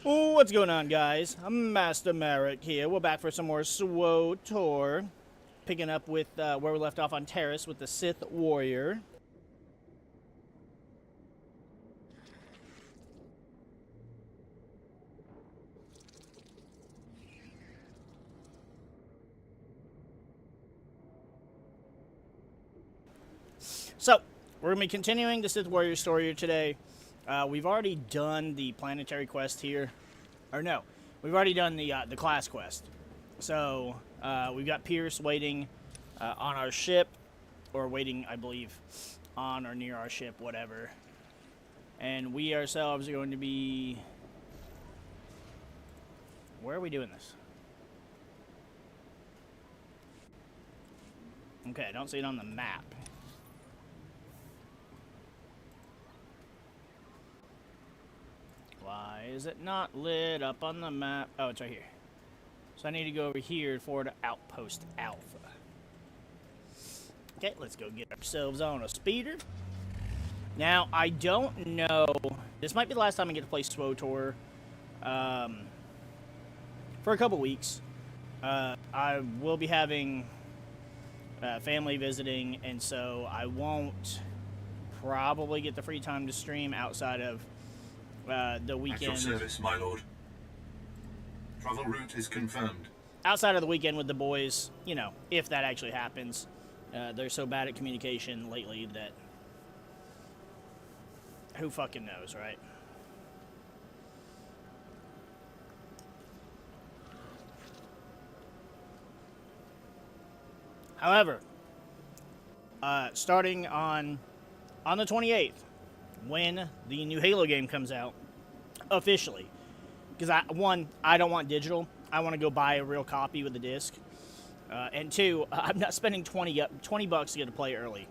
What's going on, guys? I'm Master Merrick here. We're back for some more Swtor. Picking up with where we left off on Terrace with the Sith Warrior. So, we're going to be continuing the Sith Warrior story here today. We've already done the planetary quest here. Or no, we've already done the class quest. So, we've got Pierce waiting on our ship. Or waiting, I believe, on or near our ship, whatever. And we ourselves are going to be... Where are we doing this? Okay, I don't see it on the map. Why is it not lit up on the map? Oh, it's right here. So I need to go over here for the Outpost Alpha. Okay, let's go get ourselves on a speeder. Now, I don't know... This might be the last time I get to play Swtor. For a couple weeks. I will be having family visiting, and so I won't probably get the free time to stream outside of the weekend. At your service, my lord. Travel route is confirmed. Outside of the weekend with the boys, you know, if that actually happens. They're so bad at communication lately that who fucking knows, right? However, starting on the 28th, when the new Halo game comes out, officially, because I don't want digital. I want to go buy a real copy with the disc. And two, I'm not spending $20 bucks to get to play early.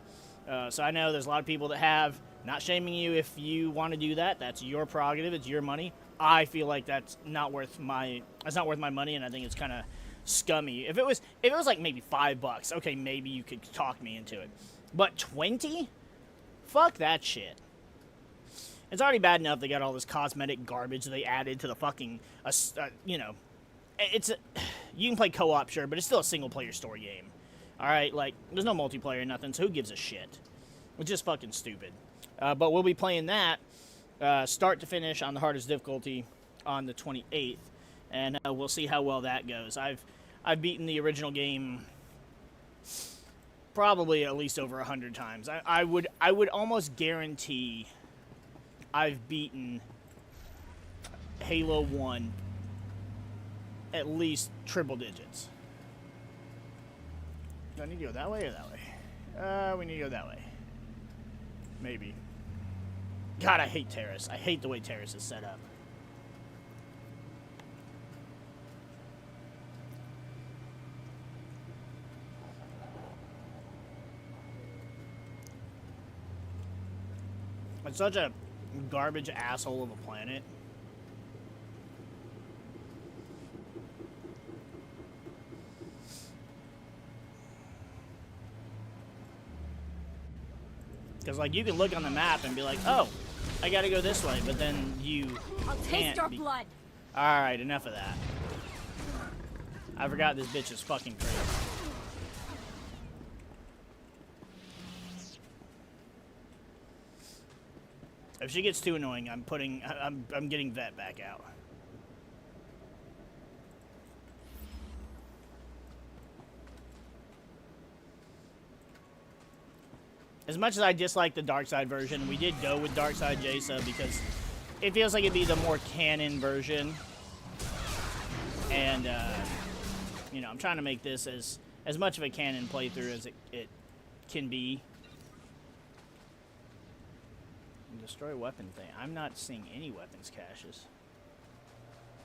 So I know there's a lot of people that have. Not shaming you if you want to do that. That's your prerogative. It's your money. I feel like that's not worth my money, and I think it's kind of scummy. If it was like maybe $5, okay, maybe you could talk me into it. But 20? Fuck that shit. It's already bad enough they got all this cosmetic garbage they added to the fucking, you know, you can play co-op, sure, but it's still a single-player story game. Alright, like, there's no multiplayer or nothing, so who gives a shit? Which is fucking stupid. But we'll be playing that, start to finish, on the hardest difficulty on the 28th, and we'll see how well that goes. I've beaten the original game probably at least over 100 times. I would almost guarantee I've beaten Halo 1 at least triple digits. Do I need to go that way or that way? We need to go that way. Maybe. God, I hate Terrace. I hate the way Terrace is set up. It's such a garbage asshole of a planet. Because, like, you can look on the map and be like, oh, I gotta go this way, but then you taste our blood. Alright, enough of that. I forgot this bitch is fucking crazy. If she gets too annoying, I'm getting Vet back out. As much as I dislike the Dark Side version, we did go with Dark Side Jason because it feels like it'd be the more canon version. And, you know, I'm trying to make this as much of a canon playthrough as it can be. Destroy weapon thing. I'm not seeing any weapons caches.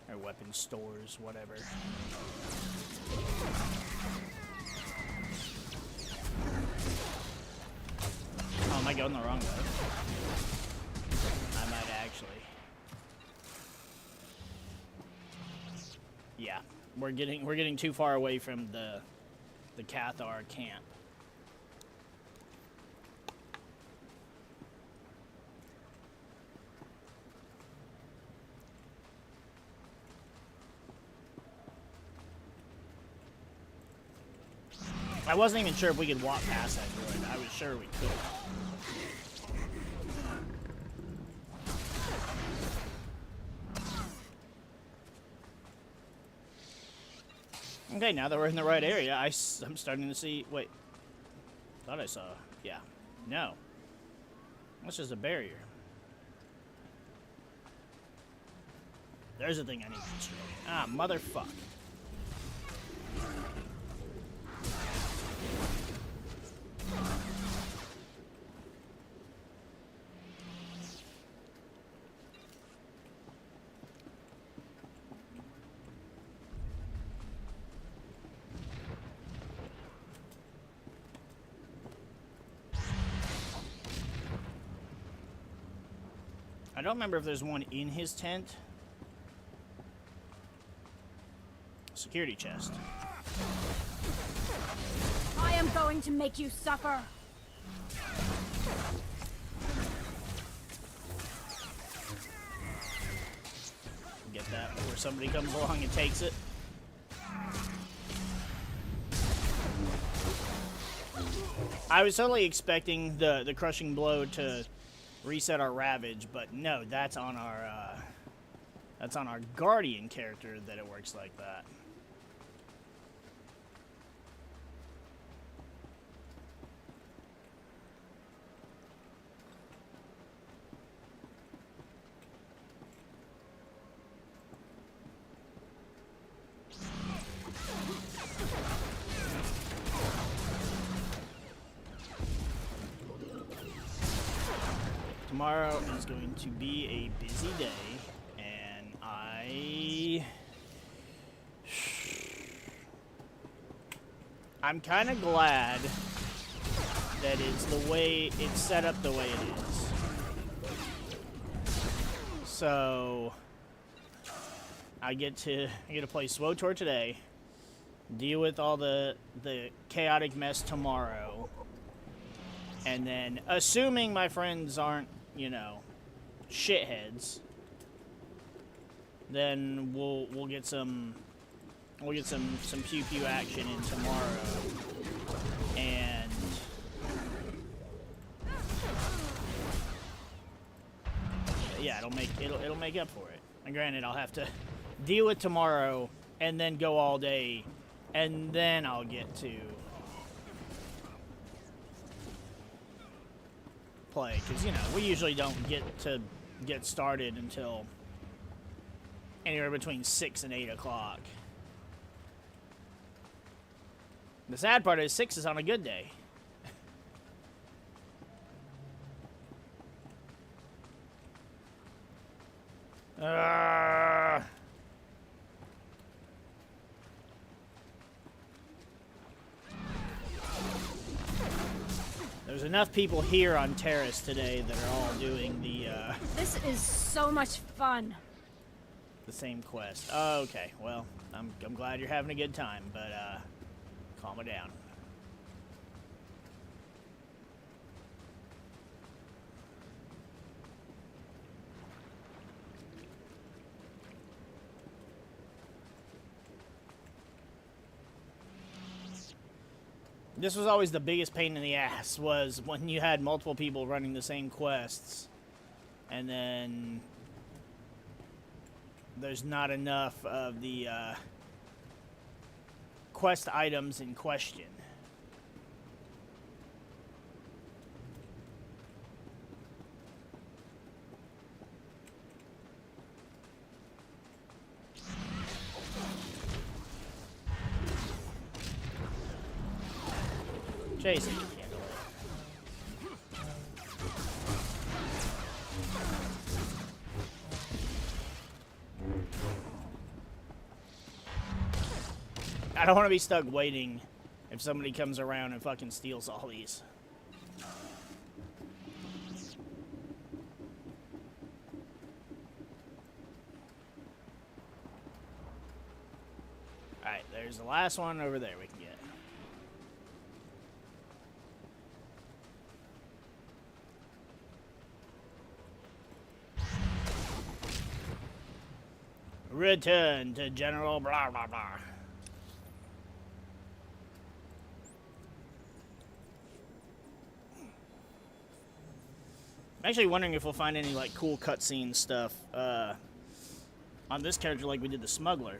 Or weapon stores, whatever. Oh, am I going the wrong way? I might actually. Yeah, we're getting too far away from the Cathar camp. I wasn't even sure if we could walk past that droid. I was sure we could. Okay, now that we're in the right area, I'm starting to see... Wait. Thought I saw... Yeah. No. That's just a barrier. There's a thing I need to destroy. Ah, motherfuck. I don't remember if there's one in his tent. Security chest. I am going to make you suffer. Get that before somebody comes along and takes it. I was totally expecting the crushing blow to reset our Ravage, but no, that's on our Guardian character that it works like that. Tomorrow is going to be a busy day, and I'm kind of glad that it's set up the way it is. So I get to play Swtor today, deal with all the chaotic mess tomorrow, and then assuming my friends aren't, you know, shitheads, then we'll get some pew pew action in tomorrow, and yeah, it'll make up for it. And granted, I'll have to deal with tomorrow and then go all day, and then I'll get to play, because, you know, we usually don't get started until anywhere between 6 and 8 o'clock. The sad part is 6 is on a good day. There's enough people here on Terrace today that are all doing the This is so much fun. the same quest. Oh, okay, well, I'm glad you're having a good time, but calm it down. This was always the biggest pain in the ass, was when you had multiple people running the same quests, and then there's not enough of the quest items in question. Jason can handle it. I don't want to be stuck waiting if somebody comes around and fucking steals all these. Alright, there's the last one over there we can get. Return to General blah blah blah. I'm actually wondering if we'll find any like cool cutscene stuff on this character like we did the smuggler.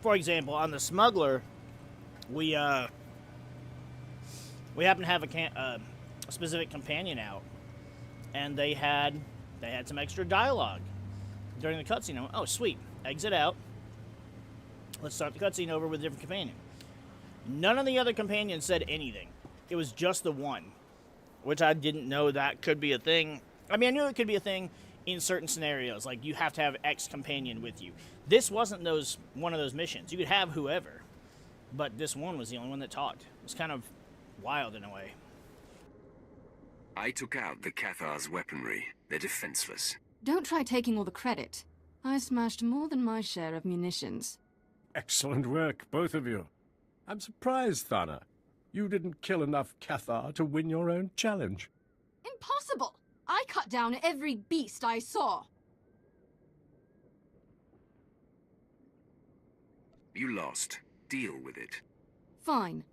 For example, on the smuggler, we happen to have a specific companion out, and they had some extra dialogue during the cutscene. I went, oh sweet, exit out. Let's start the cutscene over with a different companion. None of the other companions said anything. It was just the one, which I didn't know that could be a thing. I mean, I knew it could be a thing in certain scenarios, like you have to have X companion with you. This wasn't one of those missions. You could have whoever, but this one was the only one that talked. It was kind of wild in a way. I took out the Cathar's weaponry. They're defenseless. Don't try taking all the credit. I smashed more than my share of munitions. Excellent work, both of you. I'm surprised, Thana. You didn't kill enough Cathar to win your own challenge. Impossible! I cut down every beast I saw. You lost. Deal with it. Fine.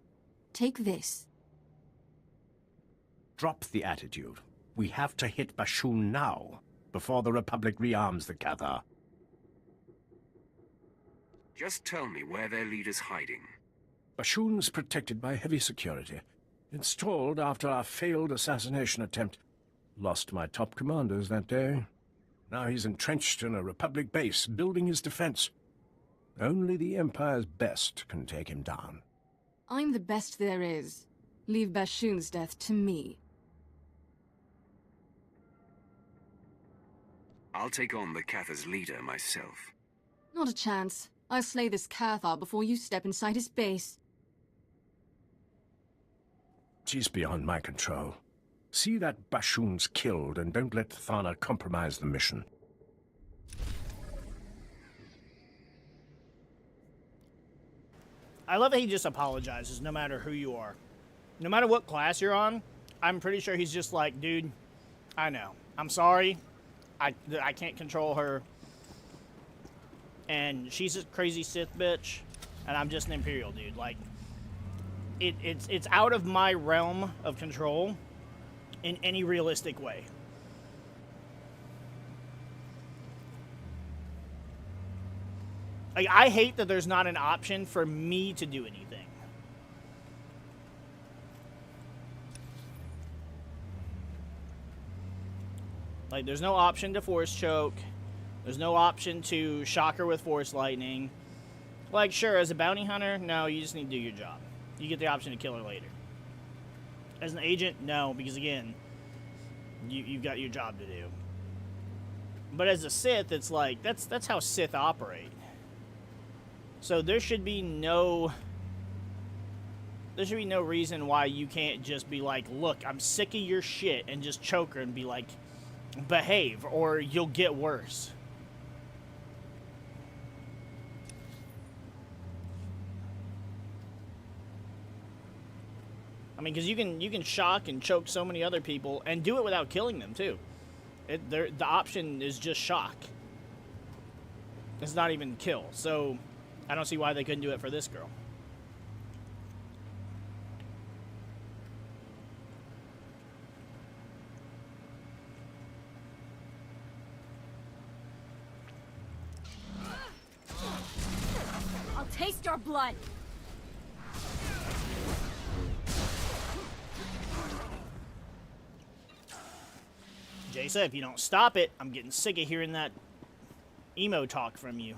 Take this. Drop the attitude. We have to hit Bashoon now, before the Republic rearms the Cathar. Just tell me where their leader's hiding. Bashoon's protected by heavy security. Installed after our failed assassination attempt. Lost my top commanders that day. Now he's entrenched in a Republic base, building his defense. Only the Empire's best can take him down. I'm the best there is. Leave Bashoon's death to me. I'll take on the Cathar's leader myself. Not a chance. I'll slay this Cathar before you step inside his base. She's beyond my control. See that Bashoon's killed, and don't let Thana compromise the mission. I love that he just apologizes no matter who you are. No matter what class you're on, I'm pretty sure he's just like, dude, I know. I'm sorry. I can't control her. And she's a crazy Sith bitch, and I'm just an Imperial dude. Like, it's out of my realm of control in any realistic way. Like, I hate that there's not an option for me to do anything. Like, there's no option to force choke. There's no option to shock her with force lightning. Like, sure, as a bounty hunter, no, you just need to do your job. You get the option to kill her later. As an agent, no, because again, you've got your job to do. But as a Sith, it's like, that's how Sith operate. So there should be no reason why you can't just be like, look, I'm sick of your shit, and just choke her and be like, behave, or you'll get worse. I mean, because you can shock and choke so many other people and do it without killing them too. The option is just shock. It's not even kill. So I don't see why they couldn't do it for this girl. I'll taste your blood. Jaisa, if you don't stop it, I'm getting sick of hearing that emo talk from you.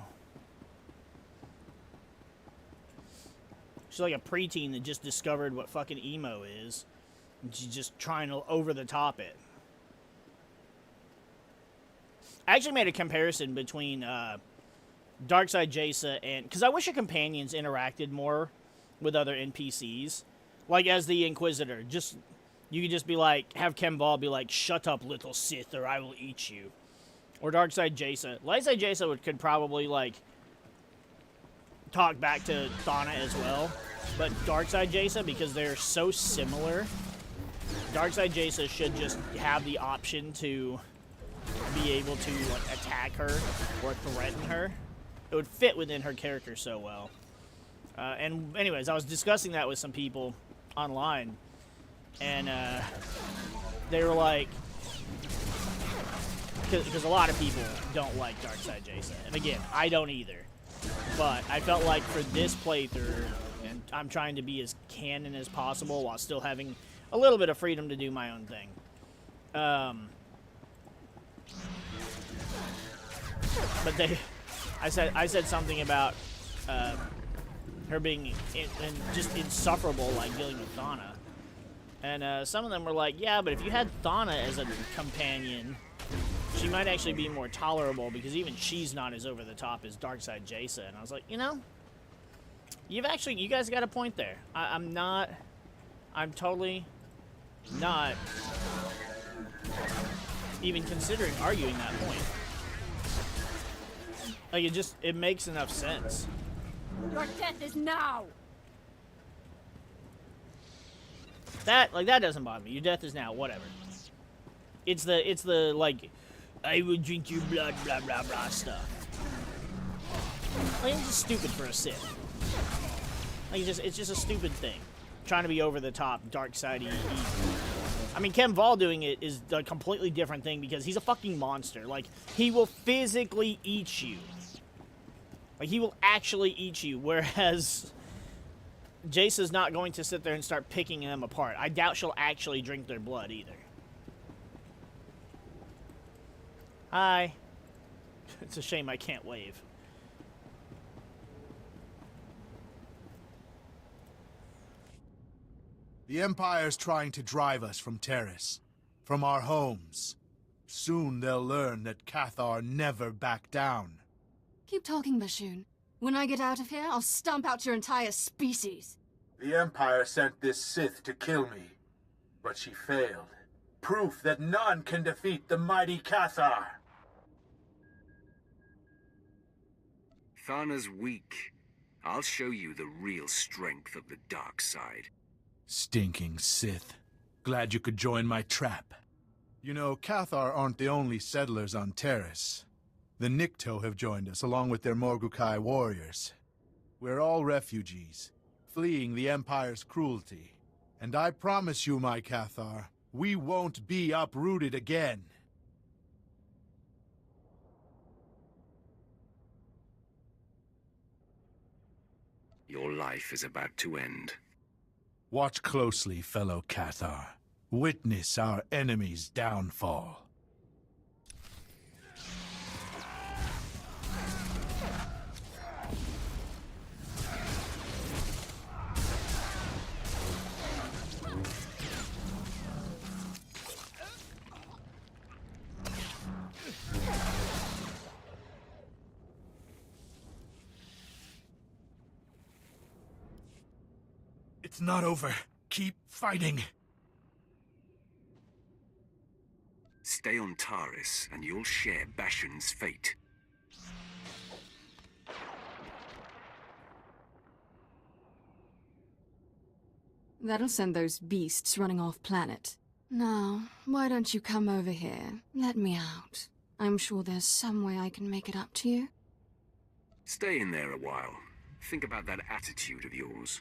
She's like a preteen that just discovered what fucking emo is. And she's just trying to over the top it. I actually made a comparison between Darkside Jaisa and... because I wish your companions interacted more with other NPCs. Like as the Inquisitor. Just... you could just be like, have Kemval be like, shut up, little Sith, or I will eat you. Or Darkside Jaisa. Lightside Jaisa could probably, like, talk back to Thana as well. But Darkside Jaisa, because they're so similar, Darkside Jaisa should just have the option to be able to, like, attack her or threaten her. it would fit within her character so well. And anyways, I was discussing that with some people online, and they were like, because a lot of people don't like Darkside Jason, and again, I don't either. But I felt like for this playthrough, and I'm trying to be as canon as possible while still having a little bit of freedom to do my own thing. But I said something about her being just insufferable, like dealing with Thana. And some of them were like, yeah, but if you had Thana as a companion, she might actually be more tolerable because even she's not as over the top as Darkside Jason. And I was like, you know, you guys got a point there. I'm totally not even considering arguing that point. Like, it makes enough sense. Your death is now! That doesn't bother me. Your death is now, whatever. It's the, like, I would drink your blood, blah, blah, blah stuff. Like, it's just stupid for a Sith. Like, it's just a stupid thing. Trying to be over the top, dark side evil. I mean, Ken Vol doing it is a completely different thing because he's a fucking monster. Like, he will physically eat you. Like, he will actually eat you, whereas Jace's not going to sit there and start picking them apart. I doubt she'll actually drink their blood either. Hi. It's a shame I can't wave. The Empire's trying to drive us from Terrace, from our homes. Soon they'll learn that Cathar never back down. Keep talking, Bashoon. When I get out of here, I'll stomp out your entire species. The Empire sent this Sith to kill me, but she failed. Proof that none can defeat the mighty Cathar. Thana's weak. I'll show you the real strength of the dark side. Stinking Sith. Glad you could join my trap. You know, Cathar aren't the only settlers on Terrace. The Nikto have joined us, along with their Morgukai warriors. We're all refugees, fleeing the Empire's cruelty. And I promise you, my Cathar, we won't be uprooted again. Your life is about to end. Watch closely, fellow Cathar. Witness our enemy's downfall. It's not over. Keep fighting. Stay on Taris, and you'll share Bashan's fate. That'll send those beasts running off planet. Now, why don't you come over here? Let me out. I'm sure there's some way I can make it up to you. Stay in there a while. Think about that attitude of yours.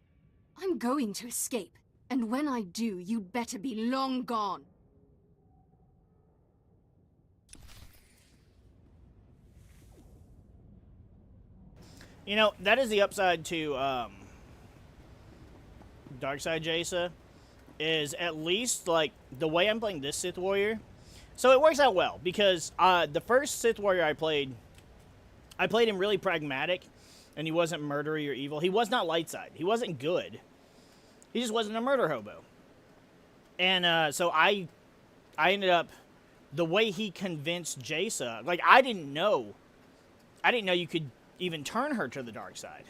I'm going to escape. And when I do, you'd better be long gone. You know, that is the upside to Darkside Jason, is at least, like, the way I'm playing this Sith Warrior. So it works out well, because the first Sith Warrior I played him really pragmatic, and he wasn't murdery or evil. He was not light side. He wasn't good. He just wasn't a murder hobo. And so I ended up, the way he convinced Jason, like, I didn't know you could even turn her to the dark side.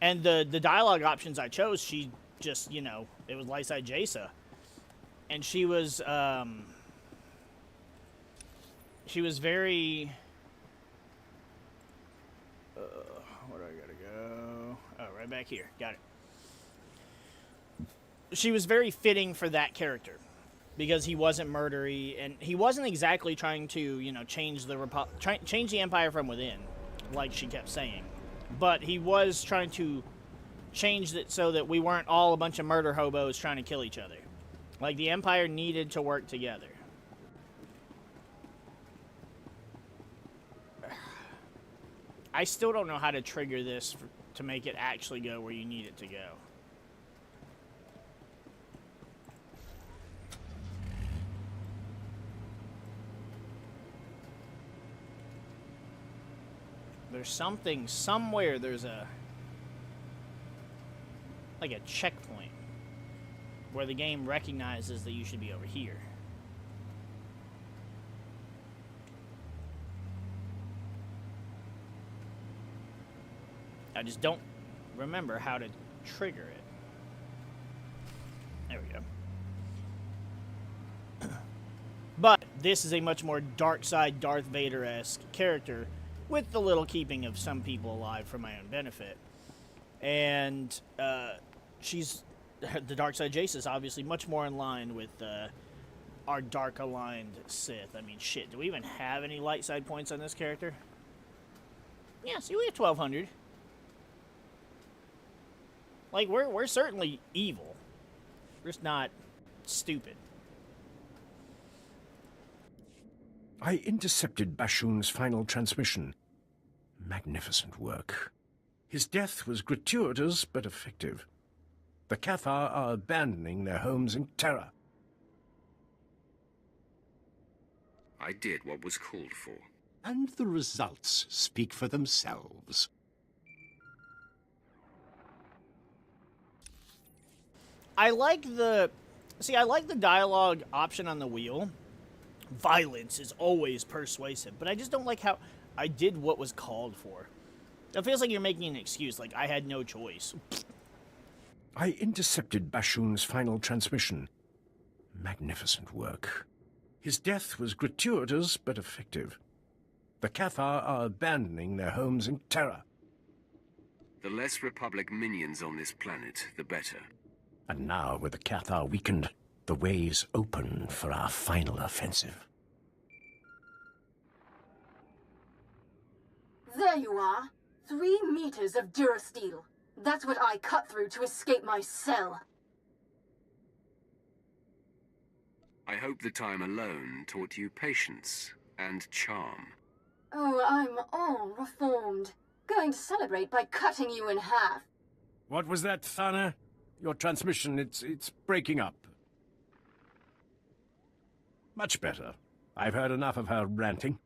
And the dialogue options I chose, she just, you know, it was light side Jason. And she was very, where do I gotta go? Oh, right back here. Got it. She was very fitting for that character because he wasn't murdery and he wasn't exactly trying to, you know, change the Empire from within, like she kept saying. but he was trying to change it so that we weren't all a bunch of murder hobos trying to kill each other. Like, the Empire needed to work together. I still don't know how to trigger this to make it actually go where you need it to go. There's something, somewhere there's like a checkpoint where the game recognizes that you should be over here. I just don't remember how to trigger it. There we go. But this is a much more dark side Darth Vader-esque character with the little keeping of some people alive for my own benefit. And she's the dark side Jace is obviously much more in line with our dark aligned Sith. I mean, shit, do we even have any light side points on this character? Yeah, see, we have 1,200. Like, we're certainly evil. We're just not stupid. I intercepted Bashoon's final transmission. Magnificent work. His death was gratuitous but effective. The Cathar are abandoning their homes in terror. I did what was called for. And the results speak for themselves. I like the dialogue option on the wheel. Violence is always persuasive, but I just don't like how I did what was called for. It feels like you're making an excuse, like I had no choice. I intercepted Bashoon's final transmission. Magnificent work. His death was gratuitous but effective. The Cathar are abandoning their homes in terror. The less Republic minions on this planet, the better. And now, with the Cathar weakened, the way's open for our final offensive. There you are. 3 meters of durasteel. That's what I cut through to escape my cell. I hope the time alone taught you patience and charm. Oh, I'm all reformed. Going to celebrate by cutting you in half. What was that, Thana? Your transmission, it's breaking up. Much better. I've heard enough of her ranting.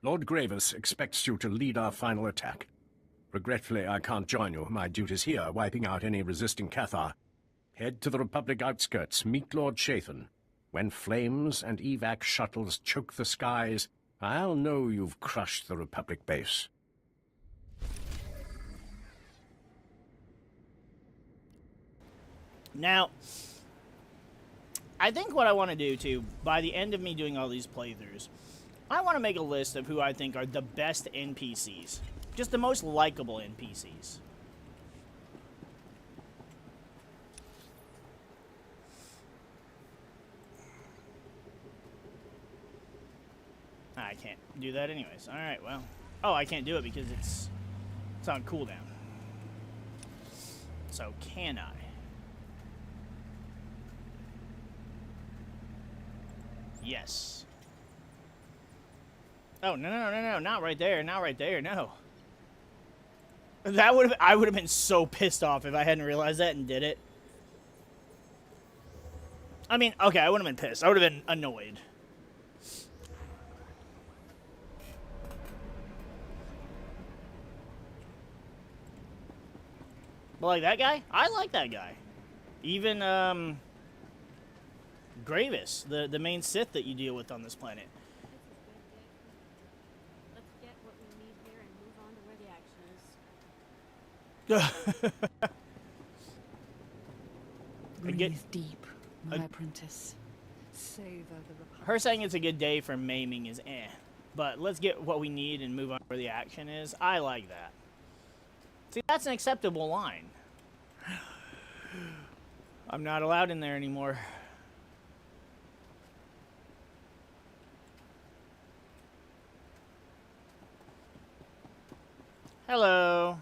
Lord Gravis expects you to lead our final attack. Regretfully, I can't join you. My duty's here, wiping out any resisting Cathar. Head to the Republic outskirts, meet Lord Shathan. When flames and evac shuttles choke the skies, I'll know you've crushed the Republic base. Now, I think what I want to do, too, by the end of me doing all these playthroughs, I want to make a list of who I think are the best NPCs. Just the most likable NPCs. I can't do that anyways. Alright, well. Oh, I can't do it because it's on cooldown. So, can I? Yes. Oh, no, not right there, not right there, no. That I would have been so pissed off if I hadn't realized that and did it. I mean, okay, I wouldn't have been pissed. I would have been annoyed. But like that guy? I like that guy. Even, Gravis, the main Sith that you deal with on this planet. Let's get what we need here and move on to where the action is. Breathe deep, my apprentice. Savor the Republic. Her saying it's a good day for maiming is eh. But let's get what we need and move on where the action is. I like that. See, that's an acceptable line. I'm not allowed in there anymore. Hello.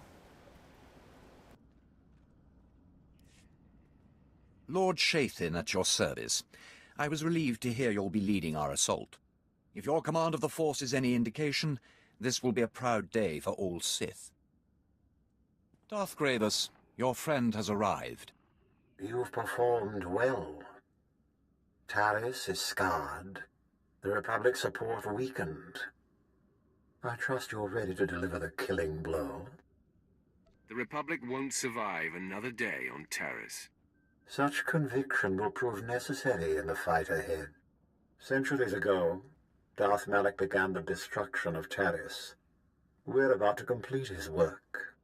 Lord Shathin at your service. I was relieved to hear you'll be leading our assault. If your command of the force is any indication, this will be a proud day for all Sith. Darth Gravis, your friend has arrived. You've performed well. Taris is scarred. The Republic's support weakened. I trust you're ready to deliver the killing blow. The Republic won't survive another day on Taris. Such conviction will prove necessary in the fight ahead. Centuries ago, Darth Malak began the destruction of Taris. We're about to complete his work.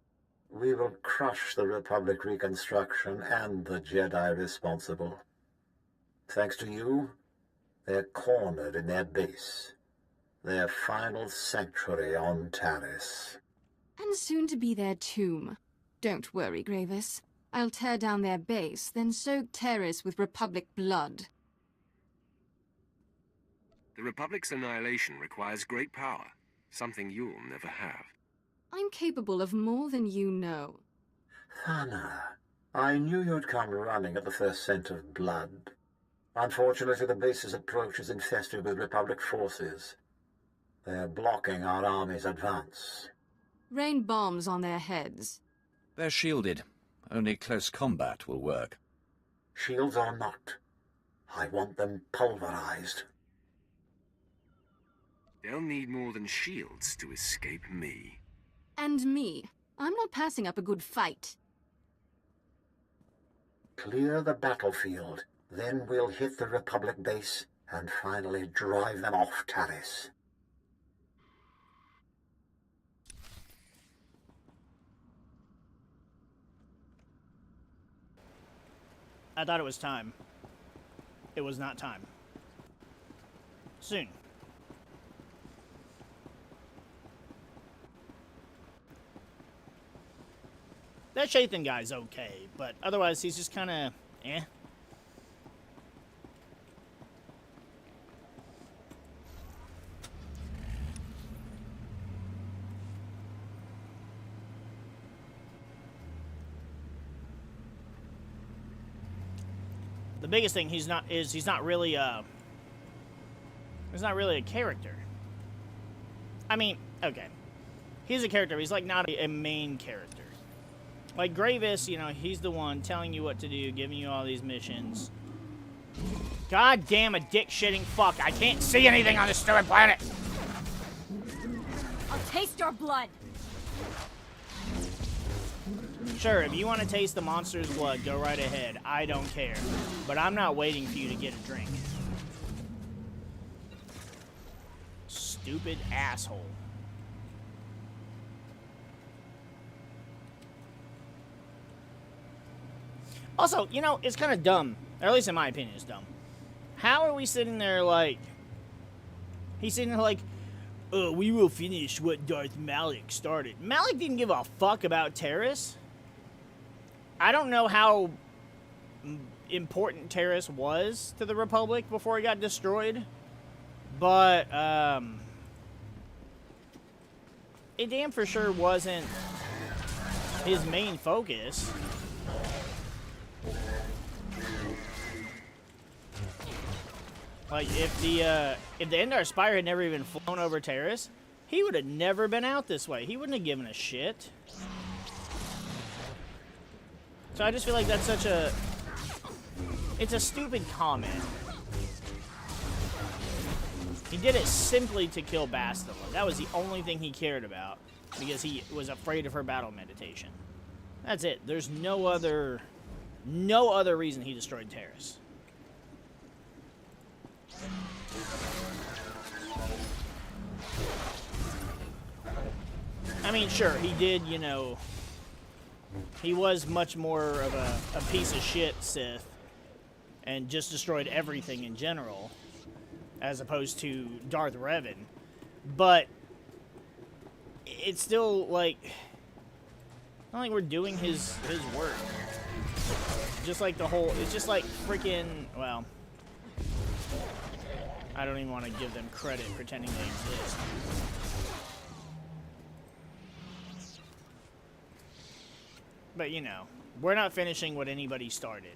We will crush the Republic reconstruction and the Jedi responsible. Thanks to you, they're cornered in their base. Their final sanctuary on Taris. And soon to be their tomb. Don't worry, Gravis. I'll tear down their base, then soak Taris with Republic blood. The Republic's annihilation requires great power, something you'll never have. I'm capable of more than you know. Thana, I knew you'd come running at the first scent of blood. Unfortunately, the base's approach is infested with Republic forces. They're blocking our army's advance. Rain bombs on their heads. They're shielded. Only close combat will work. Shields or not, I want them pulverized. They'll need more than shields to escape me. And me. I'm not passing up a good fight. Clear the battlefield, then we'll hit the Republic base and finally drive them off Taris. I thought it was time. It was not time. Soon. That Shathan guy's okay, but otherwise he's just kind of eh. The biggest thing he's not really a character. I mean, okay. He's a character, but he's like not a main character. Like Gravis, you know, he's the one telling you what to do, giving you all these missions. God damn a dick-shitting fuck. I can't see anything on this stupid planet. I'll taste your blood. Sure, if you want to taste the monster's blood, go right ahead. I don't care. But I'm not waiting for you to get a drink. Stupid asshole. Also, you know, it's kind of dumb. Or at least in my opinion, it's dumb. How are we sitting there like... He's sitting there like, we will finish what Darth Malak started. Malak didn't give a fuck about Taris. I don't know how important Taris was to the Republic before it got destroyed. But, it damn for sure wasn't his main focus. Like, if the Endar Spire had never even flown over Taris, he would have never been out this way. He wouldn't have given a shit. So I just feel like that's such a... It's a stupid comment. He did it simply to kill Bastila. That was the only thing he cared about, because he was afraid of her battle meditation. That's it. There's no other reason he destroyed Taris. I mean, sure, he did, you know, he was much more of a piece of shit Sith and just destroyed everything in general, as opposed to Darth Revan. But it's still, like, not like we're doing his work. Just like the whole, it's just like freaking, well, I don't even want to give them credit pretending they exist. But, you know, we're not finishing what anybody started.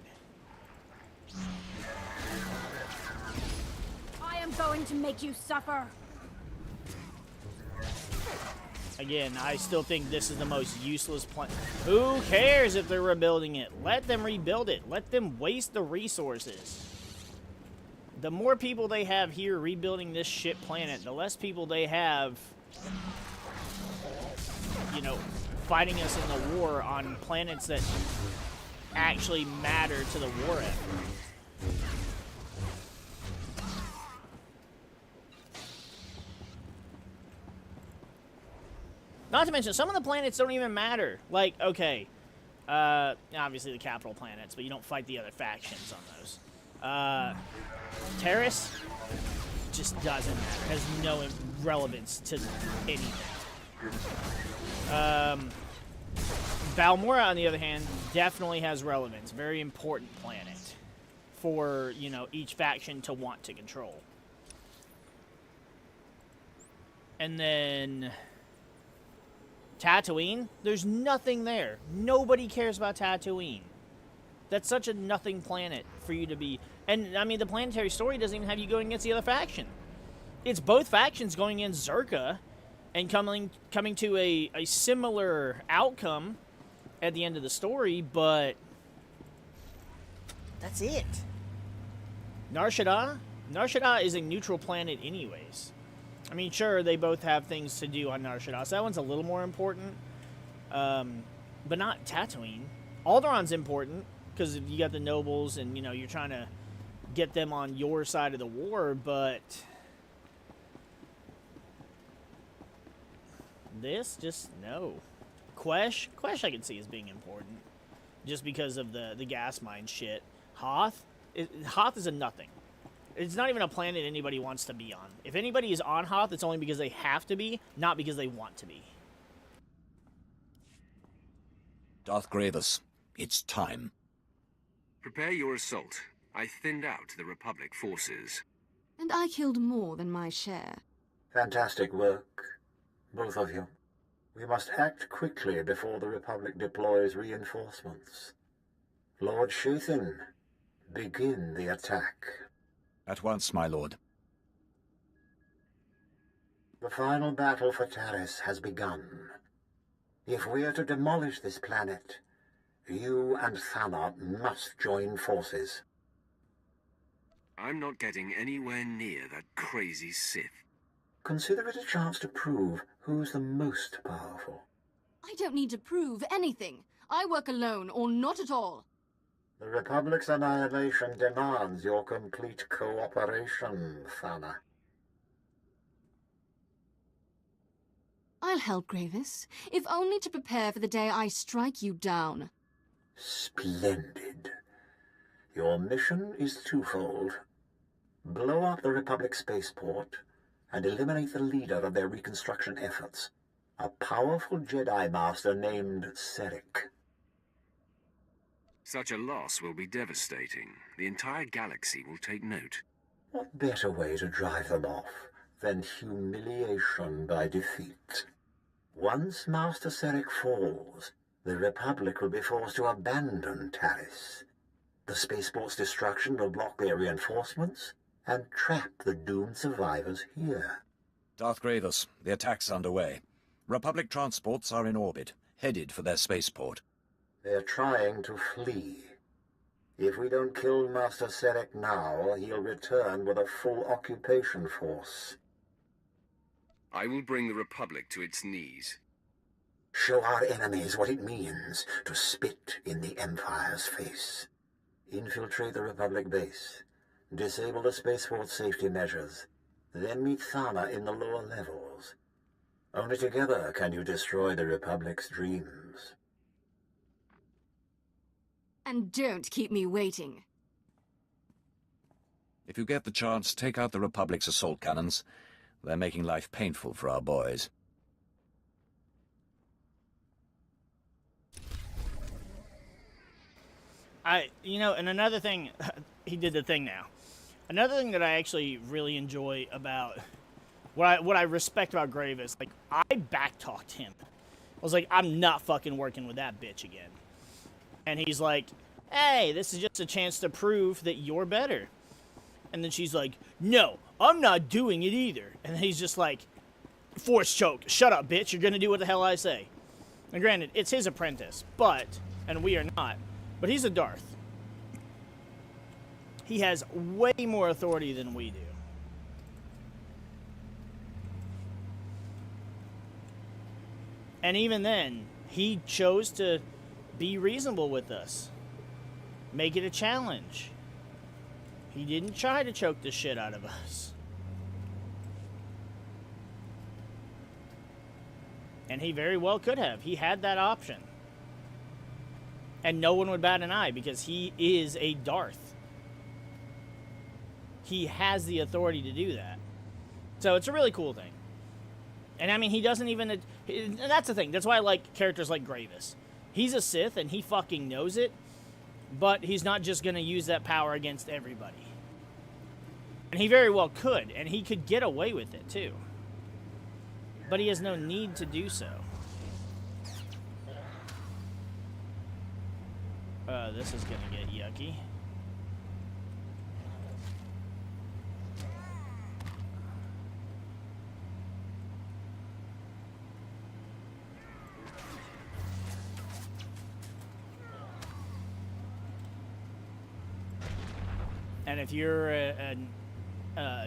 I am going to make you suffer. Again, I still think this is the most useless plan. Who cares if they're rebuilding it? Let them rebuild it. Let them waste the resources. The more people they have here rebuilding this shit planet, the less people they have, you know, fighting us in the war on planets that actually matter to the war effort. Not to mention, some of the planets don't even matter. Like, okay, obviously the capital planets, but you don't fight the other factions on those. Terrace just doesn't matter. Has no relevance to anything. Balmora, on the other hand, definitely has relevance. Very important planet for, you know, each faction to want to control. And then Tatooine, there's nothing there. Nobody cares about Tatooine. That's such a nothing planet for you to be. And, I mean, the planetary story doesn't even have you going against the other faction. It's both factions going against Zerka and coming to a similar outcome at the end of the story, but that's it. Nar Shaddaa? Nar Shaddaa is a neutral planet anyways. I mean, sure, they both have things to do on Nar Shaddaa, so that one's a little more important. But not Tatooine. Alderaan's important, because you got the nobles and, you know, you're trying to get them on your side of the war, but this, just no. Quesh I can see as being important, just because of the gas mine shit. Hoth is a nothing. It's not even a planet anybody wants to be on. If anybody is on Hoth, it's only because they have to be, not because they want to be. Darth Gravis, it's time. Prepare your assault. I thinned out the Republic forces. And I killed more than my share. Fantastic work, both of you. We must act quickly before the Republic deploys reinforcements. Lord Shathan, begin the attack. At once, my lord. The final battle for Taris has begun. If we are to demolish this planet, you and Thana must join forces. I'm not getting anywhere near that crazy Sith. Consider it a chance to prove who's the most powerful. I don't need to prove anything. I work alone, or not at all. The Republic's annihilation demands your complete cooperation, Thana. I'll help, Gravis, if only to prepare for the day I strike you down. Splendid. Your mission is twofold. Blow up the Republic spaceport and eliminate the leader of their reconstruction efforts, a powerful Jedi Master named Serek. Such a loss will be devastating. The entire galaxy will take note. What better way to drive them off than humiliation by defeat? Once Master Serek falls, the Republic will be forced to abandon Taris. The spaceport's destruction will block their reinforcements and trap the doomed survivors here. Darth Gravis, the attack's underway. Republic transports are in orbit, headed for their spaceport. They're trying to flee. If we don't kill Master Serek now, he'll return with a full occupation force. I will bring the Republic to its knees. Show our enemies what it means to spit in the Empire's face. Infiltrate the Republic base. Disable the spaceport safety measures. Then meet Thana in the lower levels. Only together can you destroy the Republic's dreams. And don't keep me waiting. If you get the chance, take out the Republic's assault cannons. They're making life painful for our boys. And another thing, he did the thing now. Another thing that I actually really enjoy about, what I respect about Gravis, like, I backtalked him. I was like, I'm not fucking working with that bitch again. And he's like, hey, this is just a chance to prove that you're better. And then she's like, no, I'm not doing it either. And he's just like, force choke. Shut up, bitch. You're going to do what the hell I say. And granted, it's his apprentice, but, and we are not, but he's a Darth. He has way more authority than we do. And even then, he chose to be reasonable with us. Make it a challenge. He didn't try to choke the shit out of us. And he very well could have. He had that option. And no one would bat an eye because he is a Darth. He has the authority to do that. So it's a really cool thing. And I mean, he doesn't even... And that's the thing. That's why I like characters like Gravis. He's a Sith and he fucking knows it. But he's not just going to use that power against everybody. And he very well could. And he could get away with it too. But he has no need to do so. This is going to get yucky. And if you're a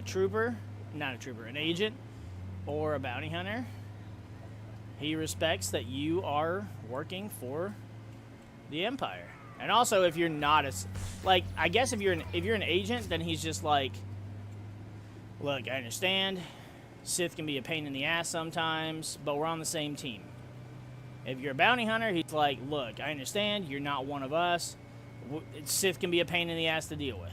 trooper, not a trooper, an agent, or a bounty hunter, he respects that you are working for the Empire. And also, if you're not a, like, I guess if you're an agent, then he's just like, look, I understand, Sith can be a pain in the ass sometimes, but we're on the same team. If you're a bounty hunter, he's like, look, I understand, you're not one of us, Sith can be a pain in the ass to deal with.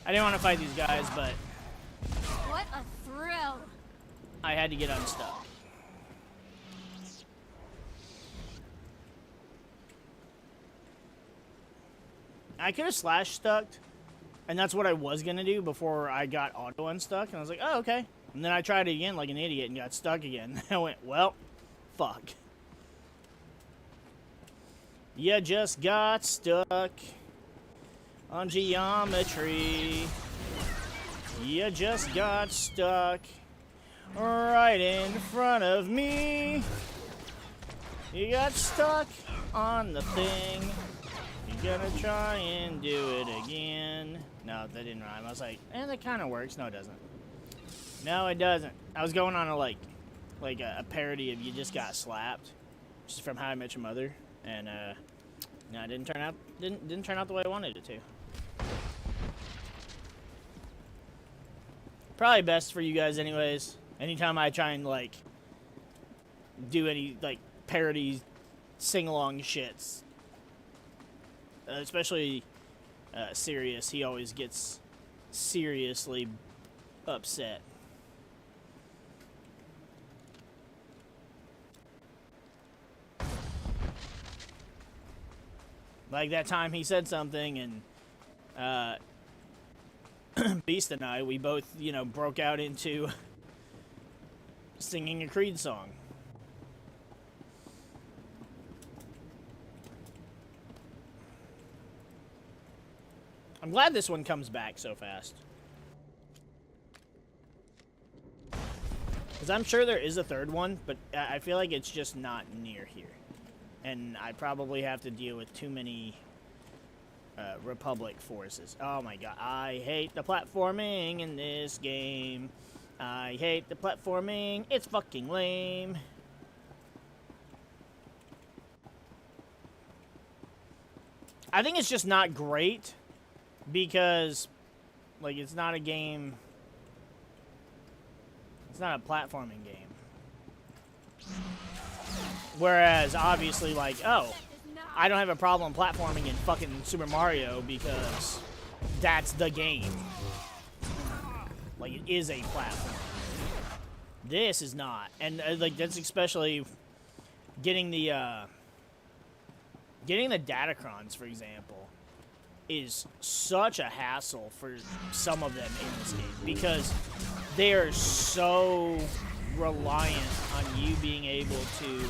I didn't want to fight these guys, but... What a thrill! I had to get unstuck. I could have slash stucked, and that's what I was going to do before I got auto unstuck, and I was like, oh, okay. And then I tried it again like an idiot and got stuck again. I went, well, fuck. You just got stuck on geometry. You just got stuck right in front of me. You got stuck on the thing. You're gonna try and do it again. No, that didn't rhyme. I was like, that kind of works. No, it doesn't. No, it doesn't. I was going on a like a parody of You Just Got Slapped, just from How I Met Your Mother, and no, it didn't turn out the way I wanted it to. Probably best for you guys anyways. Anytime I try and like do any like parody sing-along shits, especially Sirius, he always gets seriously upset. Like that time he said something and Beast and I, we both, you know, broke out into singing a Creed song. I'm glad this one comes back so fast. Because I'm sure there is a third one, but I feel like it's just not near here. And I probably have to deal with too many Republic forces. Oh my god, I hate the platforming in this game. I hate the platforming. It's fucking lame. I think it's just not great because, like, it's not a game. It's not a platforming game. Whereas, obviously, like, oh, I don't have a problem platforming in fucking Super Mario because that's the game. Like, it is a platform. This is not. And, like, that's especially getting the Datacrons, for example. is such a hassle for some of them in this game because they're so reliant on you being able to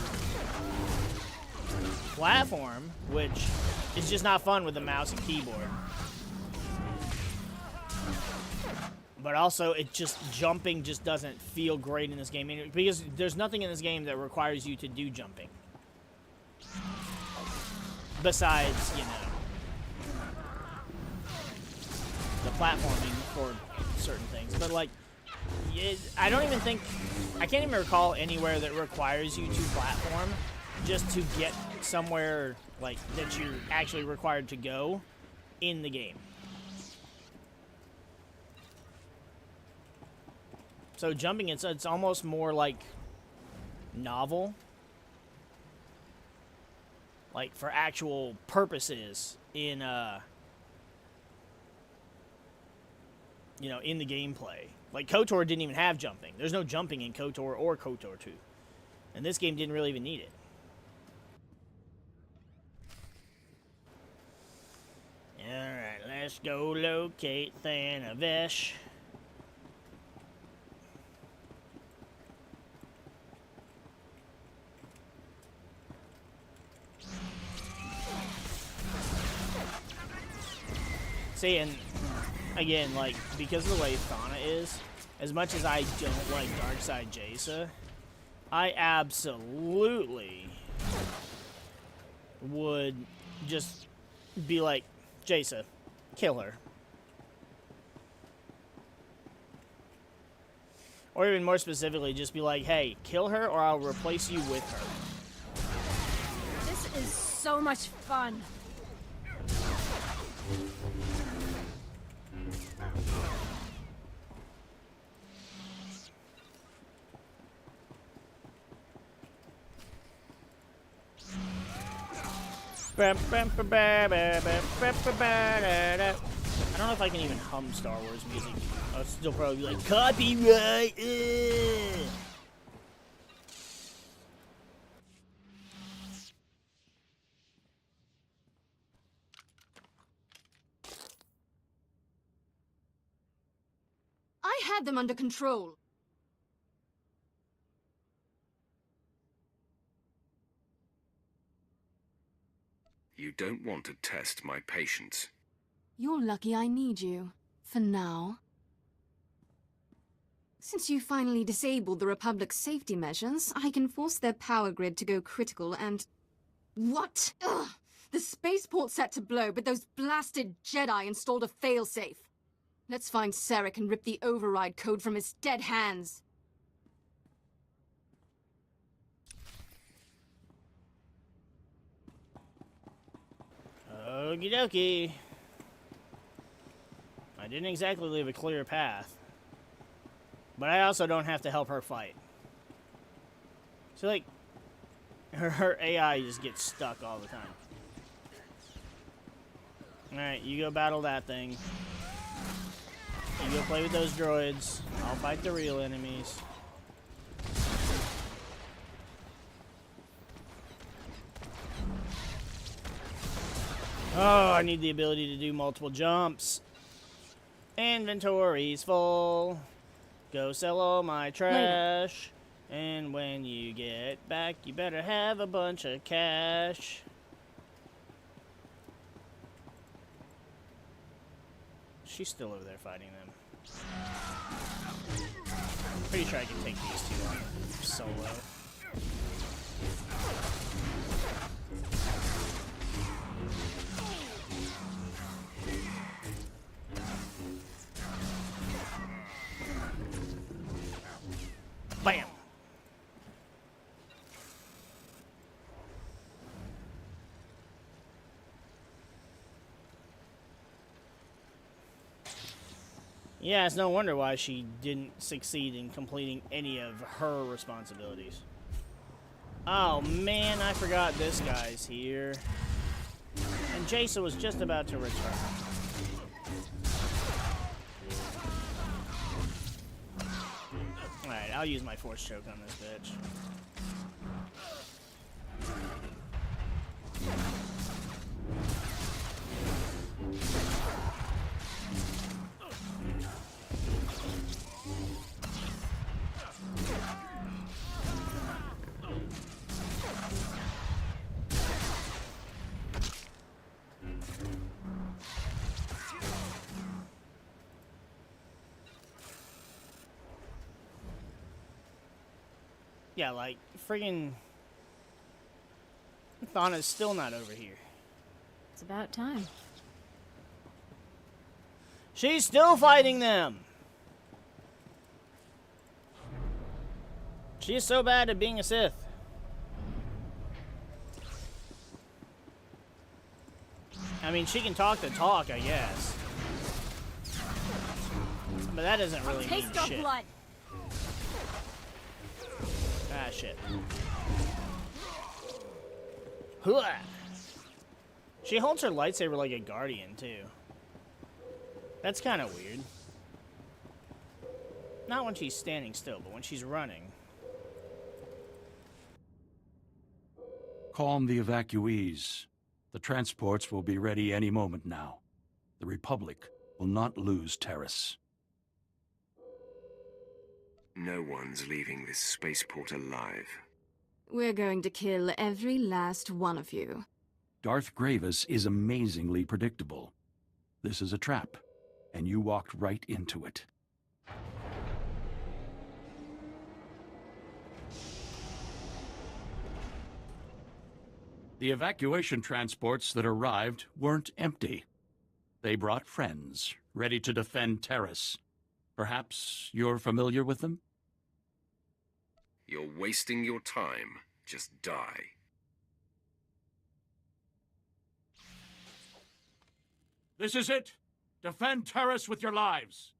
platform, which is just not fun with a mouse and keyboard. But also, it just, jumping just doesn't feel great in this game because there's nothing in this game that requires you to do jumping. Besides, you know, the platforming for certain things. But, like, I don't even think, I can't even recall anywhere that requires you to platform just to get somewhere, like, that you're actually required to go in the game. So jumping, it's almost more like novel, like for actual purposes in you know, in the gameplay. Like KOTOR didn't even have jumping. There's no jumping in KOTOR or KOTOR 2, and this game didn't really even need it. All right, let's go locate Thanavesh. See, and again, like, because of the way Thana is, as much as I don't like Darkside Jaisa, I absolutely would just be like, Jaisa, kill her. Or even more specifically, just be like, hey, kill her or I'll replace you with her. This is so much fun. I don't know if I can even hum Star Wars music. I'll still probably be like, copyright! I had them under control. You don't want to test my patience. You're lucky I need you. For now. Since you finally disabled the Republic's safety measures, I can force their power grid to go critical and... What? Ugh! The spaceport's set to blow, but those blasted Jedi installed a failsafe. Let's find Sarek and rip the override code from his dead hands. Okie dokie. I didn't exactly leave a clear path. But I also don't have to help her fight. So, like, her AI just gets stuck all the time. Alright, you go battle that thing. You go play with those droids. I'll fight the real enemies. Oh, I need the ability to do multiple jumps. Inventory's full. Go sell all my trash. And when you get back, you better have a bunch of cash. She's still over there fighting them. Pretty sure I can take these two on solo. Bam! Yeah, it's no wonder why she didn't succeed in completing any of her responsibilities. Oh man, I forgot this guy's here. And Jason was just about to return. Alright, I'll use my force choke on this bitch. Yeah, like, friggin' Thana's still not over here. It's about time. She's still fighting them! She is so bad at being a Sith. I mean, she can talk the talk, I guess. But that doesn't really mean Taste your shit. blood. Ah, shit. Hooah! She holds her lightsaber like a guardian, too. That's kind of weird. Not when she's standing still, but when she's running. Calm the evacuees. The transports will be ready any moment now. The Republic will not lose Terrace. No one's leaving this spaceport alive. We're going to kill every last one of you. Darth Gravis is amazingly predictable. This is a trap, and you walked right into it. The evacuation transports that arrived weren't empty. They brought friends, ready to defend Terrace. Perhaps you're familiar with them? You're wasting your time. Just die. This is it! Defend Terrace with your lives!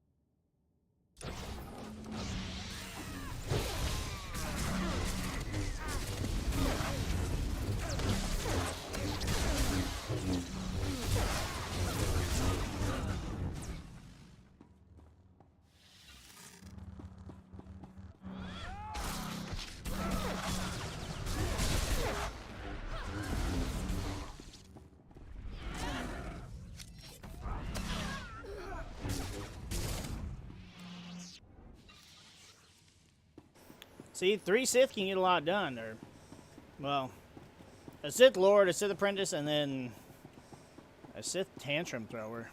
See, 3 Sith can get a lot done. Or, well, a Sith Lord, a Sith Apprentice, and then a Sith Tantrum Thrower.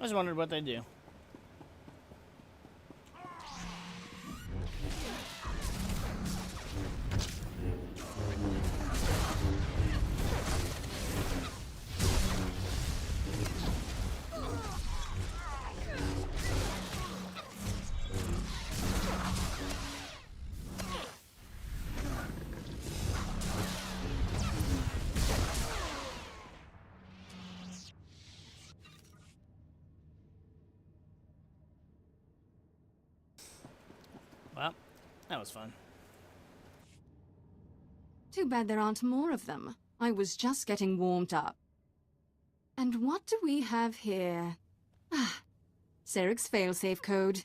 I just wondered what they do. Well, that was fun. Too bad there aren't more of them. I was just getting warmed up. And what do we have here? Ah, Sarek's failsafe code.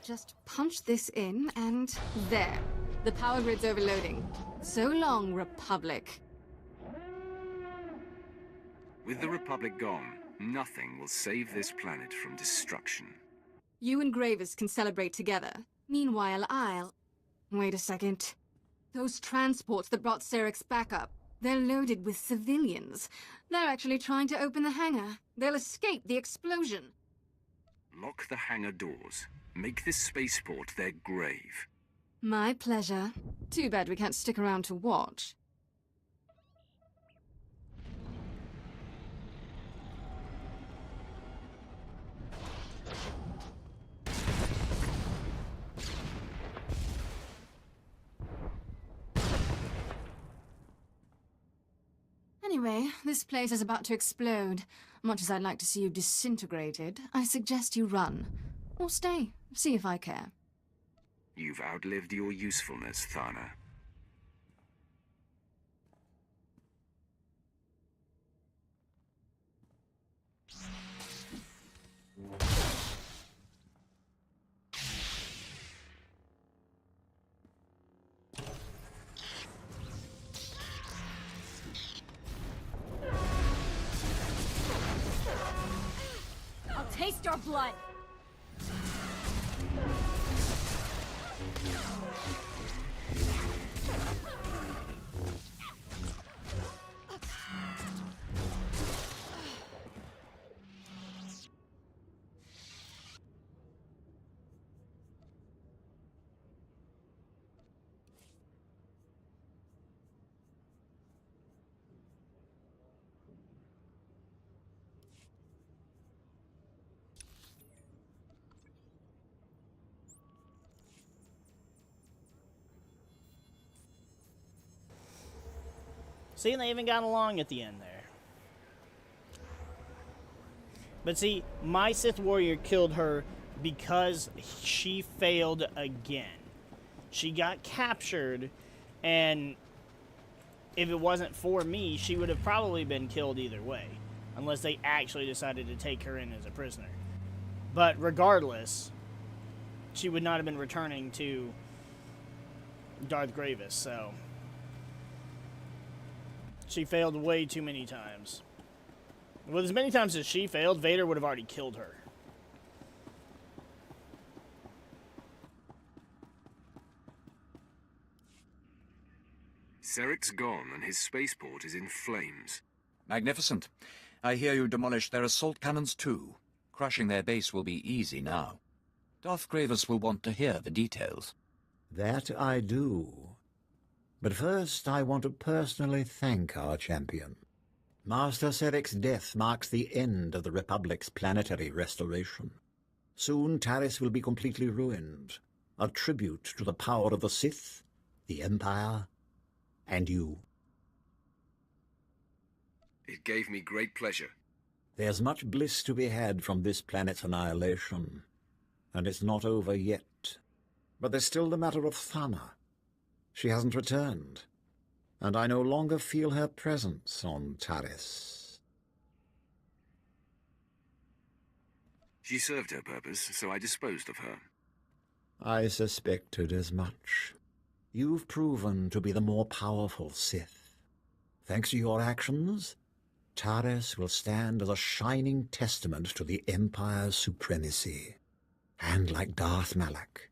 Just punch this in, and there. The power grid's overloading. So long, Republic. With the Republic gone, nothing will save this planet from destruction. You and Gravis can celebrate together. Meanwhile, I'll... Wait a second. Those transports that brought Sarek's back up, they're loaded with civilians. They're actually trying to open the hangar. They'll escape the explosion. Lock the hangar doors. Make this spaceport their grave. My pleasure. Too bad we can't stick around to watch. Anyway, Anyway, this place is about to explode. Much as I'd like to see you disintegrated, I suggest you run. Or stay, see if I care. You've outlived your usefulness, Thana. I'll taste your blood! See, and they even got along at the end there. But see, my Sith warrior killed her because she failed again. She got captured, and if it wasn't for me, she would have probably been killed either way, unless they actually decided to take her in as a prisoner. But regardless, she would not have been returning to Darth Grievous, so she failed way too many times. With as many times as she failed, Vader would have already killed her. Serik's gone and his spaceport is in flames. Magnificent. I hear you demolished their assault cannons too. Crushing their base will be easy now. Darth Grievous will want to hear the details. That I do. But first, I want to personally thank our champion. Master Serik's death marks the end of the Republic's planetary restoration. Soon, Taris will be completely ruined, a tribute to the power of the Sith, the Empire, and you. It gave me great pleasure. There's much bliss to be had from this planet's annihilation, and it's not over yet. But there's still the matter of Thana. She hasn't returned, and I no longer feel her presence on Taris. She served her purpose, so I disposed of her. I suspected as much. You've proven to be the more powerful Sith. Thanks to your actions, Taris will stand as a shining testament to the Empire's supremacy. And like Darth Malak,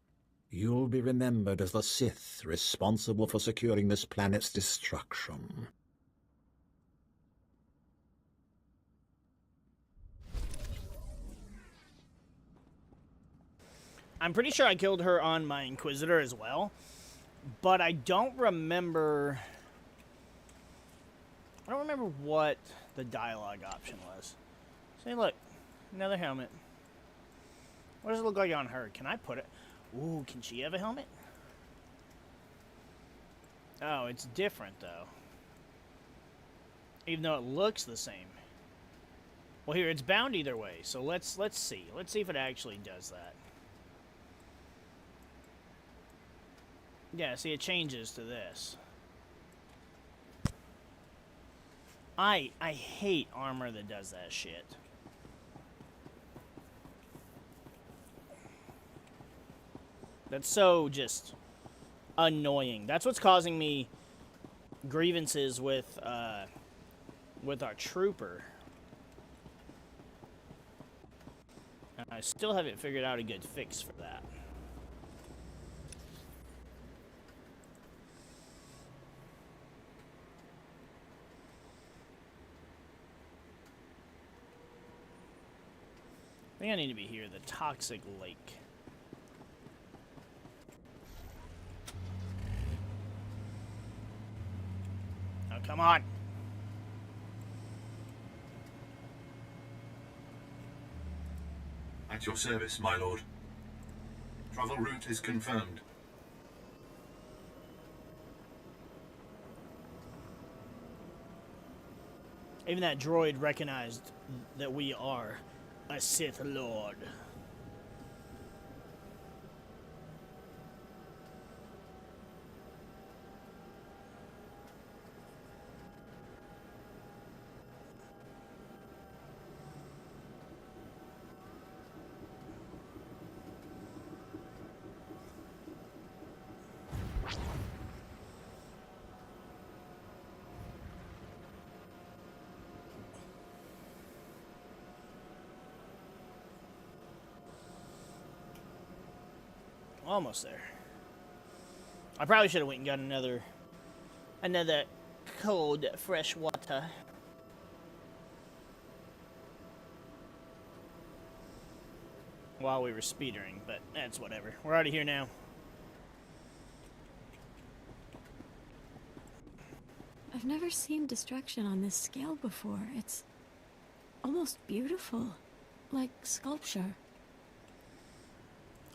you'll be remembered as the Sith responsible for securing this planet's destruction. I'm pretty sure I killed her on my Inquisitor as well, but I don't remember what the dialogue option was. See, look, another helmet. What does it look like on her? Can I put it? Ooh, can she have a helmet? Oh, it's different though. Even though it looks the same. Well, here, it's bound either way, so let's see. Let's see if it actually does that. Yeah, see, it changes to this. I hate armor that does that shit. That's so just annoying. That's what's causing me grievances with our trooper. And I still haven't figured out a good fix for that. I think I need to be here, the Toxic Lake. Oh, come on. At your service, my lord. Travel route is confirmed. Even that droid recognized that we are a Sith Lord. Almost there. I probably should have went and got another cold fresh water. While we were speedering, but that's whatever. We're already here now. I've never seen destruction on this scale before. It's almost beautiful, like sculpture.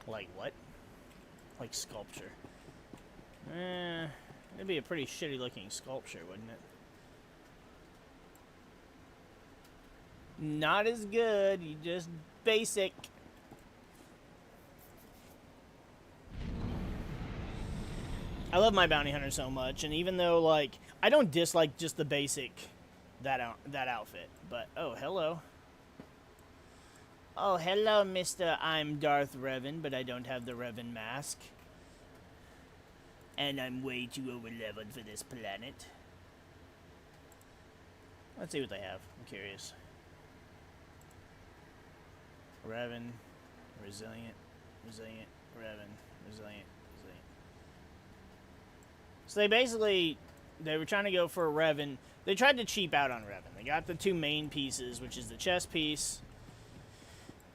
Like what? Like sculpture. It'd be a pretty shitty looking sculpture, wouldn't it? Not as good, you just basic. I love my bounty hunter so much, and even though, like, I don't dislike just the basic, that outfit, but, oh, hello. Oh, hello, Mr. I'm Darth Revan, but I don't have the Revan mask. And I'm way too over-leveled for this planet. Let's see what they have. I'm curious. Revan, resilient, Revan, resilient. So they were trying to go for a Revan. They tried to cheap out on Revan. They got the two main pieces, which is the chest piece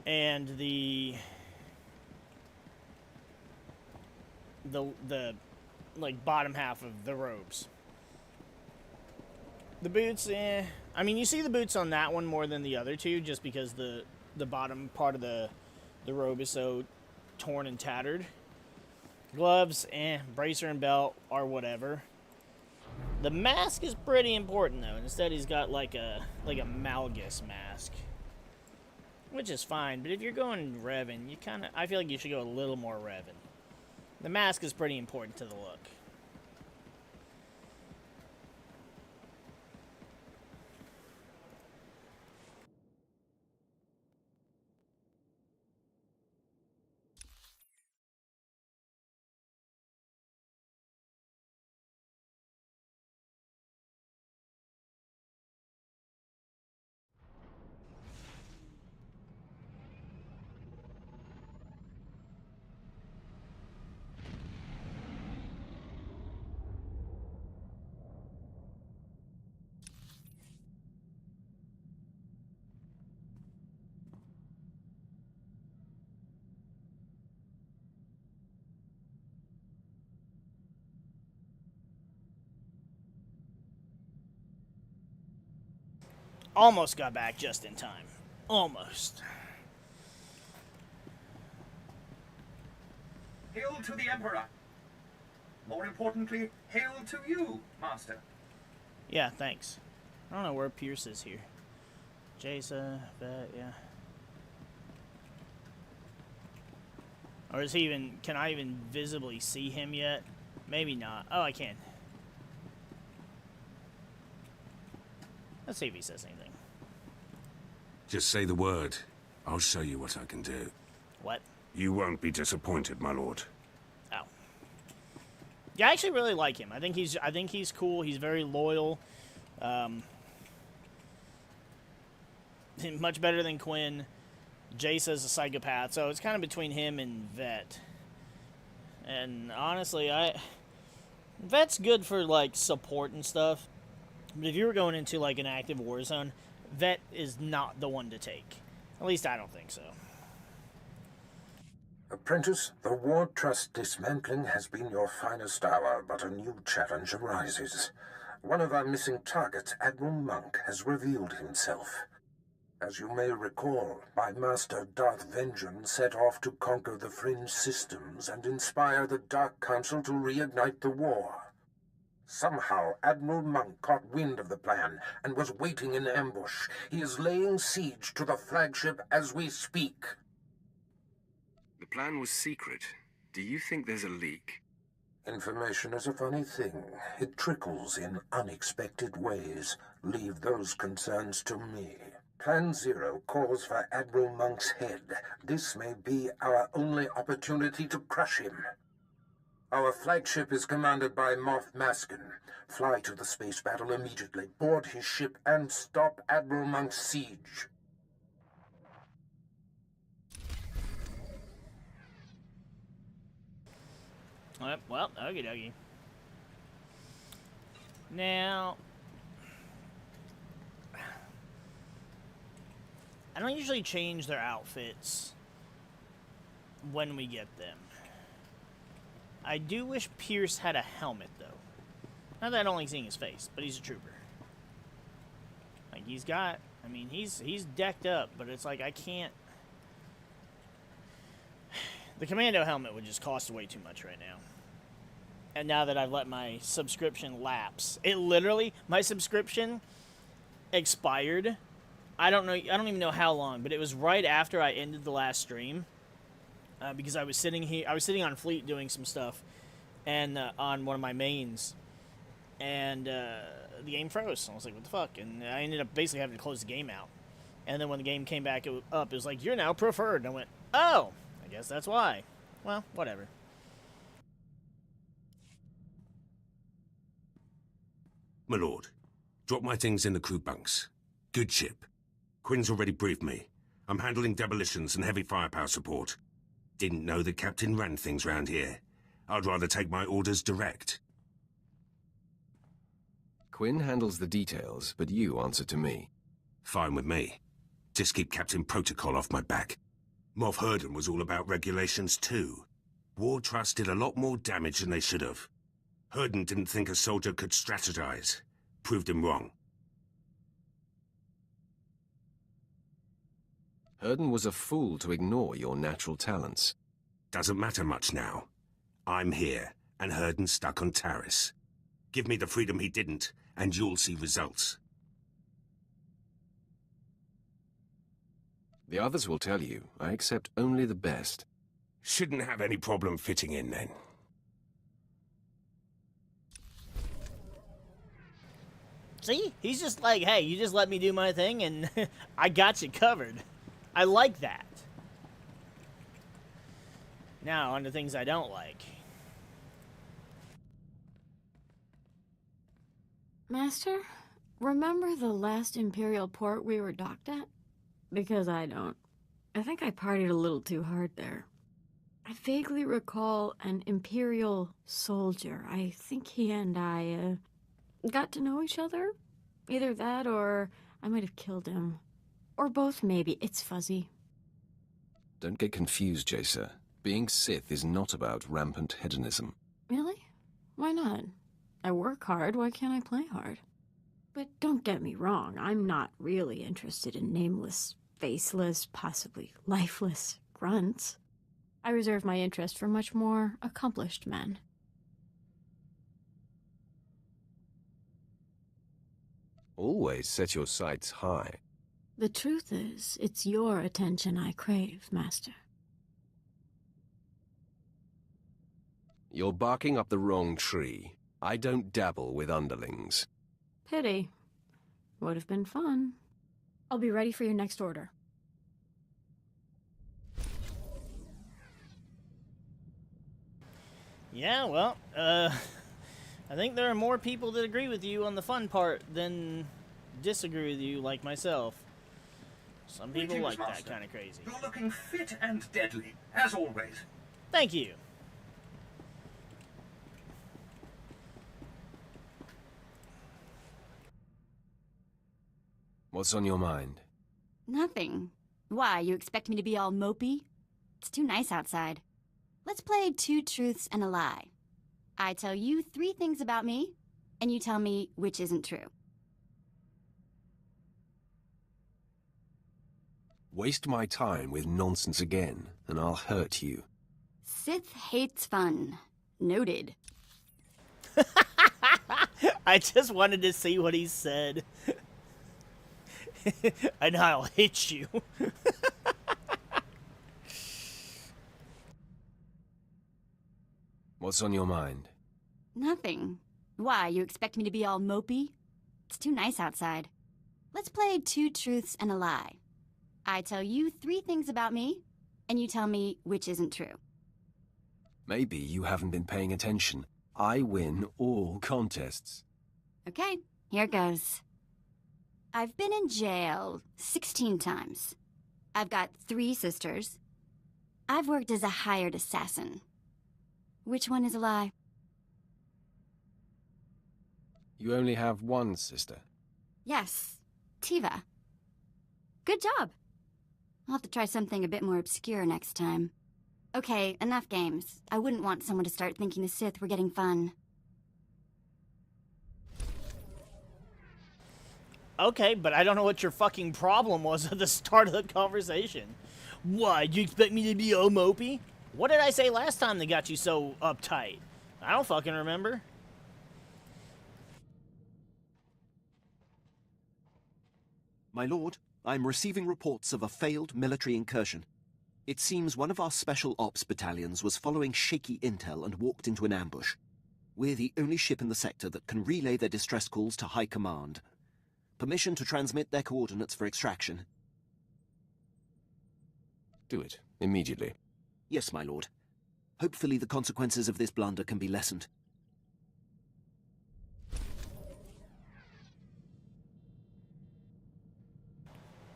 and the like bottom half of the robes. The boots, I mean, you see the boots on that one more than the other two, just because the bottom part of the robe is so torn and tattered. Gloves, bracer and belt are whatever. The mask is pretty important though. Instead, he's got like a Malgus mask, which is fine. But if you're going Revan, I feel like you should go a little more Revan. The mask is pretty important to the look. Almost got back just in time. Almost. Hail to the Emperor. More importantly, hail to you, Master. Yeah, thanks. I don't know where Pierce is here. Jason, Vet, yeah. Or is he even... Can I even visibly see him yet? Maybe not. Oh, I can. Let's see if he says anything. Just say the word. I'll show you what I can do. What? You won't be disappointed, my lord. Oh. Yeah, I actually really like him. I think he's cool. He's very loyal. Much better than Quinn. Jace's a psychopath, so it's kind of between him and Vet. And honestly, Vet's good for like support and stuff. But if you were going into like an active war zone, Vet is not the one to take. At least I don't think so. Apprentice, the Ward Trust dismantling has been your finest hour, but a new challenge arises. One of our missing targets, Admiral Monk, has revealed himself. As you may recall, my master Darth Vengeance set off to conquer the Fringe systems and inspire the Dark Council to reignite the war. Somehow, Admiral Monk caught wind of the plan and was waiting in ambush. He is laying siege to the flagship as we speak. The plan was secret. Do you think there's a leak? Information is a funny thing. It trickles in unexpected ways. Leave those concerns to me. Plan Zero calls for Admiral Monk's head. This may be our only opportunity to crush him. Our flagship is commanded by Moff Maskin. Fly to the space battle immediately, board his ship, and stop Admiral Monk's siege. Well, okie dokie. Now, I don't usually change their outfits when we get them. I do wish Pierce had a helmet, though. Not that I don't like seeing his face, but he's a trooper. Like, he's got... I mean, he's decked up, but it's like, I can't... The Commando helmet would just cost way too much right now. And now that I've let my subscription lapse, it literally, my subscription expired. I don't even know how long, but it was right after I ended the last stream, because I was sitting on Fleet doing some stuff, and on one of my mains, and the game froze. I was like, what the fuck? And I ended up basically having to close the game out. And then when the game came back up, it was like, you're now preferred. And I went, oh, I guess that's why. Well, whatever. My lord, drop my things in the crew bunks. Good ship. Quinn's already briefed me. I'm handling demolitions and heavy firepower support. Didn't know the captain ran things round here. I'd rather take my orders direct. Quinn handles the details, but you answer to me. Fine with me. Just keep Captain Protocol off my back. Moff Herden was all about regulations too. War Trust did a lot more damage than they should have. Herden didn't think a soldier could strategize. Proved him wrong. Herden was a fool to ignore your natural talents. Doesn't matter much now. I'm here, and Herden's stuck on Taris. Give me the freedom he didn't, and you'll see results. The others will tell you, I accept only the best. Shouldn't have any problem fitting in, then. See? He's just like, hey, you just let me do my thing, and I got you covered. I like that. Now, on to things I don't like. Master, remember the last Imperial port we were docked at? Because I don't. I think I partied a little too hard there. I vaguely recall an Imperial soldier. I think he and I, got to know each other? Either that or I might have killed him. Or both, maybe. It's fuzzy. Don't get confused, Jacer. Being Sith is not about rampant hedonism. Really? Why not? I work hard, why can't I play hard? But don't get me wrong, I'm not really interested in nameless, faceless, possibly lifeless grunts. I reserve my interest for much more accomplished men. Always set your sights high. The truth is, it's your attention I crave, Master. You're barking up the wrong tree. I don't dabble with underlings. Pity. Would have been fun. I'll be ready for your next order. Yeah, well, I think there are more people that agree with you on the fun part than disagree with you, like myself. Some people like that kind of crazy. You're looking fit and deadly, as always. Thank you. What's on your mind? Nothing. Why, you expect me to be all mopey? It's too nice outside. Let's play 2 truths and a lie. I tell you 3 things about me, and you tell me which isn't true. Waste my time with nonsense again, and I'll hurt you. Sith hates fun. Noted. I just wanted to see what he said. And I'll hit you. What's on your mind? Nothing. Why, you expect me to be all mopey? It's too nice outside. Let's play 2 truths and a lie. I tell you 3 things about me, and you tell me which isn't true. Maybe you haven't been paying attention. I win all contests. Okay, here goes. I've been in jail 16 times. I've got 3 sisters. I've worked as a hired assassin. Which one is a lie? You only have one sister. Yes, Tiva. Good job. I'll have to try something a bit more obscure next time. Okay, enough games. I wouldn't want someone to start thinking the Sith were getting fun. Okay, but I don't know what your fucking problem was at the start of the conversation. Why, do you expect me to be all mopey? What did I say last time that got you so uptight? I don't fucking remember. My lord, I'm receiving reports of a failed military incursion. It seems one of our special ops battalions was following shaky intel and walked into an ambush. We're the only ship in the sector that can relay their distress calls to High Command. Permission to transmit their coordinates for extraction. Do it, immediately. Yes, my lord. Hopefully the consequences of this blunder can be lessened.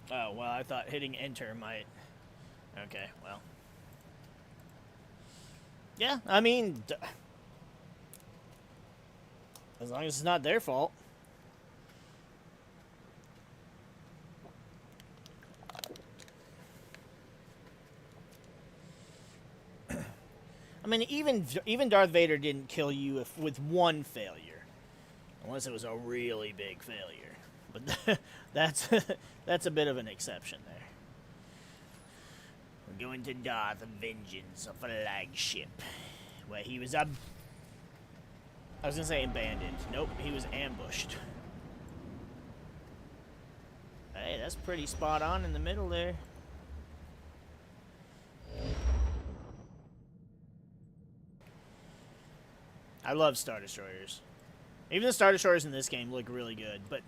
Oh, well, I thought hitting enter might... Okay, well. Yeah, I mean... as long as it's not their fault. I mean, even Darth Vader didn't kill you with one failure. Unless it was a really big failure. But that's a bit of an exception there. We're going to Darth Vengeance, a flagship. Where he was I was going to say abandoned. Nope, he was ambushed. Hey, that's pretty spot on in the middle there. I love Star Destroyers. Even the Star Destroyers in this game look really good, but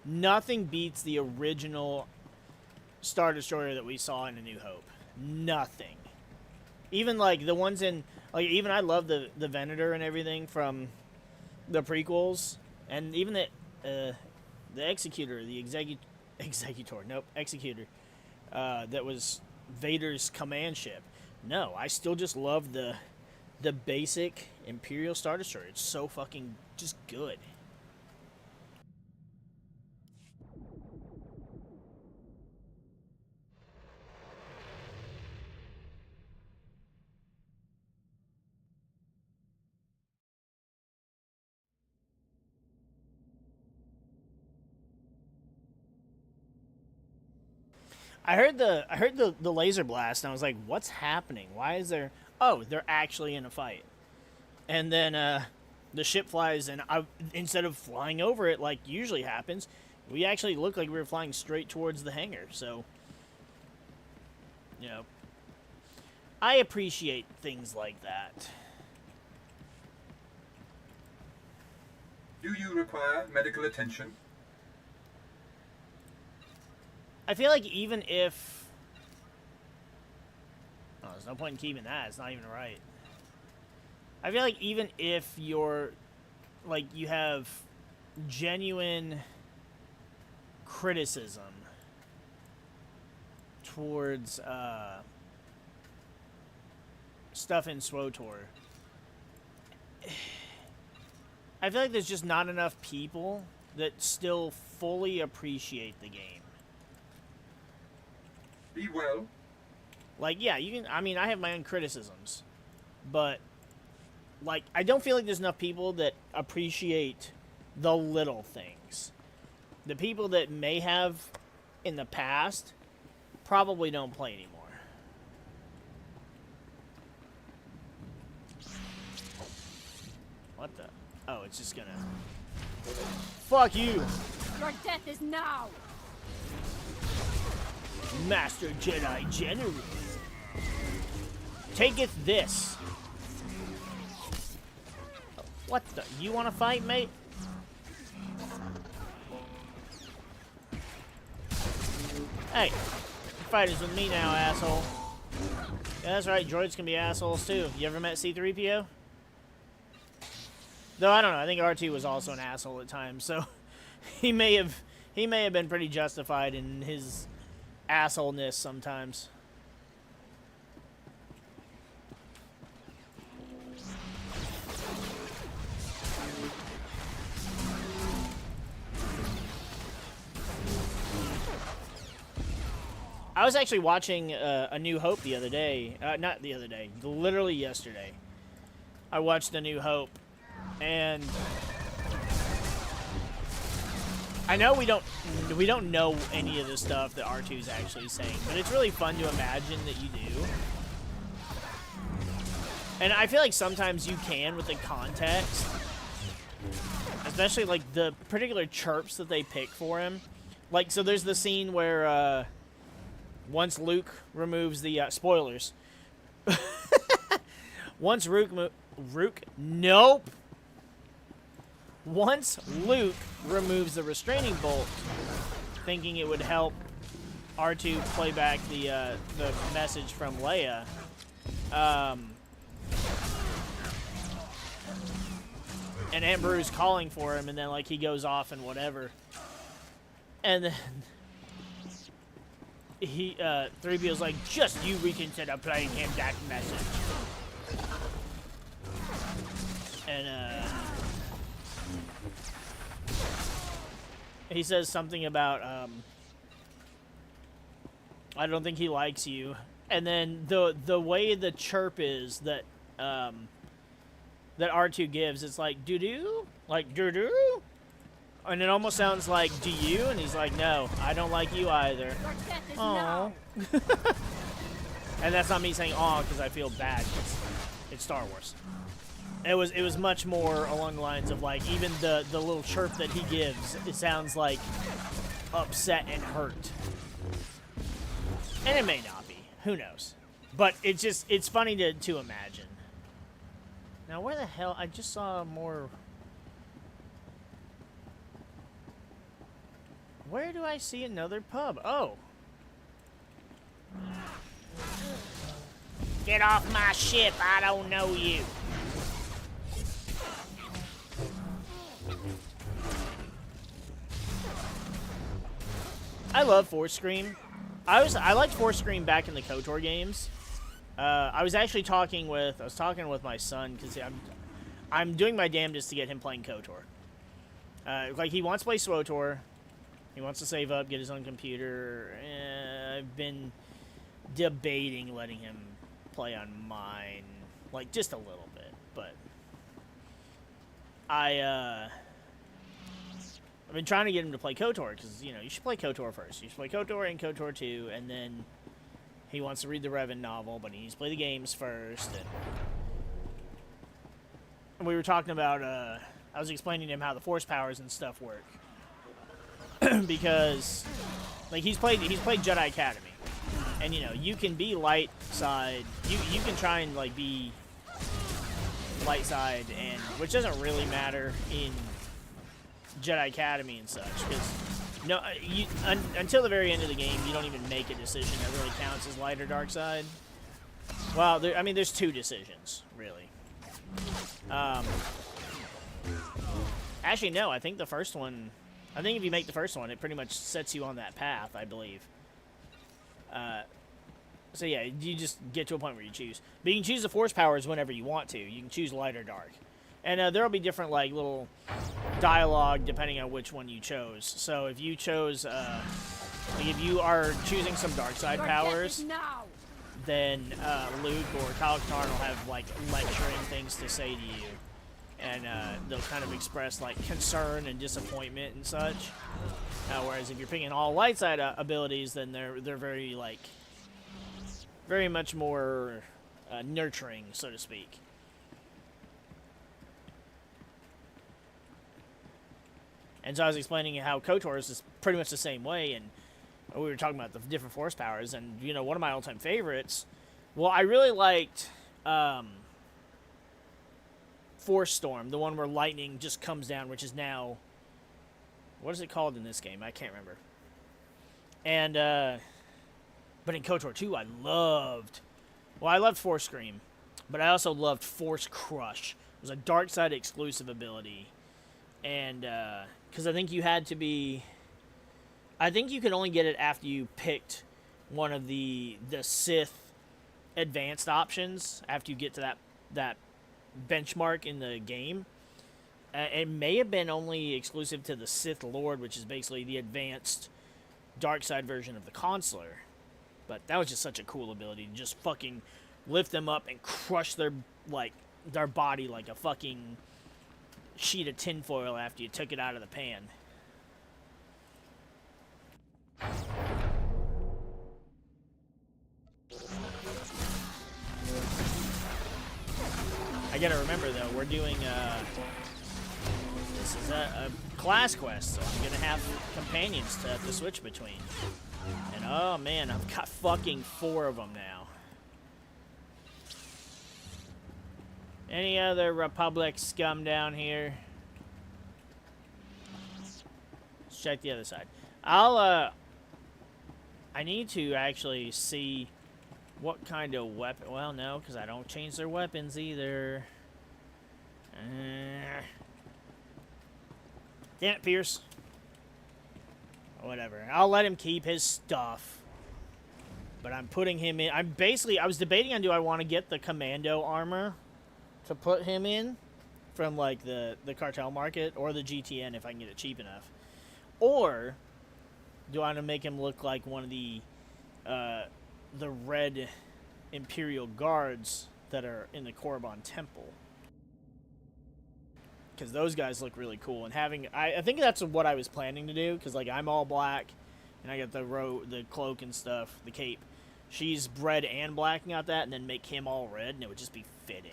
nothing beats the original Star Destroyer that we saw in A New Hope. Nothing. Even like the ones in, like even I love the Venator and everything from the prequels, and even the Executor, the Executor, nope, Executor, that was Vader's command ship. No, I still just love the basic Imperial Star Destroyer. It's so fucking just good. I heard the laser blast and I was like, what's happening? Why is there... Oh, they're actually in a fight. And then the ship flies, and instead of flying over it like usually happens, we actually looked like we were flying straight towards the hangar. So, you know, I appreciate things like that. Do you require medical attention? I feel like even if... Oh, there's no point in keeping that. It's not even right. I feel like even if you're... Like, you have genuine criticism towards stuff in Swtor, I feel like there's just not enough people that still fully appreciate the game. Be well. Like, yeah, you can... I mean, I have my own criticisms. But, like, I don't feel like there's enough people that appreciate the little things. The people that may have in the past probably don't play anymore. What the... Oh, it's just gonna... Fuck you! Your death is now! Master Jedi General. Taketh this. What the? You want to fight, mate? Hey, fighters with me now, asshole. Yeah, that's right, droids can be assholes too. You ever met C-3PO? Though I don't know, I think R2 was also an asshole at times, so he may have been pretty justified in his assholeness sometimes. I was actually watching A New Hope the other day. Not the other day, literally yesterday. I watched A New Hope, and I know we don't know any of the stuff that R2 is actually saying, but it's really fun to imagine that you do. And I feel like sometimes you can with the context, especially like the particular chirps that they pick for him. Like, so there's the scene where once Luke removes the spoilers. Once Once Luke removes the restraining bolt, thinking it would help R2 play back the message from Leia, and Aunt Beru's calling for him, and then like he goes off and whatever, and then he 3PO's like, just you reconsider playing him that message, and he says something about I don't think he likes you, and then the way the chirp is that that R2 gives, it's like doo-doo, like doo-doo, and it almost sounds like do you, and he's like, no, I don't like you either. Aww. And that's not me saying aw because I feel bad. It's Star Wars. It was much more along the lines of like even the little chirp that he gives, it sounds like upset and hurt. And it may not be. Who knows? But it's funny to imagine. Now where the hell, I just saw more. Where do I see another pub? Oh. Get off my ship, I don't know you. I love Force Scream. I liked Force Scream back in the KOTOR games. I was talking with my son because I'm doing my damnedest to get him playing KOTOR. Like he wants to play Swtor. He wants to save up, get his own computer. I've been debating letting him play on mine, like just a little bit, but I've been trying to get him to play KOTOR because, you know, you should play KOTOR first. You should play KOTOR and KOTOR 2, and then he wants to read the Revan novel, but he needs to play the games first. And we were talking about, I was explaining to him how the Force powers and stuff work. Because, like, he's played Jedi Academy. And, you know, you can be light side. You can try and, like, be light side, and which doesn't really matter in Jedi Academy and such, because no, until the very end of the game, you don't even make a decision that really counts as light or dark side. Well, I mean, there's two decisions, really. Actually, no, I think the first one, I think if you make the first one, it pretty much sets you on that path, I believe. So yeah, you just get to a point where you choose. But you can choose the Force powers whenever you want to. You can choose light or dark. And there'll be different, like, little dialogue depending on which one you chose. So if you chose, like, if you are choosing some dark side powers, then Luke or Kyle Katarn will have, like, lecturing things to say to you. And they'll kind of express, like, concern and disappointment and such. Whereas if you're picking all light side abilities, then they're very, like, very much more nurturing, so to speak. And so I was explaining how KOTOR is pretty much the same way, and we were talking about the different force powers, and, you know, one of my all-time favorites, well, I really liked Force Storm, the one where lightning just comes down, which is now, what is it called in this game? I can't remember. And, but in KOTOR 2, I loved Force Scream, but I also loved Force Crush. It was a dark side exclusive ability, and, because I think you had to be, I think you could only get it after you picked one of the Sith advanced options, after you get to that benchmark in the game. It may have been only exclusive to the Sith Lord, which is basically the advanced dark side version of the Consular. But that was just such a cool ability to just fucking lift them up and crush their body like a fucking sheet of tinfoil after you took it out of the pan. I gotta remember though, we're doing this is a class quest, so I'm gonna have companions to switch between. And oh man, I've got fucking 4 of them now. Any other Republic scum down here? Let's check the other side. I need to actually see what kind of weapon. Well, no, because I don't change their weapons either. Damn it, Pierce. Whatever. I'll let him keep his stuff. But I'm putting him in. I was debating on, do I want to get the commando armor to put him in from like the cartel market, or the GTN if I can get it cheap enough, or do I want to make him look like one of the red Imperial guards that are in the Korriban Temple? Because those guys look really cool, and I think that's what I was planning to do, because like I'm all black and I got the cloak and stuff, the cape. She's red and blacking out that, and then make him all red, and it would just be fitting.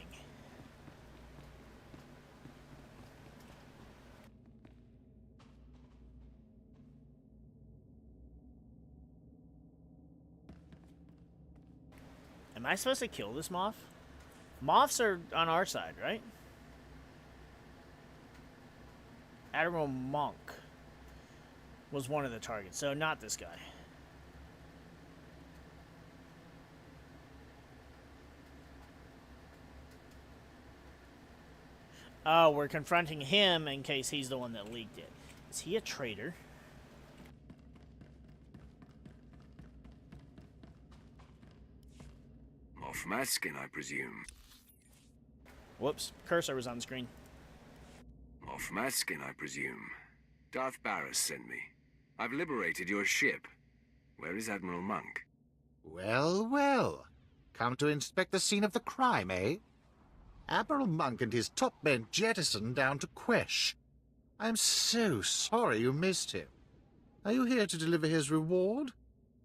Am I supposed to kill this moth? Moths are on our side, right? Admiral Monk was one of the targets, so not this guy. Oh, we're confronting him in case he's the one that leaked it. Is he a traitor? Off Maskin, I presume. Whoops, cursor was on the screen. Off Maskin, I presume. Darth Barris sent me. I've liberated your ship. Where is Admiral Monk? Well, well. Come to inspect the scene of the crime, eh? Admiral Monk and his top men jettisoned down to Quesh. I'm so sorry you missed him. Are you here to deliver his reward?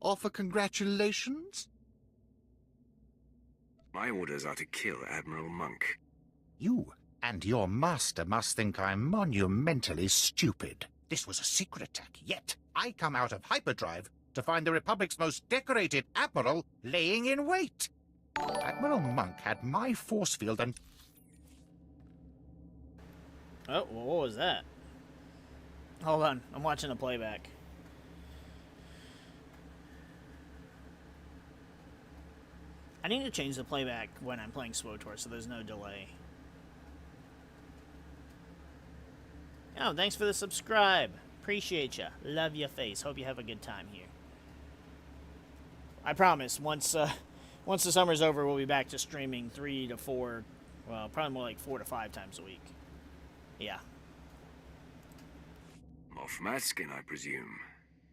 Offer congratulations? My orders are to kill Admiral Monk. You and your master must think I'm monumentally stupid. This was a secret attack, yet I come out of hyperdrive to find the Republic's most decorated admiral laying in wait. Admiral Monk had my force field and... Oh, well, what was that? Hold on, I'm watching the playback. I need to change the playback when I'm playing Swtor so there's no delay. Oh, thanks for the subscribe. Appreciate ya. Love your face. Hope you have a good time here. I promise, once the summer's over, we'll be back to streaming 3 to 4, well, probably more like 4 to 5 times a week. Yeah. Off Maskin, I presume.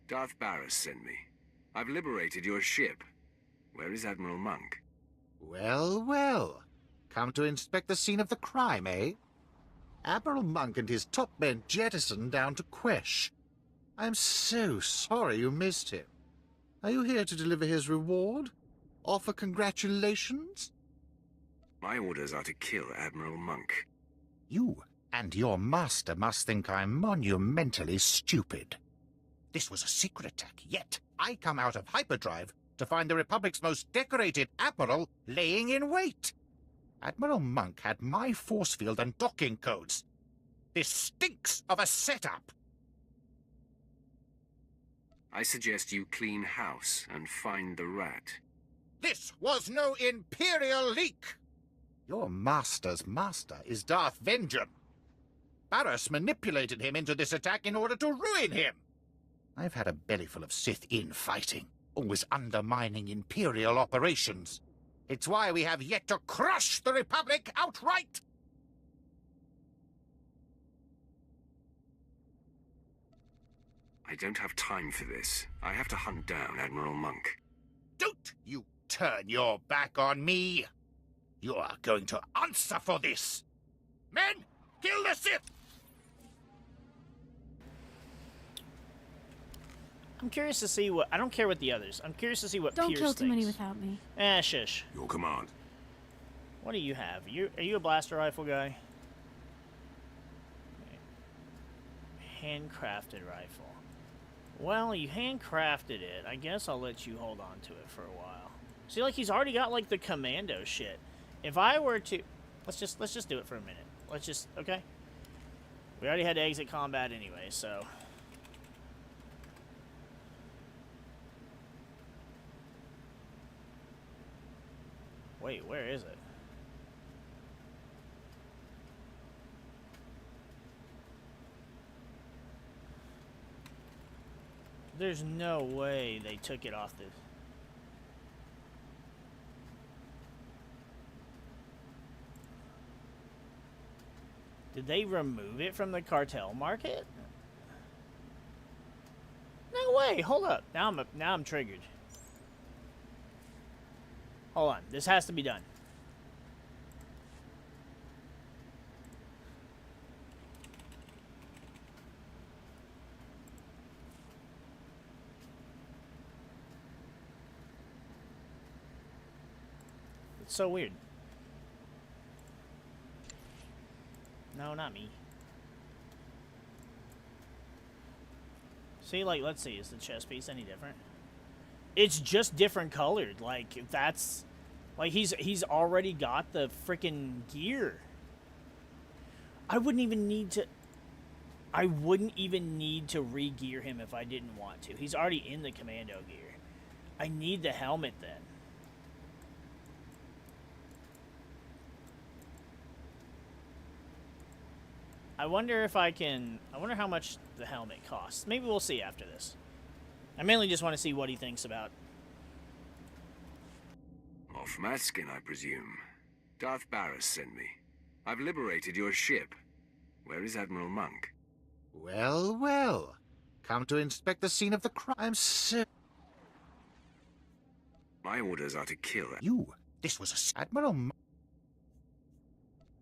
Darth Barris sent me. I've liberated your ship. Where is Admiral Monk? Well, well. Come to inspect the scene of the crime, eh? Admiral Monk and his top men jettisoned down to Quesh. I'm so sorry you missed him. Are you here to deliver his reward? Offer congratulations? My orders are to kill Admiral Monk. You And your master must think I'm monumentally stupid. This was a secret attack, yet I come out of hyperdrive to find the Republic's most decorated admiral laying in wait. Admiral Monk had my force field and docking codes. This stinks of a setup. I suggest you clean house and find the rat. This was no Imperial leak! Your master's master is Darth Vengeance. Barriss manipulated him into this attack in order to ruin him. I've had a bellyful of Sith infighting, always undermining Imperial operations. It's why we have yet to crush the Republic outright! I don't have time for this. I have to hunt down Admiral Monk. Don't you turn your back on me! You are going to answer for this! Men, kill the Sith! I'm curious to see what... I don't care what the others. I'm curious to see what Don't Pierce kill too many thinks. without me. Shush. Your command. What do you have? Are you a blaster rifle guy? Handcrafted rifle. Well, you handcrafted it. I guess I'll let you hold on to it for a while. See, like, he's already got, like, the commando shit. If I were to... Let's just do it for a minute. Let's just... Okay? We already had to exit combat anyway, so... Wait, where is it? There's no way they took it off this. Did they remove it from the cartel market? No way. Hold up. Now I'm triggered. Hold on. This has to be done. It's so weird. No, not me. See, like, let's see. Is the chest piece any different? It's just different colored. Like, that's... Like, he's already got the freaking gear. I wouldn't even need to... I wouldn't even need to re-gear him if I didn't want to. He's already in the commando gear. I need the helmet then. I wonder if I can... I wonder how much the helmet costs. Maybe we'll see after this. I mainly just want to see what he thinks about... Off Matskin, I presume. Darth Barriss sent me. I've liberated your ship. Where is Admiral Monk? Well, well. Come to inspect the scene of the crime, sir. My orders are to kill her. You. This was Admiral Monk.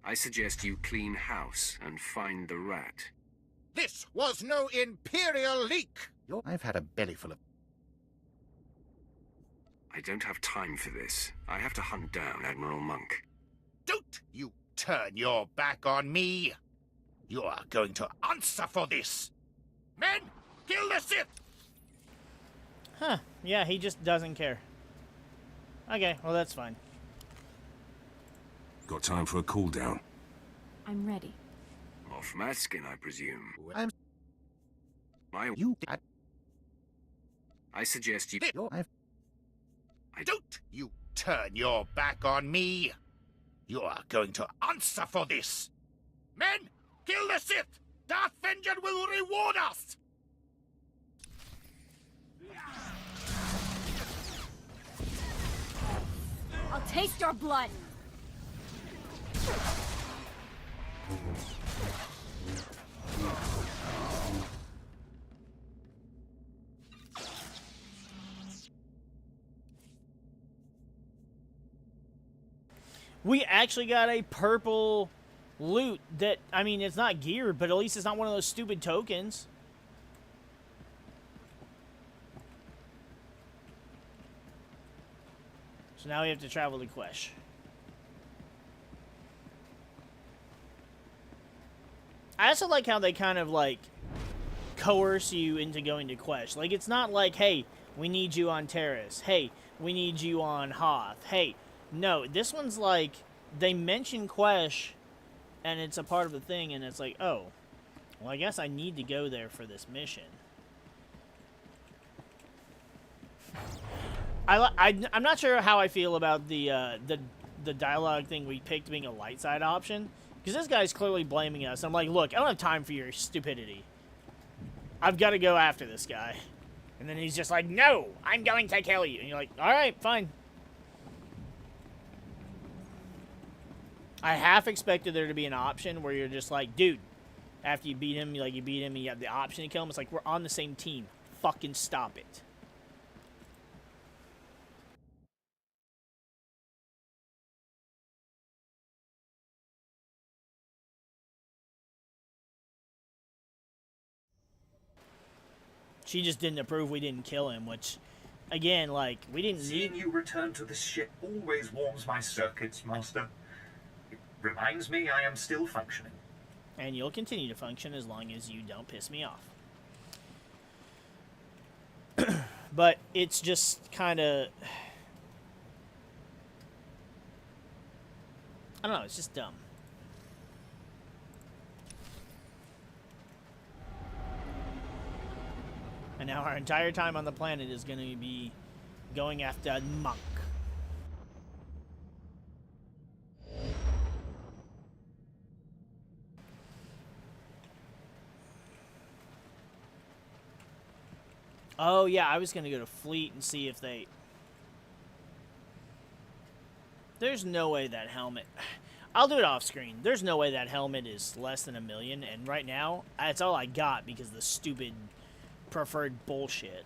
I suggest you clean house and find the rat. This was no Imperial leak! I've had a bellyful of... I don't have time for this. I have to hunt down Admiral Monk. Don't you turn your back on me! You are going to answer for this! Men, kill the Sith! Huh. Yeah, he just doesn't care. Okay, well that's fine. Got time for a cool down? I'm ready. Off Matskin, I presume. I suggest you... Don't you turn your back on me! You are going to answer for this! Men, kill the Sith! Darth Vengeance will reward us! I'll taste your blood! We actually got a purple loot that, I mean, it's not geared, but at least it's not one of those stupid tokens. So now we have to travel to Quesh. I also like how they kind of, like, coerce you into going to Quesh. Like, it's not like, hey, we need you on Terrace. Hey, we need you on Hoth. Hey, no, this one's like, they mention Quesh, and it's a part of the thing, and it's like, oh, well, I guess I need to go there for this mission. I'm not sure how I feel about the dialogue thing we picked being a light side option, because this guy's clearly blaming us. I'm like, look, I don't have time for your stupidity. I've got to go after this guy. And then he's just like, no, I'm going to kill you. And you're like, all right, fine. I half expected there to be an option where you're just like, dude, after you beat him, you have the option to kill him. It's like, we're on the same team. Fucking stop it. She just didn't approve we didn't kill him, which, again, like, we didn't need... Seeing you return to this ship always warms my circuits, Master. It reminds me I am still functioning. And you'll continue to function as long as you don't piss me off. But it's just kind of... I don't know, it's just dumb. And now our entire time on the planet is going to be going after Monk. Oh, yeah, I was going to go to Fleet and see if they... There's no way that helmet... I'll do it off screen. There's no way that helmet is less than $1 million, and right now, that's all I got because of the stupid preferred bullshit.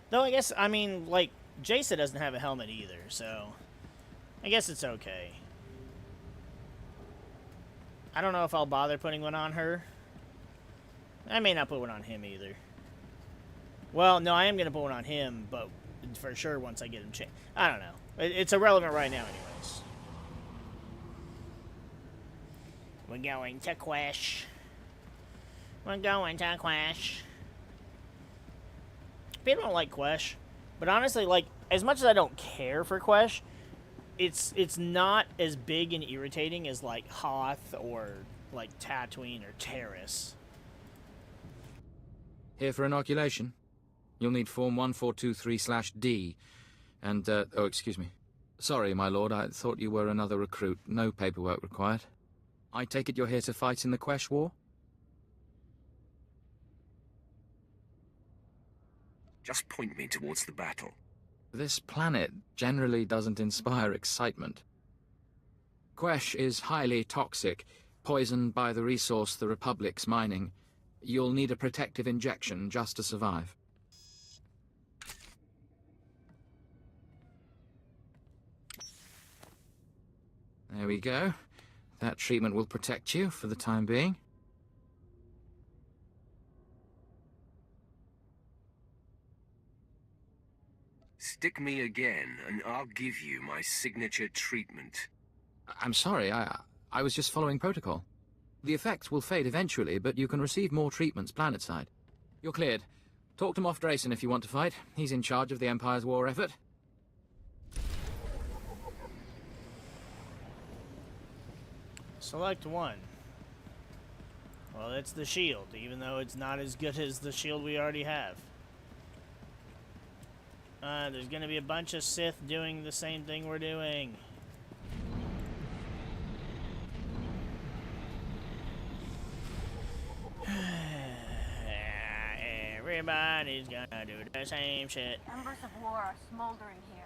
Though I guess, I mean, like, Jason doesn't have a helmet either, so I guess it's okay. I don't know if I'll bother putting one on her. I may not put one on him either. Well, no, I am going to put one on him, but for sure once I get him changed. I don't know. It's irrelevant right now anyways. We're going to Quesh. We're going to Quesh. People don't like Quesh, but honestly, like, as much as I don't care for Quesh, it's not as big and irritating as, like, Hoth or, like, Tatooine or Terrace. Here for inoculation. You'll need Form 1423/D, and, oh, excuse me. Sorry, my lord, I thought you were another recruit. No paperwork required. I take it you're here to fight in the Quesh War? Just point me towards the battle. This planet generally doesn't inspire excitement. Quesh is highly toxic, poisoned by the resource the Republic's mining. You'll need a protective injection just to survive. There we go. That treatment will protect you for the time being. Stick me again, and I'll give you my signature treatment. I'm sorry, I was just following protocol. The effects will fade eventually, but you can receive more treatments planetside. You're cleared. Talk to Moff Drayson if you want to fight. He's in charge of the Empire's war effort. Select one. Well, it's the shield, even though it's not as good as the shield we already have. There's gonna be a bunch of Sith doing the same thing we're doing. Everybody's gonna do the same shit. Embers of war are smoldering here.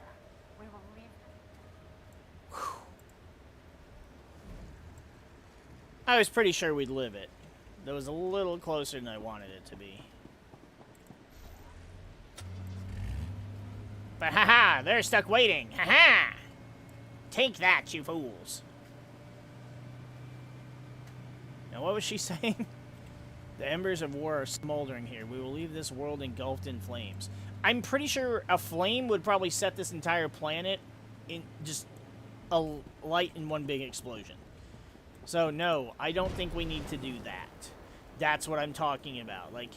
We will leave. I was pretty sure we'd live it. That was a little closer than I wanted it to be. But haha, they're stuck waiting. Haha! Take that, you fools. Now, what was she saying? The embers of war are smoldering here. We will leave this world engulfed in flames. I'm pretty sure a flame would probably set this entire planet in just a light in one big explosion. So, no, I don't think we need to do that. That's what I'm talking about. Like,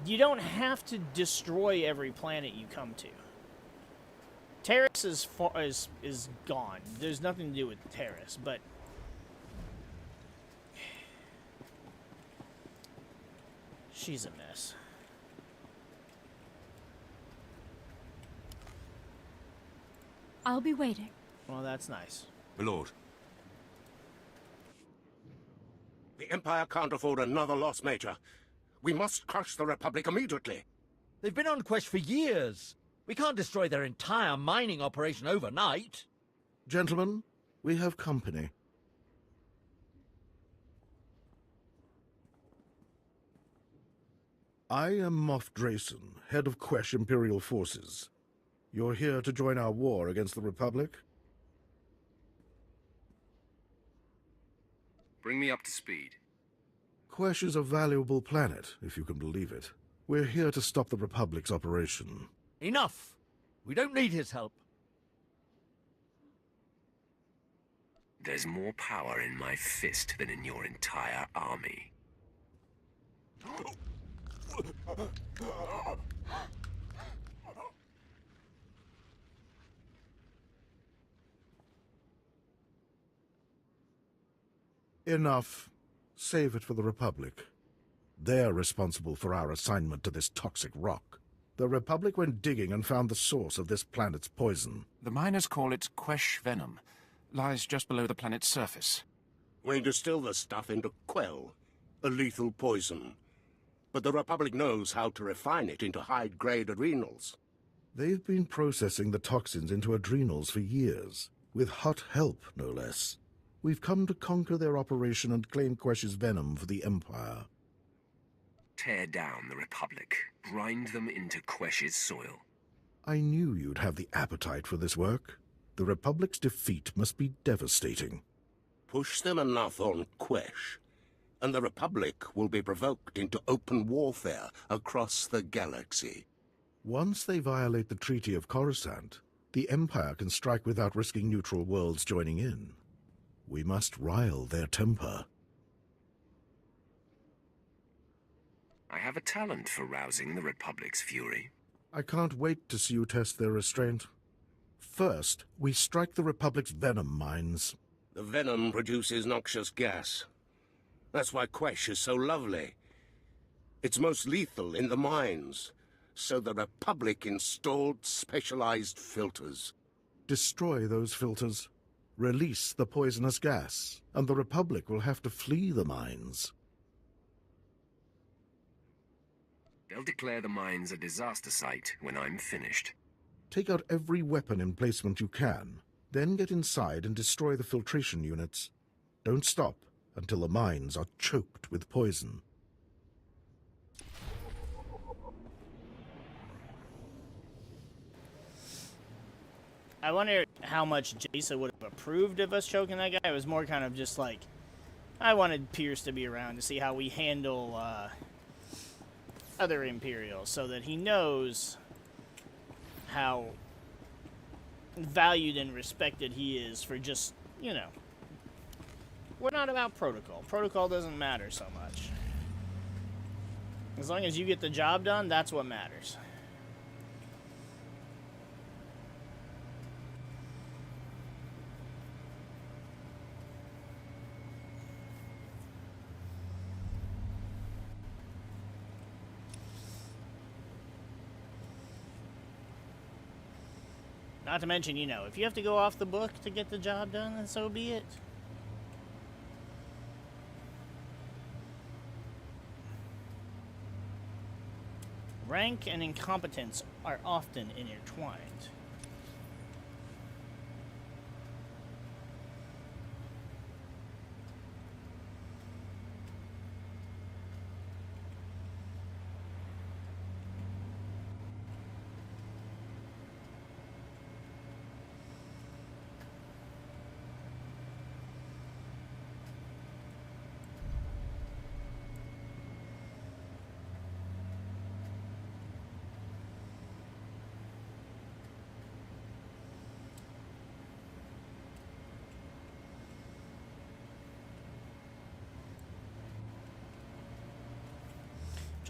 you don't have to destroy every planet you come to. Terrace is gone. There's nothing to do with Terrace, but she's a mess. I'll be waiting. Well, that's nice. My lord. The Empire can't afford another loss, Major. We must crush the Republic immediately. They've been on Quest for years. We can't destroy their entire mining operation overnight. Gentlemen, we have company. I am Moff Drayson, head of Quesh Imperial Forces. You're here to join our war against the Republic? Bring me up to speed. Quesh is a valuable planet, if you can believe it. We're here to stop the Republic's operation. Enough! We don't need his help. There's more power in my fist than in your entire army. Enough. Save it for the Republic. They're responsible for our assignment to this toxic rock. The Republic went digging and found the source of this planet's poison. The miners call it Quesh venom. Lies just below the planet's surface. We distill the stuff into quell, a lethal poison. But the Republic knows how to refine it into high-grade adrenals. They've been processing the toxins into adrenals for years, with hot help, no less. We've come to conquer their operation and claim Quesh's venom for the Empire. Tear down the Republic. Grind them into Quesh's soil. I knew you'd have the appetite for this work. The Republic's defeat must be devastating. Push them enough on Quesh, and the Republic will be provoked into open warfare across the galaxy. Once they violate the Treaty of Coruscant, the Empire can strike without risking neutral worlds joining in. We must rile their temper. I have a talent for rousing the Republic's fury. I can't wait to see you test their restraint. First, we strike the Republic's venom mines. The venom produces noxious gas. That's why Quesh is so lovely. It's most lethal in the mines, so the Republic installed specialized filters. Destroy those filters. Release the poisonous gas, and the Republic will have to flee the mines. They'll declare the mines a disaster site when I'm finished. Take out every weapon emplacement you can, then get inside and destroy the filtration units. Don't stop until the mines are choked with poison. I wonder how much Jason would have approved of us choking that guy. It was more kind of just like, I wanted Pierce to be around to see how we handle other Imperials, so that he knows how valued and respected he is for just, you know, we're not about protocol. Protocol doesn't matter so much. As long as you get the job done, that's what matters. Not to mention, you know, if you have to go off the book to get the job done, then so be it. Rank and incompetence are often intertwined.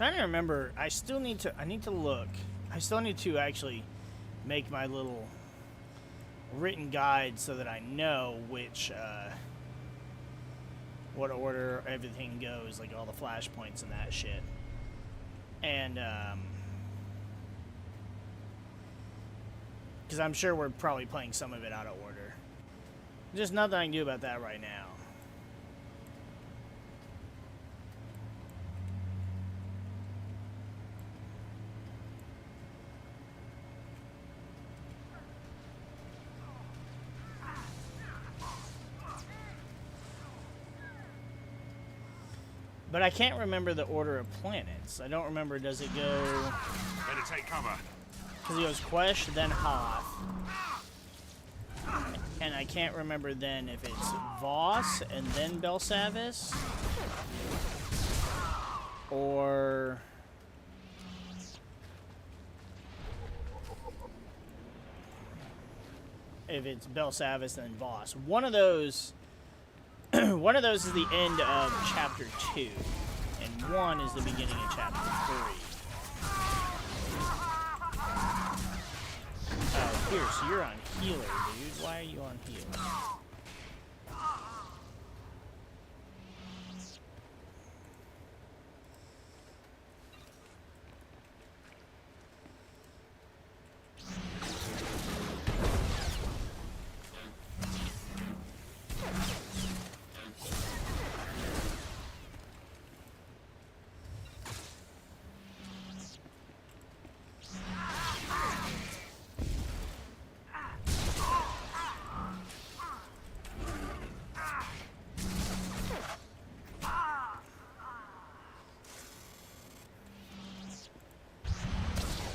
Trying to remember, I need to look. I still need to actually make my little written guide so that I know which, what order everything goes, like all the flashpoints and that shit. And, because I'm sure we're probably playing some of it out of order. Just nothing I can do about that right now. But I can't remember the order of planets. I don't remember, does it go... Better take cover. Because it goes Quesh, then Hoth. And I can't remember then if it's Voss and then Belsavis. Or... if it's Belsavis and then Voss. One of those... one of those is the end of Chapter 2, and one is the beginning of Chapter 3. Oh, Pierce, you're on healer, dude. Why are you on healer?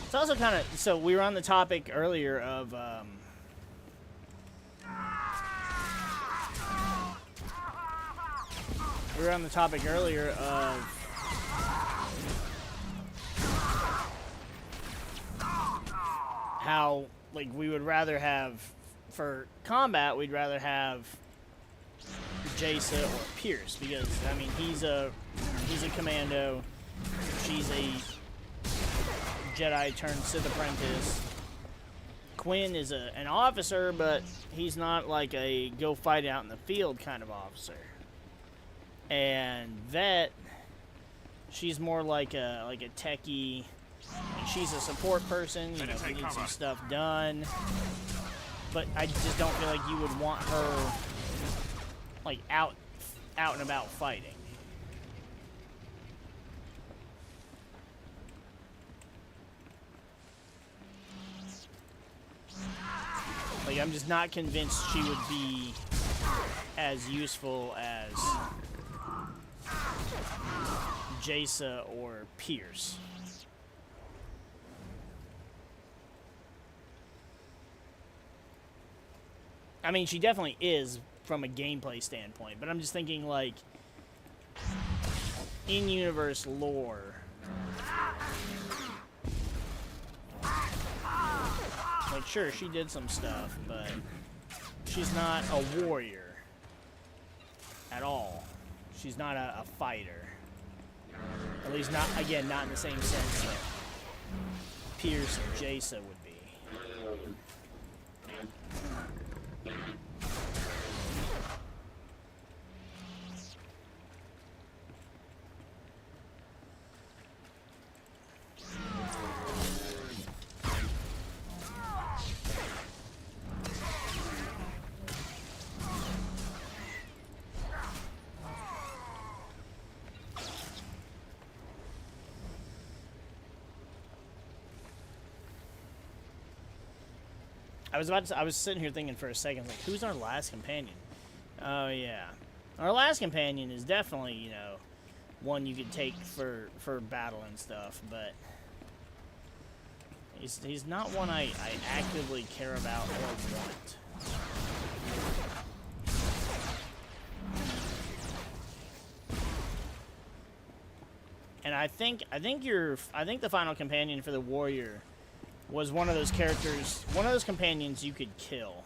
It's also kind of, so we were on the topic earlier of, how, like, we would rather have, for combat, we'd rather have Jaisa or Pierce, because, I mean, he's a commando, she's a Jedi turned Sith apprentice. Quinn is an officer, but he's not like a go fight out in the field kind of officer. And Vet, she's more like a techie. She's a support person. You know, we need some stuff done. But I just don't feel like you would want her like out and about fighting. Like, I'm just not convinced she would be as useful as Jaisa or Pierce. I mean, she definitely is from a gameplay standpoint, but I'm just thinking, like, in-universe lore. Like, sure, she did some stuff, but she's not a warrior at all. She's not a fighter. At least not, again, not in the same sense that Pierce and Jaisa would be. I was sitting here thinking for a second, like, who's our last companion? Oh, yeah. Our last companion is definitely, you know, one you could take for battle and stuff, but he's not one I actively care about or want. And I think the final companion for the warrior was one of those characters, one of those companions you could kill.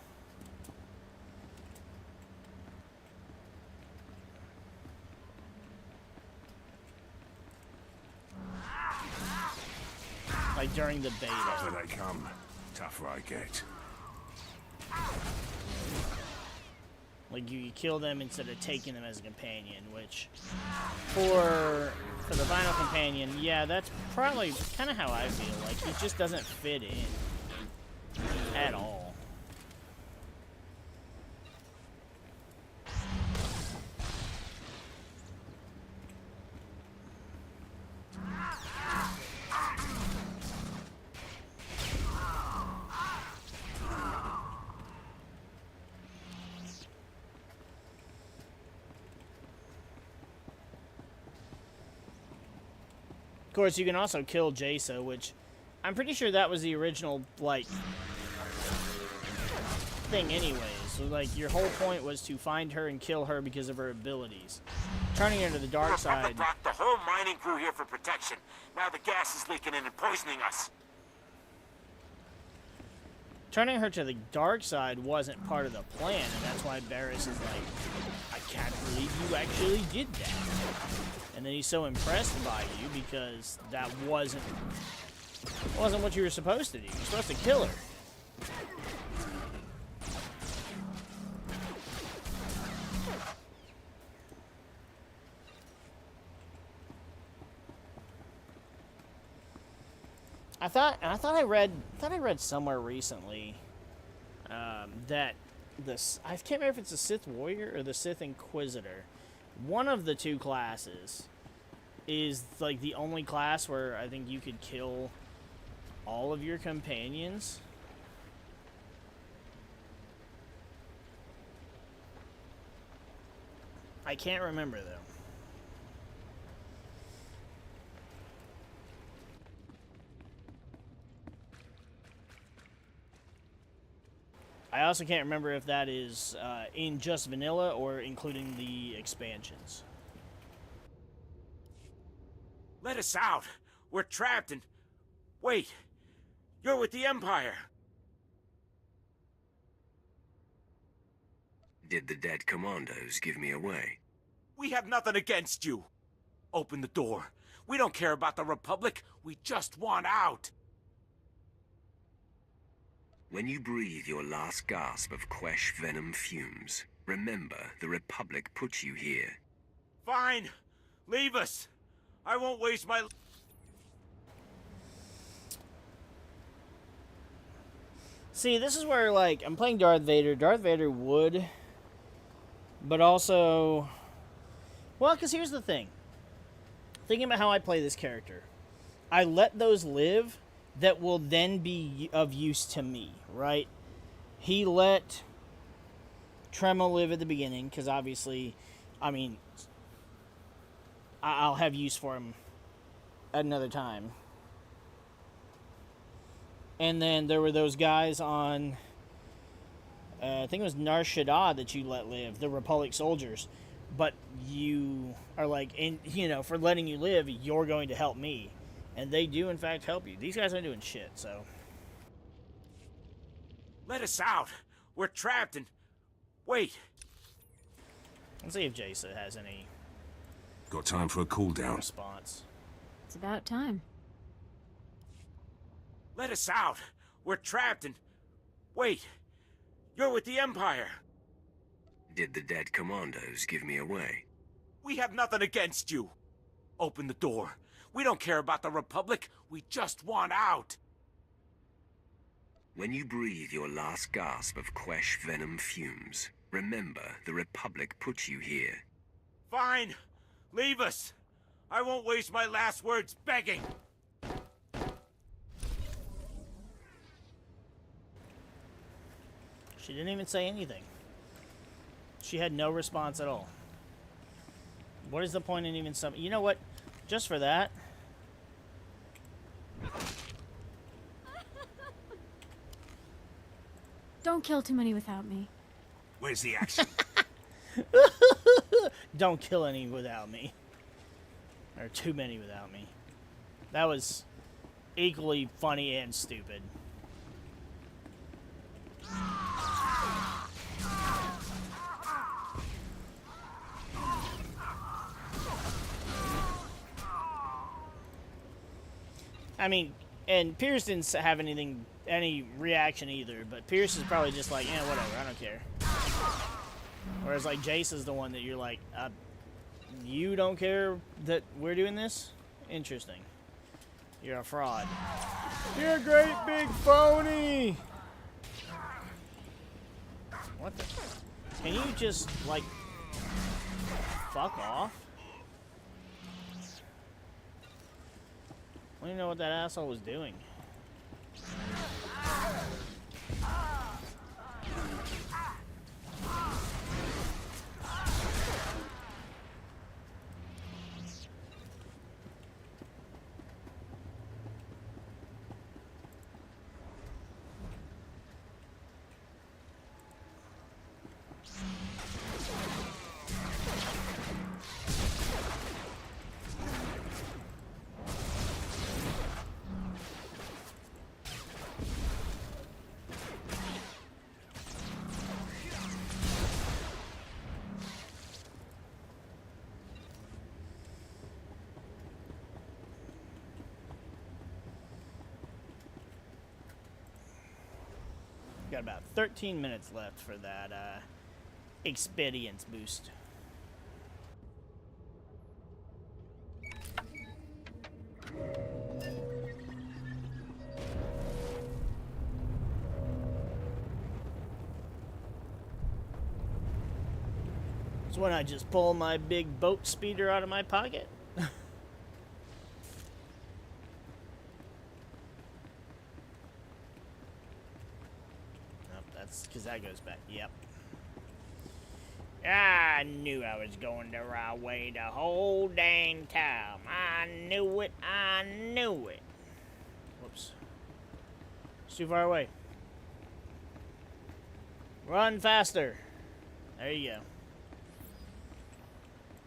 Like during the beta. Tougher they come, tougher I get. Like you kill them instead of taking them as a companion, which for the final companion, yeah, that's probably kind of how I feel. Like he just doesn't fit in at all. Of course, you can also kill Jaisa, which I'm pretty sure that was the original, like, thing anyways. So, like, your whole point was to find her and kill her because of her abilities. Turning her to the dark side... brought the whole mining crew here for protection. Now the gas is leaking in and poisoning us. Turning her to the dark side wasn't part of the plan, and that's why Barris is like, I can't believe you actually did that. And then he's so impressed by you because that wasn't what you were supposed to do. You're supposed to kill her. I thought I read somewhere recently that I can't remember if it's the Sith Warrior or the Sith Inquisitor. One of the two classes is like the only class where I think you could kill all of your companions. I can't remember though. I also can't remember if that is in just vanilla or including the expansions. Let us out. We're trapped and... Wait. You're with the Empire. Did the dead commandos give me away? We have nothing against you. Open the door. We don't care about the Republic. We just want out. When you breathe your last gasp of Quesh venom fumes, remember the Republic put you here. Fine. Leave us. I won't waste my... See, this is where, like, I'm playing Darth Vader. Darth Vader would, but also... Well, because here's the thing. Thinking about how I play this character. I let those live that will then be of use to me, right? He let Tremo live at the beginning, because obviously, I mean, I'll have use for him at another time. And then there were those guys on, I think it was Nar Shaddaa that you let live, the Republic soldiers. But you are like, you know, for letting you live, you're going to help me. And they do, in fact, help you. These guys aren't doing shit, so. Let us out. We're trapped and... Wait. Let's see if Jaisa has any... Got time for a cooldown. Response. It's about time. Let us out. We're trapped and... Wait. You're with the Empire. Did the dead commandos give me away? We have nothing against you. Open the door. We don't care about the Republic. We just want out. When you breathe your last gasp of Quesh venom fumes, remember the Republic put you here. Fine. Leave us. I won't waste my last words begging. She didn't even say anything. She had no response at all. What is the point in even some... You know what? Just for that... Don't kill too many without me. Where's the action? Don't kill any without me. Or too many without me. That was equally funny and stupid. I mean, And Pierce didn't have any reaction either, but Pierce is probably just like, yeah, whatever, I don't care. Whereas, like, Jace is the one that you're like, you don't care that we're doing this? Interesting. You're a fraud. You're a great big phony! What the? Can you just, like, fuck off? I don't even know what that asshole was doing. Got about 13 minutes left for that experience boost. So when I just pull my big boat speeder out of my pocket? Because that goes back. Yep. I knew I was going the right way the whole dang time. I knew it. I knew it. Whoops. It's too far away. Run faster. There you go.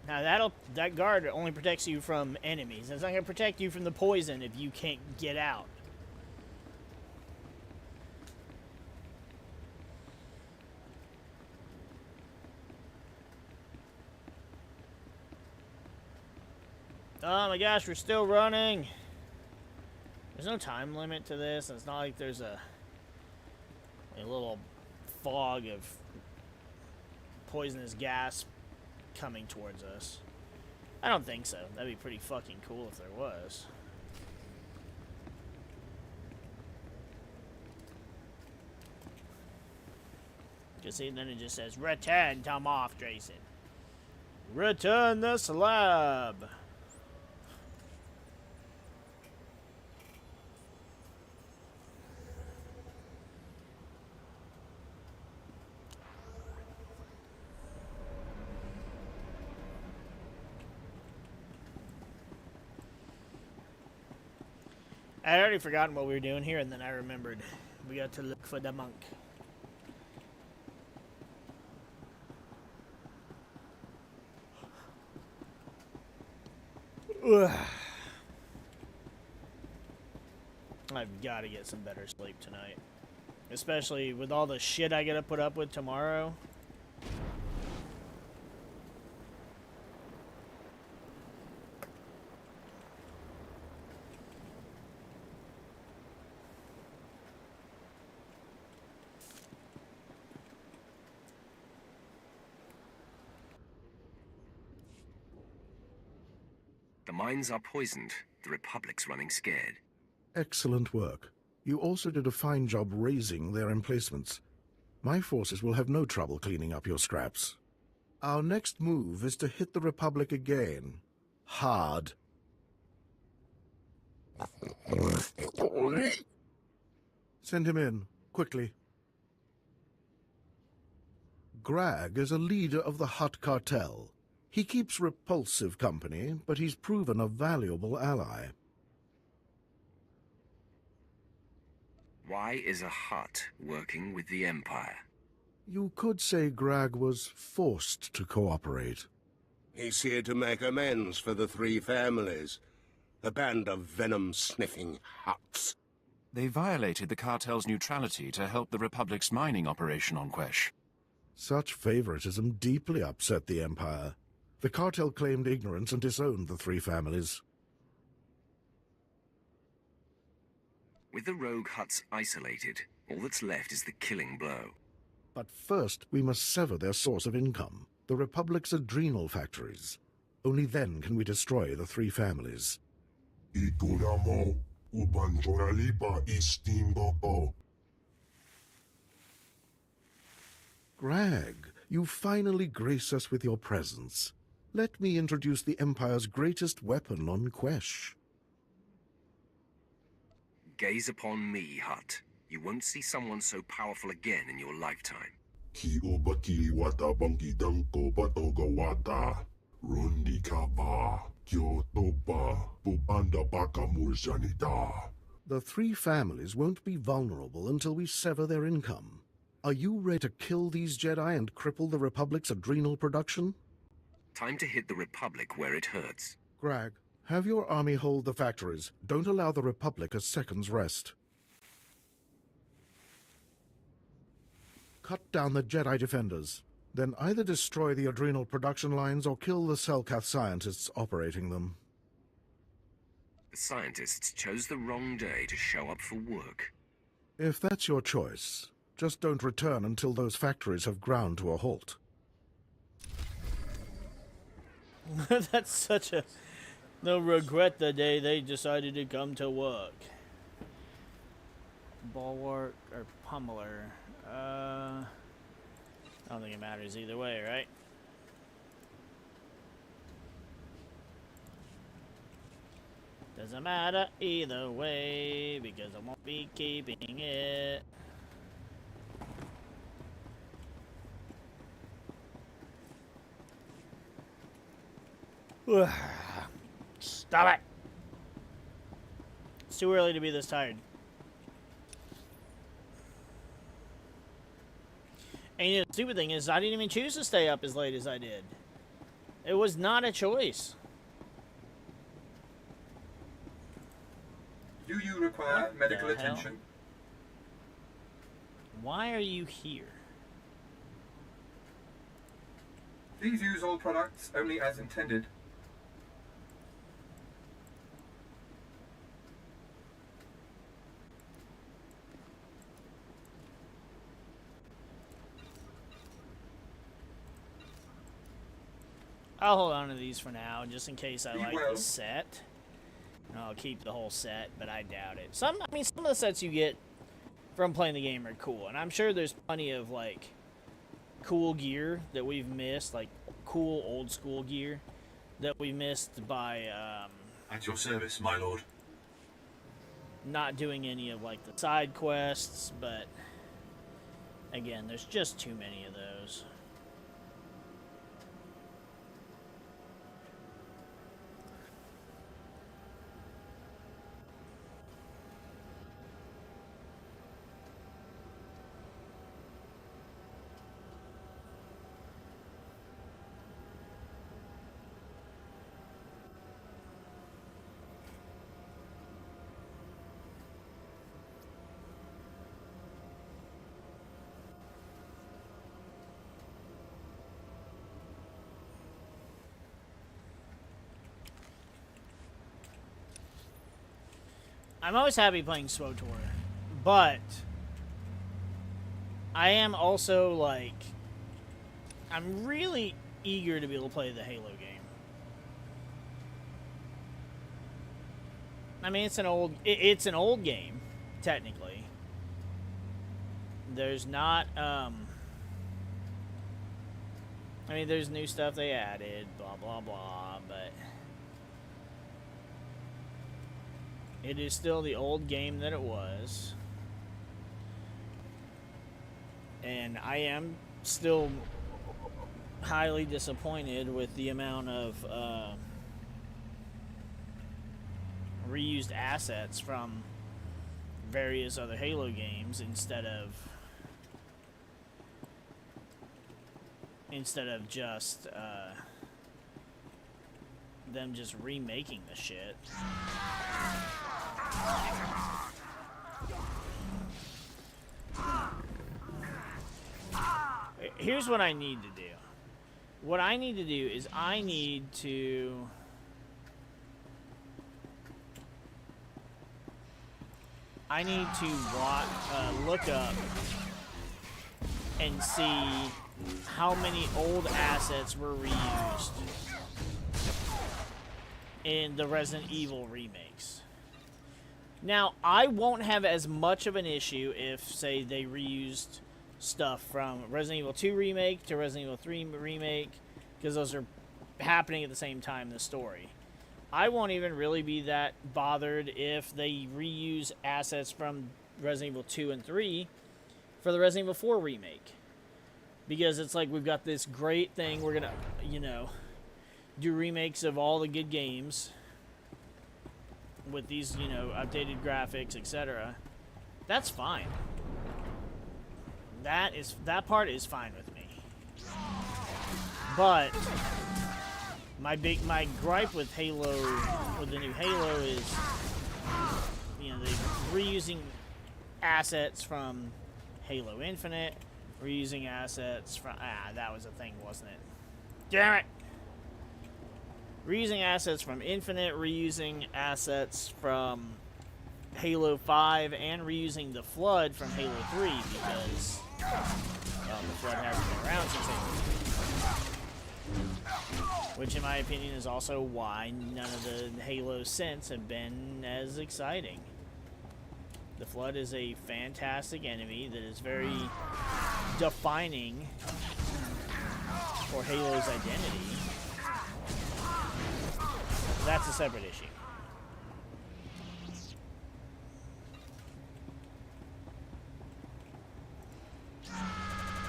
Now that guard only protects you from enemies. It's not going to protect you from the poison if you can't get out. Oh my gosh, we're still running. There's no time limit to this. It's not like there's a little fog of poisonous gas coming towards us. I don't think so. That'd be pretty fucking cool if there was. Just see, then it just says, return to Moff Drayson. Return the slab. I'd already forgotten what we were doing here, and then I remembered. We got to look for the monk. Ugh. I've got to get some better sleep tonight. Especially with all the shit I gotta put up with tomorrow. The mines are poisoned. The Republic's running scared. Excellent work. You also did a fine job raising their emplacements. My forces will have no trouble cleaning up your scraps. Our next move is to hit the Republic again. Hard. Send him in, quickly. Grag is a leader of the Hutt cartel. He keeps repulsive company, but he's proven a valuable ally. Why is a Hutt working with the Empire? You could say Grag was forced to cooperate. He's here to make amends for the three families. A band of venom-sniffing Hutts. They violated the cartel's neutrality to help the Republic's mining operation on Quesh. Such favoritism deeply upset the Empire. The cartel claimed ignorance and disowned the three families. With the rogue huts isolated, all that's left is the killing blow. But first, we must sever their source of income, the Republic's adrenal factories. Only then can we destroy the three families. Grag, you finally grace us with your presence. Let me introduce the Empire's greatest weapon on Quesh. Gaze upon me, Hut. You won't see someone so powerful again in your lifetime. The three families won't be vulnerable until we sever their income. Are you ready to kill these Jedi and cripple the Republic's adrenal production? Time to hit the Republic where it hurts. Grag, have your army hold the factories. Don't allow the Republic a second's rest. Cut down the Jedi defenders. Then either destroy the adrenal production lines or kill the Selkath scientists operating them. The scientists chose the wrong day to show up for work. If that's your choice, just don't return until those factories have ground to a halt. That's such a... They'll regret the day they decided to come to work. Bulwark or Pummeler. I don't think it matters either way, right? Doesn't matter either way, because I won't be keeping it. Stop it! It's too early to be this tired. And you know, the stupid thing is, I didn't even choose to stay up as late as I did. It was not a choice. Do you require medical attention? Why are you here? Please use all products only as intended. I'll hold on to these for now, just in case I like the set. And I'll keep the whole set, but I doubt it. Some of the sets you get from playing the game are cool, and I'm sure there's plenty of, like, cool gear that we've missed, like, cool old school gear that we missed by, At your service, my lord. Not doing any of, like, the side quests, but, again, there's just too many of those. I'm always happy playing Swtor, but I am also, like, I'm really eager to be able to play the Halo game. I mean, it's an old game, technically. There's not, I mean, there's new stuff they added, blah, blah, blah, but it is still the old game that it was. And I am still highly disappointed with the amount of reused assets from various other Halo games instead of just them just remaking the shit. Here's what I need to do. What I need to do is I need I need to look up and see how many old assets were reused in the Resident Evil remakes. Now, I won't have as much of an issue if, say, they reused stuff from Resident Evil 2 remake to Resident Evil 3 remake, because those are happening at the same time in the story. I won't even really be that bothered if they reuse assets from Resident Evil 2 and 3 for the Resident Evil 4 remake. Because it's like we've got this great thing, we're gonna, you know, do remakes of all the good games with these, you know, updated graphics, etc. That's fine. That part is fine with me. But my gripe with Halo, with the new Halo, is, you know, they're reusing assets from Halo Infinite, reusing assets from that was a thing, wasn't it? Damn it! Reusing assets from Infinite, reusing assets from Halo 5, and reusing the Flood from Halo 3 because the Flood hasn't been around since Halo 3. Which, in my opinion, is also why none of the Halo since have been as exciting. The Flood is a fantastic enemy that is very defining for Halo's identity. That's a separate issue.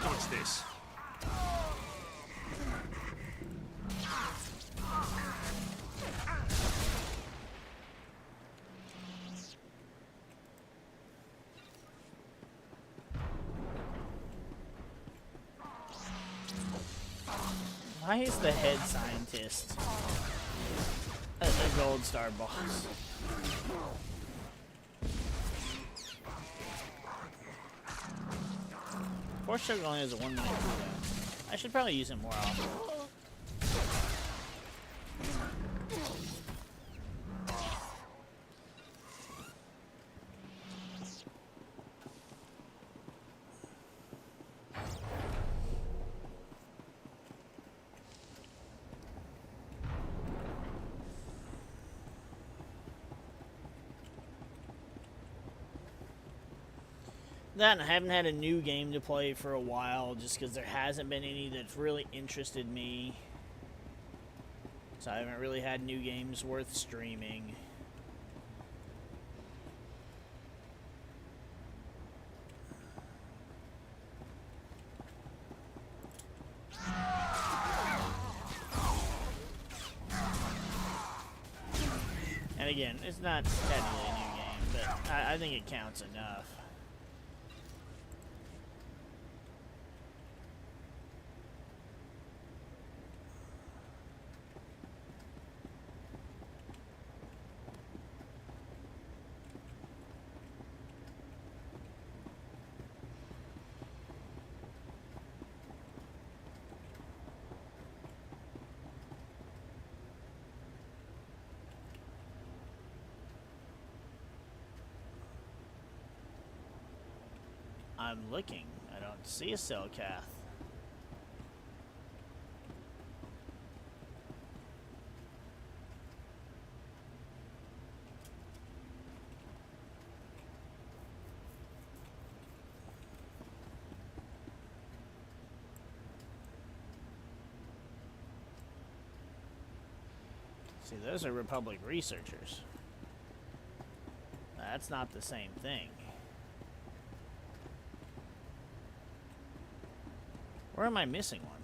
What's this? Why is the head scientist a gold star boss? Force Choke only has a 1 minute cooldown. I should probably use it more often. That, and I haven't had a new game to play for a while, just because there hasn't been any that's really interested me. So I haven't really had new games worth streaming. And again, it's not technically a new game, but I think it counts enough. I'm looking. I don't see a cell cath. See, those are Republic researchers. That's not the same thing. Where am I missing one?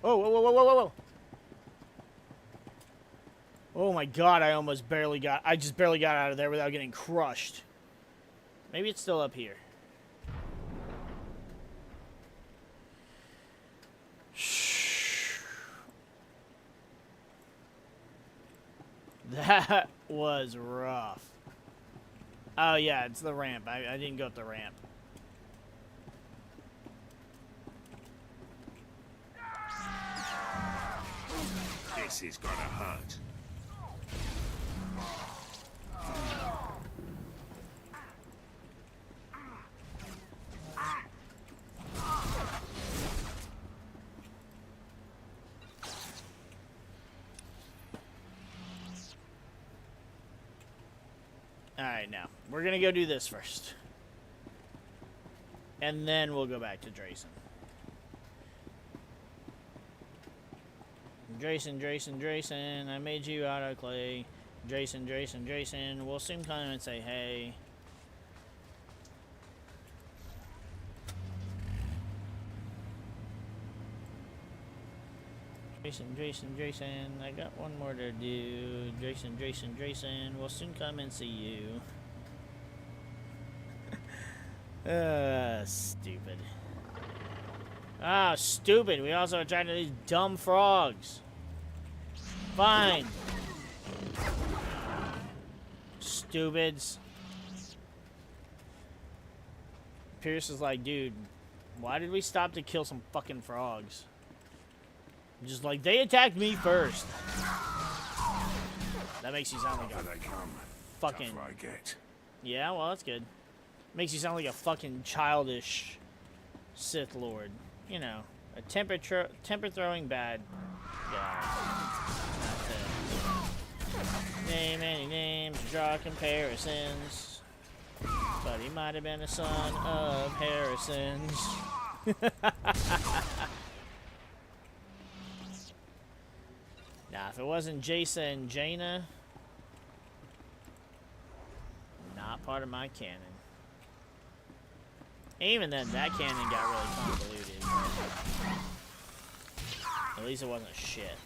Oh, whoa, whoa, whoa, whoa, whoa, whoa. Oh my god, I just barely got out of there without getting crushed. Maybe it's still up here. That was rough. Oh yeah, it's the ramp. I didn't go up the ramp. This is gonna hurt. Alright, now, we're gonna go do this first. And then we'll go back to Drayson. Drayson, I made you out of clay. Drayson, we'll soon come and say hey. Drayson, I got one more to do. Drayson, we'll soon come and see you. Stupid. Ah, stupid. We also attracted these dumb frogs. Fine. Stupids. Pierce is like, dude, why did we stop to kill some fucking frogs? Just like, they attacked me first. That makes you sound like a fucking... Tougher I get. Yeah, well, that's good. Makes you sound like a fucking childish Sith Lord. You know, a temper-throwing bad guy. Name any names, draw comparisons. But he might have been a son of Harrison's. Nah, if it wasn't Jason and Jaina, not part of my canon. Even then, that canon got really convoluted. At least it wasn't shit.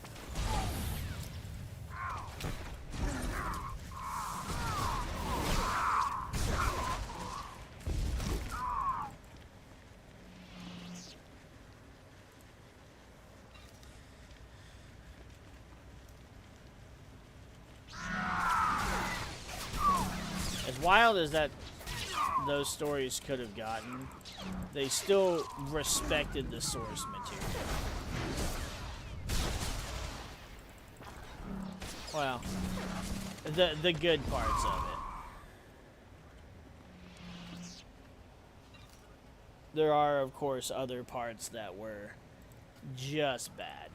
As wild as those stories could have gotten, they still respected the source material. Well, the good parts of it. There are, of course, other parts that were just bad.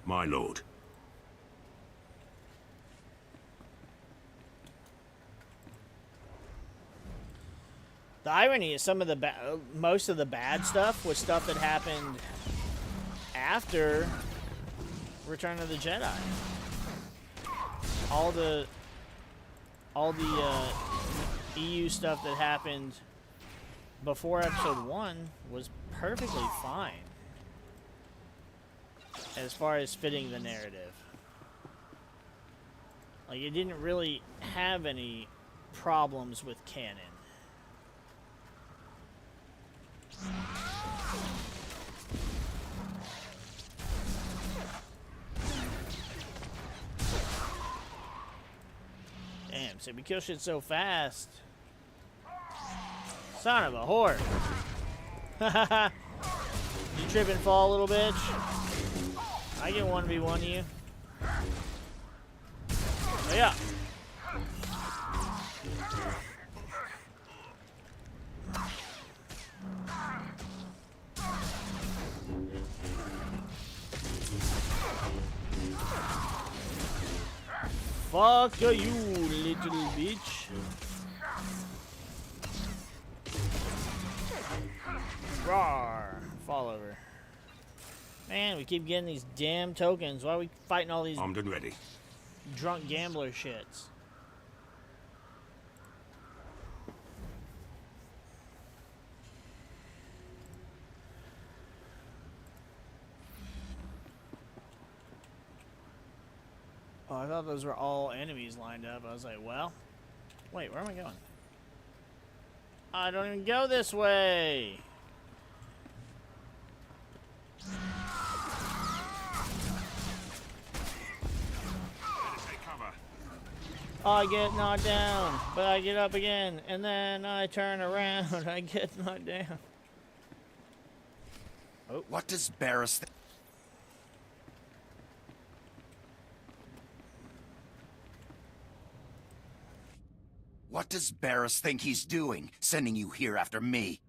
My lord. The irony is some of the most of the bad stuff was stuff that happened after Return of the Jedi. All the EU stuff that happened before Episode 1 was perfectly fine as far as fitting the narrative. Like, it didn't really have any problems with canon. Damn, so we kill shit so fast. Son of a whore. You trip and fall, little bitch? I get 1v1 you. Oh, yeah. Fuck you, little bitch. Rawr. Fall over. Man, we keep getting these damn tokens. Why are we fighting all these Armed and ready. drunk gambler shits? Oh, I thought those were all enemies lined up. I was like, well, wait, where am I going? I don't even go this way. I get knocked down, but I get up again, and then I turn around. I get knocked down. Oh. What does Barris think? What does Barris think he's doing, sending you here after me?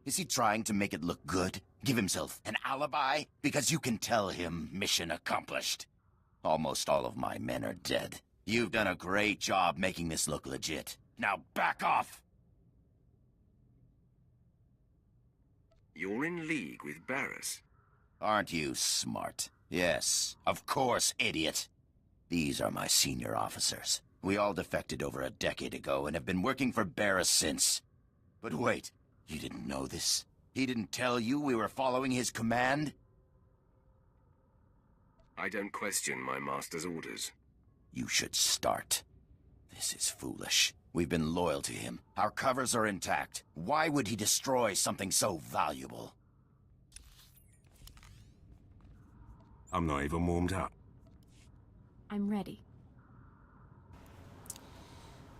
Is he trying to make it look good? Give himself an alibi? Because you can tell him mission accomplished. Almost all of my men are dead. You've done a great job making this look legit. Now back off! You're in league with Barris. Aren't you smart? Yes, of course, idiot. These are my senior officers. We all defected over a decade ago and have been working for Barris since. But wait, you didn't know this? He didn't tell you we were following his command? I don't question my master's orders. You should start. This is foolish. We've been loyal to him. Our covers are intact. Why would he destroy something so valuable? I'm not even warmed up. I'm ready.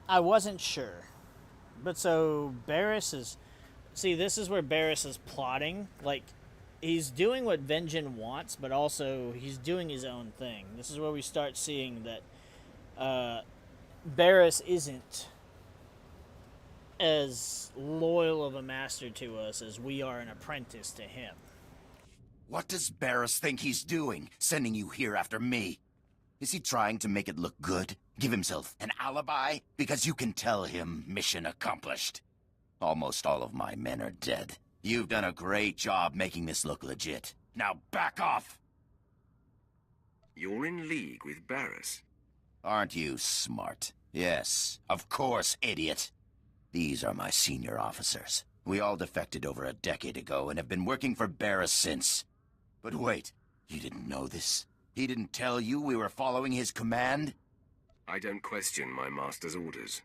I wasn't sure. But so Barris is... See, this is where Barris is plotting. Like, he's doing what Vengeance wants, but also he's doing his own thing. This is where we start seeing that Barris isn't as loyal of a master to us as we are an apprentice to him. What does Barris think he's doing, sending you here after me? Is he trying to make it look good? Give himself an alibi? Because you can tell him mission accomplished. Almost all of my men are dead. You've done a great job making this look legit. Now back off! You're in league with Barris. Aren't you smart? Yes, of course, idiot. These are my senior officers. We all defected over a decade ago and have been working for Barris since. But wait, you didn't know this? He didn't tell you we were following his command? I don't question my master's orders.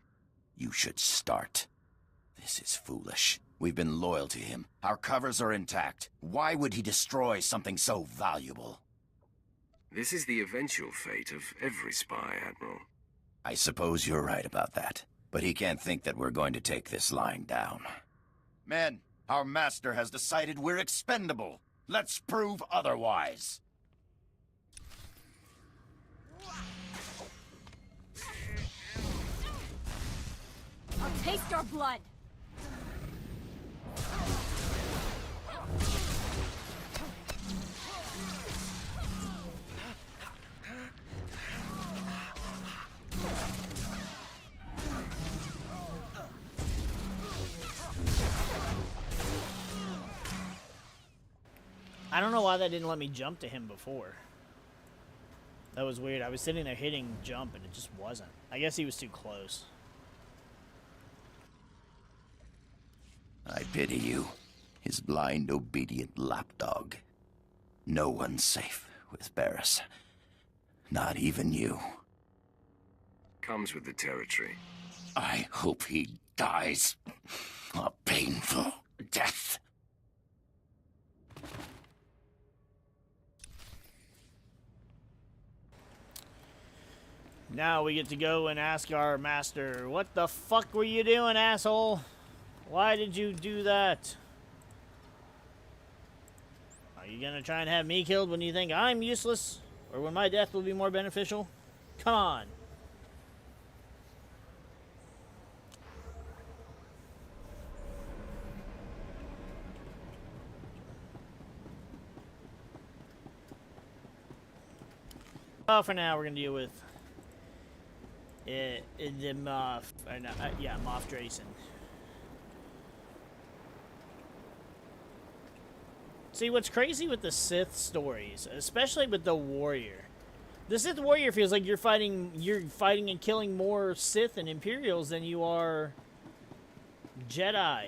You should start. This is foolish. We've been loyal to him. Our covers are intact. Why would he destroy something so valuable? This is the eventual fate of every spy, Admiral. I suppose you're right about that. But he can't think that we're going to take this line down. Men, our master has decided we're expendable. Let's prove otherwise. I'll taste your blood! I don't know why that didn't let me jump to him before. That was weird. I was sitting there hitting jump and it just wasn't. I guess he was too close. I pity you, his blind, obedient lapdog. No one's safe with Barris. Not even you. Comes with the territory. I hope he dies a painful death. Now we get to go and ask our master, what the fuck were you doing, asshole? Why did you do that? Are you gonna try and have me killed when you think I'm useless? Or when my death will be more beneficial? Come on. Well, for now, we're gonna deal with the Moff, Moff Drayson. See, what's crazy with the Sith stories, especially with the Warrior, the Sith Warrior feels like you're fighting and killing more Sith and Imperials than you are Jedi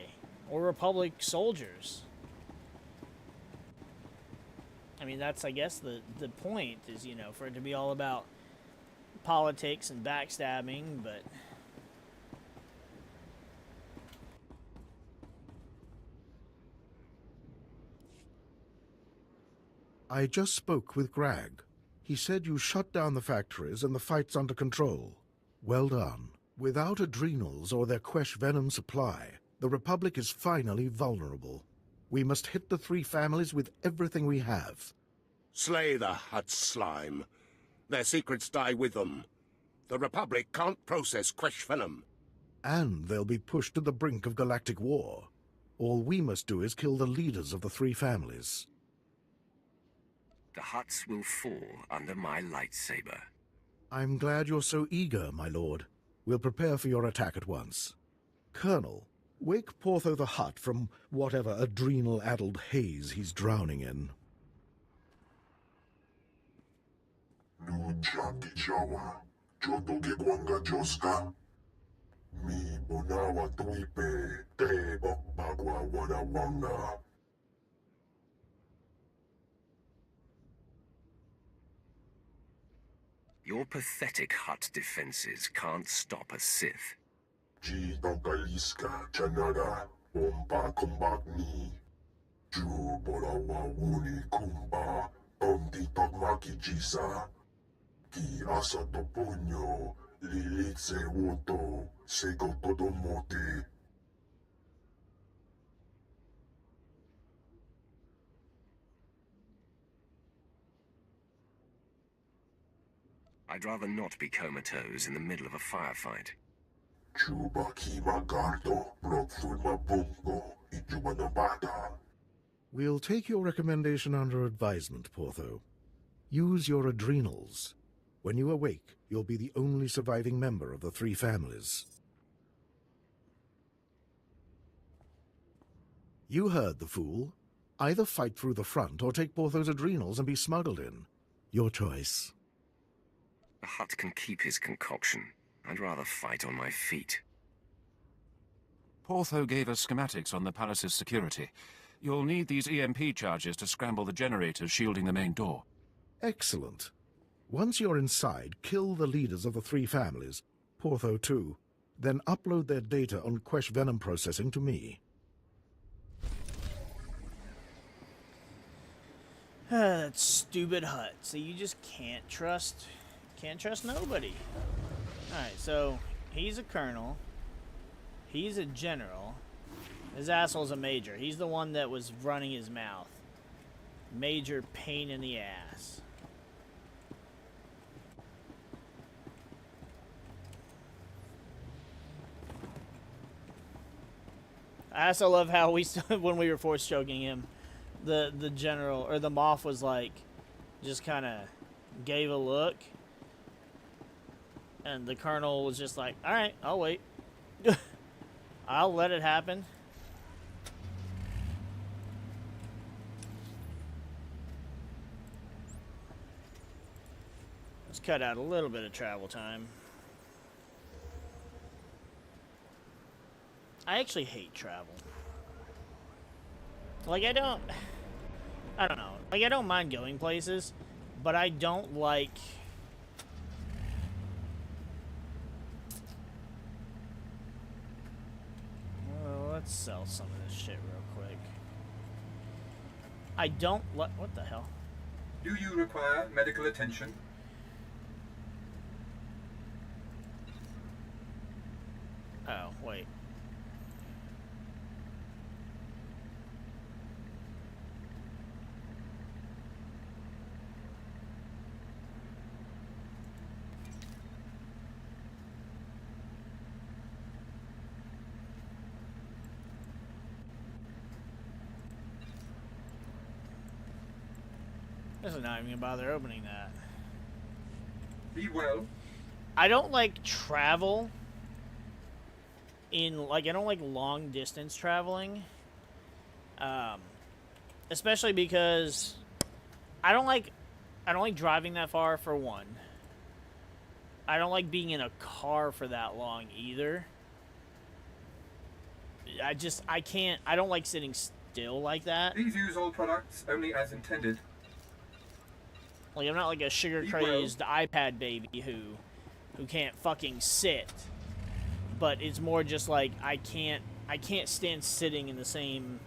or Republic soldiers. I mean, that's, I guess, the point is, you know, for it to be all about politics and backstabbing, but... I just spoke with Grag. He said you shut down the factories and the fight's under control. Well done. Without adrenals or their Quesh venom supply, the Republic is finally vulnerable. We must hit the three families with everything we have. Slay the Hutt slime. Their secrets die with them. The Republic can't process Quesh venom. And they'll be pushed to the brink of galactic war. All we must do is kill the leaders of the three families. The Hutts will fall under my lightsaber. I'm glad you're so eager, my lord. We'll prepare for your attack at once. Colonel, wake Portho the Hutt from whatever adrenal-addled haze he's drowning in. Nujati Jawa, Jotoge Gwanga Joska. Mi Bonawa Tuipe, Te Bagwa Wadawanga. Your pathetic Hutt defenses can't stop a Sith. Jitokaliska Chanada, Bomba Kumbagni. Ju Borawa Wuni Kumba, Omdi Togmaki Jisa. Ki Asa Toponyo, Lilitse Woto, Sego Todomote. I'd rather not be comatose in the middle of a firefight. Chuba Kima Gardo, Brokfulma Bungo, Ijubanabata. We'll take your recommendation under advisement, Portho. Use your adrenals. When you awake, you'll be the only surviving member of the three families. You heard the fool. Either fight through the front or take Portho's adrenals and be smuggled in. Your choice. The Hutt can keep his concoction. I'd rather fight on my feet. Portho gave us schematics on the palace's security. You'll need these EMP charges to scramble the generators shielding the main door. Excellent. Once you're inside, kill the leaders of the three families, Portho too. Then upload their data on Quesh Venom processing to me. That stupid Hutt. So you just can't trust nobody. Alright, so he's a colonel. He's a general. His asshole's a major. He's the one that was running his mouth. Major pain in the ass. I also love how we when we were force choking him, the general or the Moff was like, just kind of gave a look, and the colonel was just like, "All right, I'll wait. I'll let it happen." Let's cut out a little bit of travel time. I actually hate travel. Like, I don't know. Like, I don't mind going places, but I don't like... Well, let's sell some of this shit real quick. I don't like... What the hell? Do you require medical attention? Oh, wait. This is not even gonna bother opening that. Be well. I don't like travel in, like, I don't like long distance traveling. Especially because I don't like driving that far, for one. I don't like being in a car for that long either. I don't like sitting still like that. Please use all products only as intended. Like, I'm not like a sugar-crazed iPad baby who can't fucking sit. But it's more just like I can't stand sitting in the same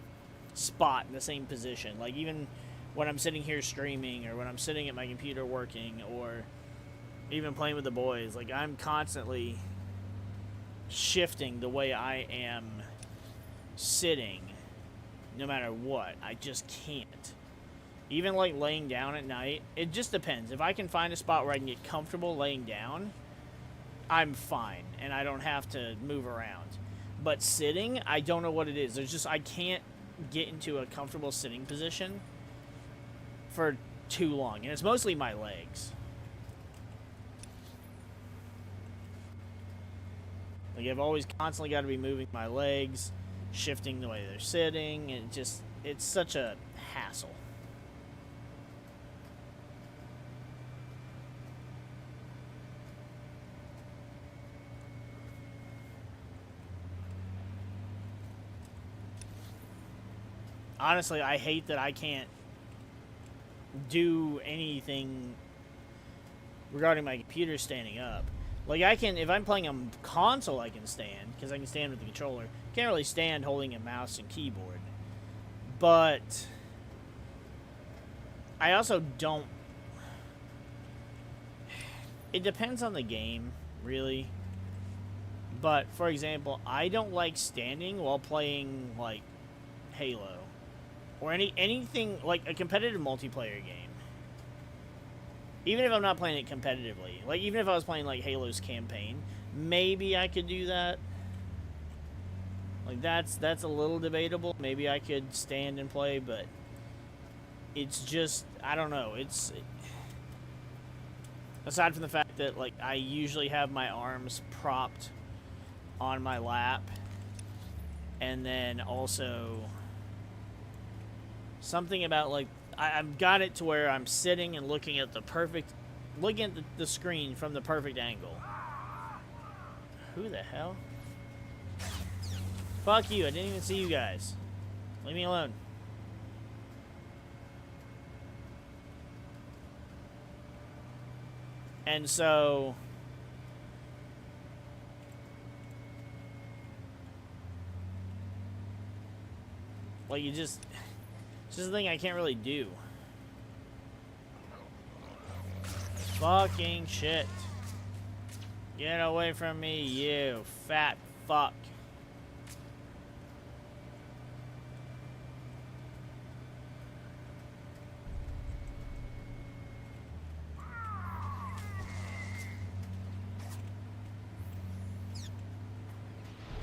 spot, in the same position. Like, even when I'm sitting here streaming, or when I'm sitting at my computer working, or even playing with the boys, like, I'm constantly shifting the way I am sitting, no matter what. I just can't. Even, like, laying down at night, it just depends. If I can find a spot where I can get comfortable laying down, I'm fine, and I don't have to move around. But sitting, I don't know what it is. There's just, I can't get into a comfortable sitting position for too long, and it's mostly my legs. Like, I've always constantly got to be moving my legs, shifting the way they're sitting, and it's such a hassle. Honestly, I hate that I can't do anything regarding my computer standing up. Like, I can, if I'm playing a console, I can stand, because I can stand with the controller. Can't really stand holding a mouse and keyboard. But I also don't... It depends on the game, really. But, for example, I don't like standing while playing, like, Halo. Or anything, like a competitive multiplayer game. Even if I'm not playing it competitively. Like, even if I was playing, like, Halo's campaign, maybe I could do that. Like, that's a little debatable. Maybe I could stand and play, but it's just, I don't know. Aside from the fact that, like, I usually have my arms propped on my lap. And then also... something about, like, I've got it to where I'm sitting and looking at the screen from the perfect angle. Who the hell? Fuck you, I didn't even see you guys. Leave me alone. And so... like, you just... it's just a thing I can't really do. Fucking shit. Get away from me, you fat fuck.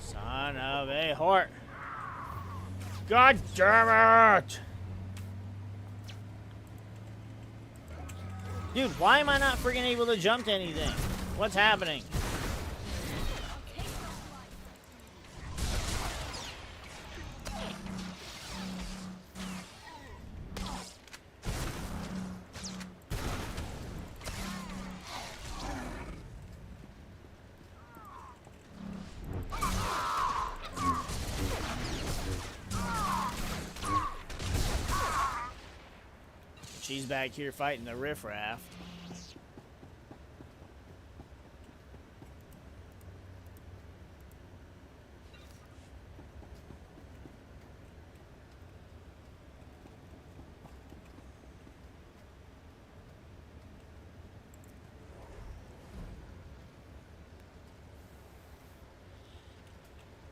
Son of a whore. God damn it! Dude, why am I not freaking able to jump to anything? What's happening? She's back here fighting the riffraff.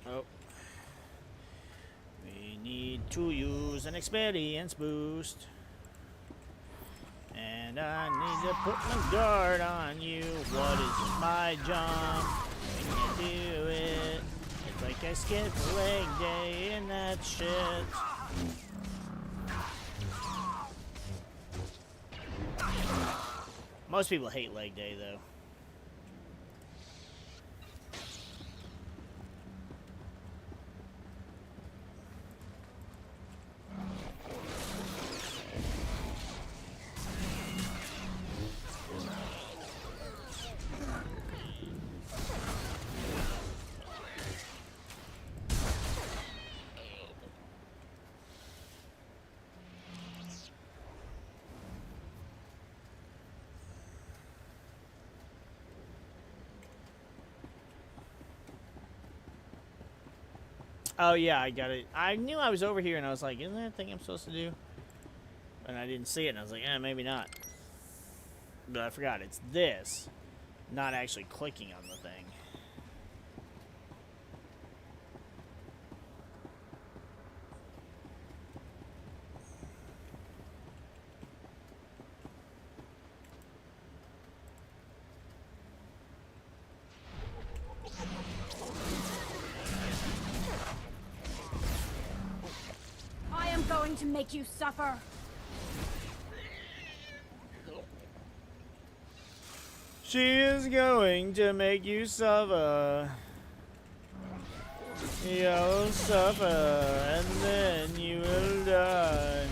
Oh. We need to use an experience boost. And I need to put my guard on you. What is my jump? I can't do it. It's like I skipped leg day in that shit. Most people hate leg day, though. Oh, yeah, I got it. I knew I was over here, and I was like, isn't that a thing I'm supposed to do? And I didn't see it, and I was like, maybe not. But I forgot, it's this, not actually clicking on the thing. to make you suffer. She is going to make you suffer. You'll suffer, and then you will die.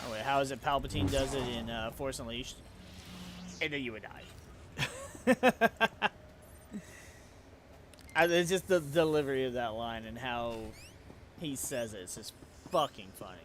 Oh wait, how is it Palpatine does it in Force Unleashed? And then you would die. It's just the delivery of that line and how he says it. It's just fucking funny.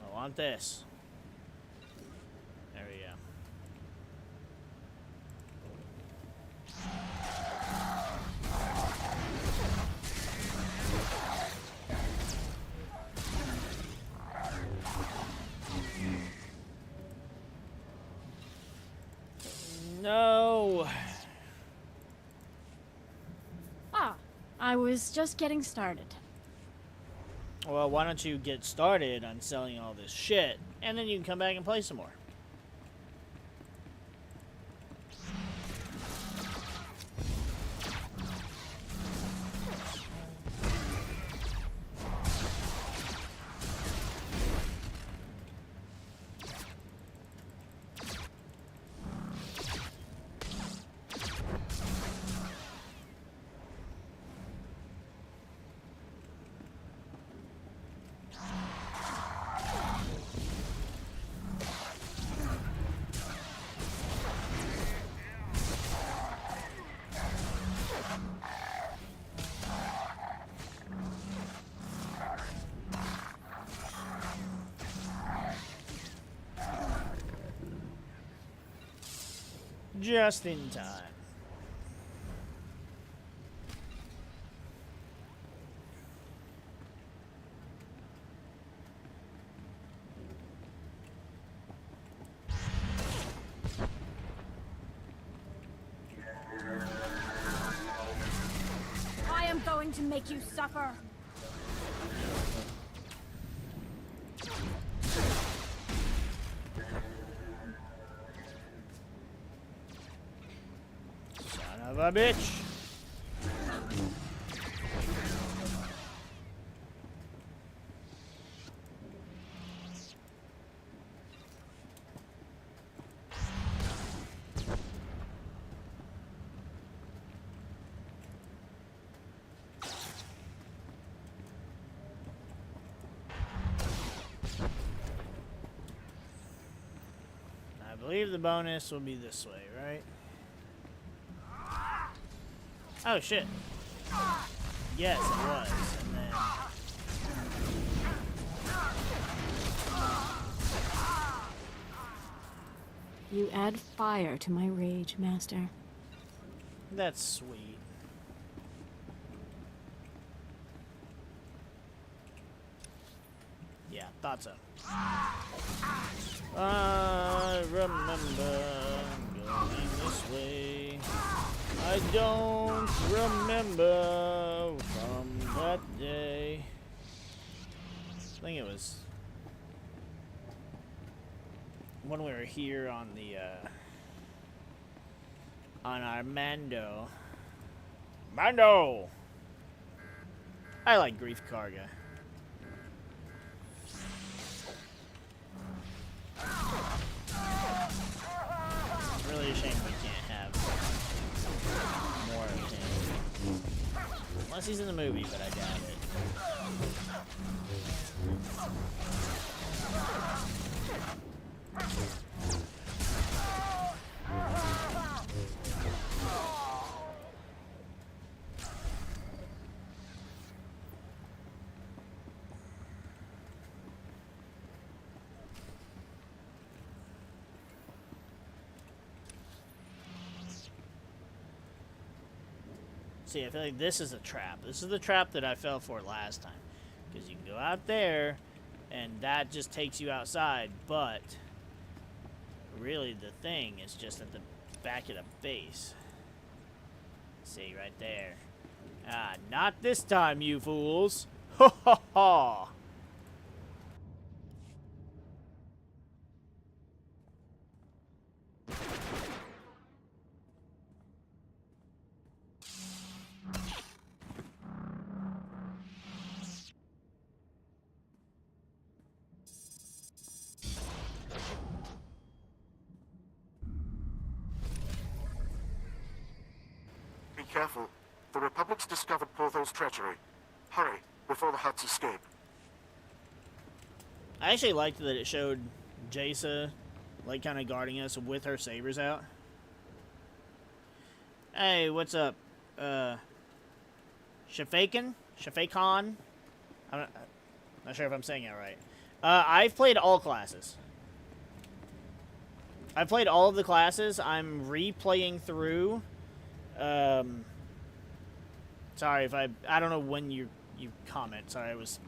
I want this. There we go. No. Ah, I was just getting started. Well, why don't you get started on selling all this shit, and then you can come back and play some more. Just in time. I am going to make you suffer. Son of a bitch. I believe the bonus will be this way, right? Oh shit. Yes, it was. And then You add fire to my rage, Master. that's sweet. Yeah, thought so. I remember going this way. I don't remember from that day. I think it was when we were here on the on our Mando. Mando. I like Grief Karga. Really a shame we can't have more of him. Unless he's in the movie, but I doubt it. See, I feel like this is a trap. This is the trap that I fell for last time. Because you can go out there, and that just takes you outside, but really the thing is just at the back of the base. See, right there. Ah, not this time, you fools. Ho ho ho! Be careful. The Republic's discovered Portho's treachery. Hurry, before the Hutts escape. I actually liked that it showed Jaisa, like, kind of guarding us with her sabers out. Hey, what's up? Shafakon? I'm not sure if I'm saying it right. I've played all classes. I've played all of the classes. I'm replaying through. Sorry if I don't know when you comment. Sorry, I was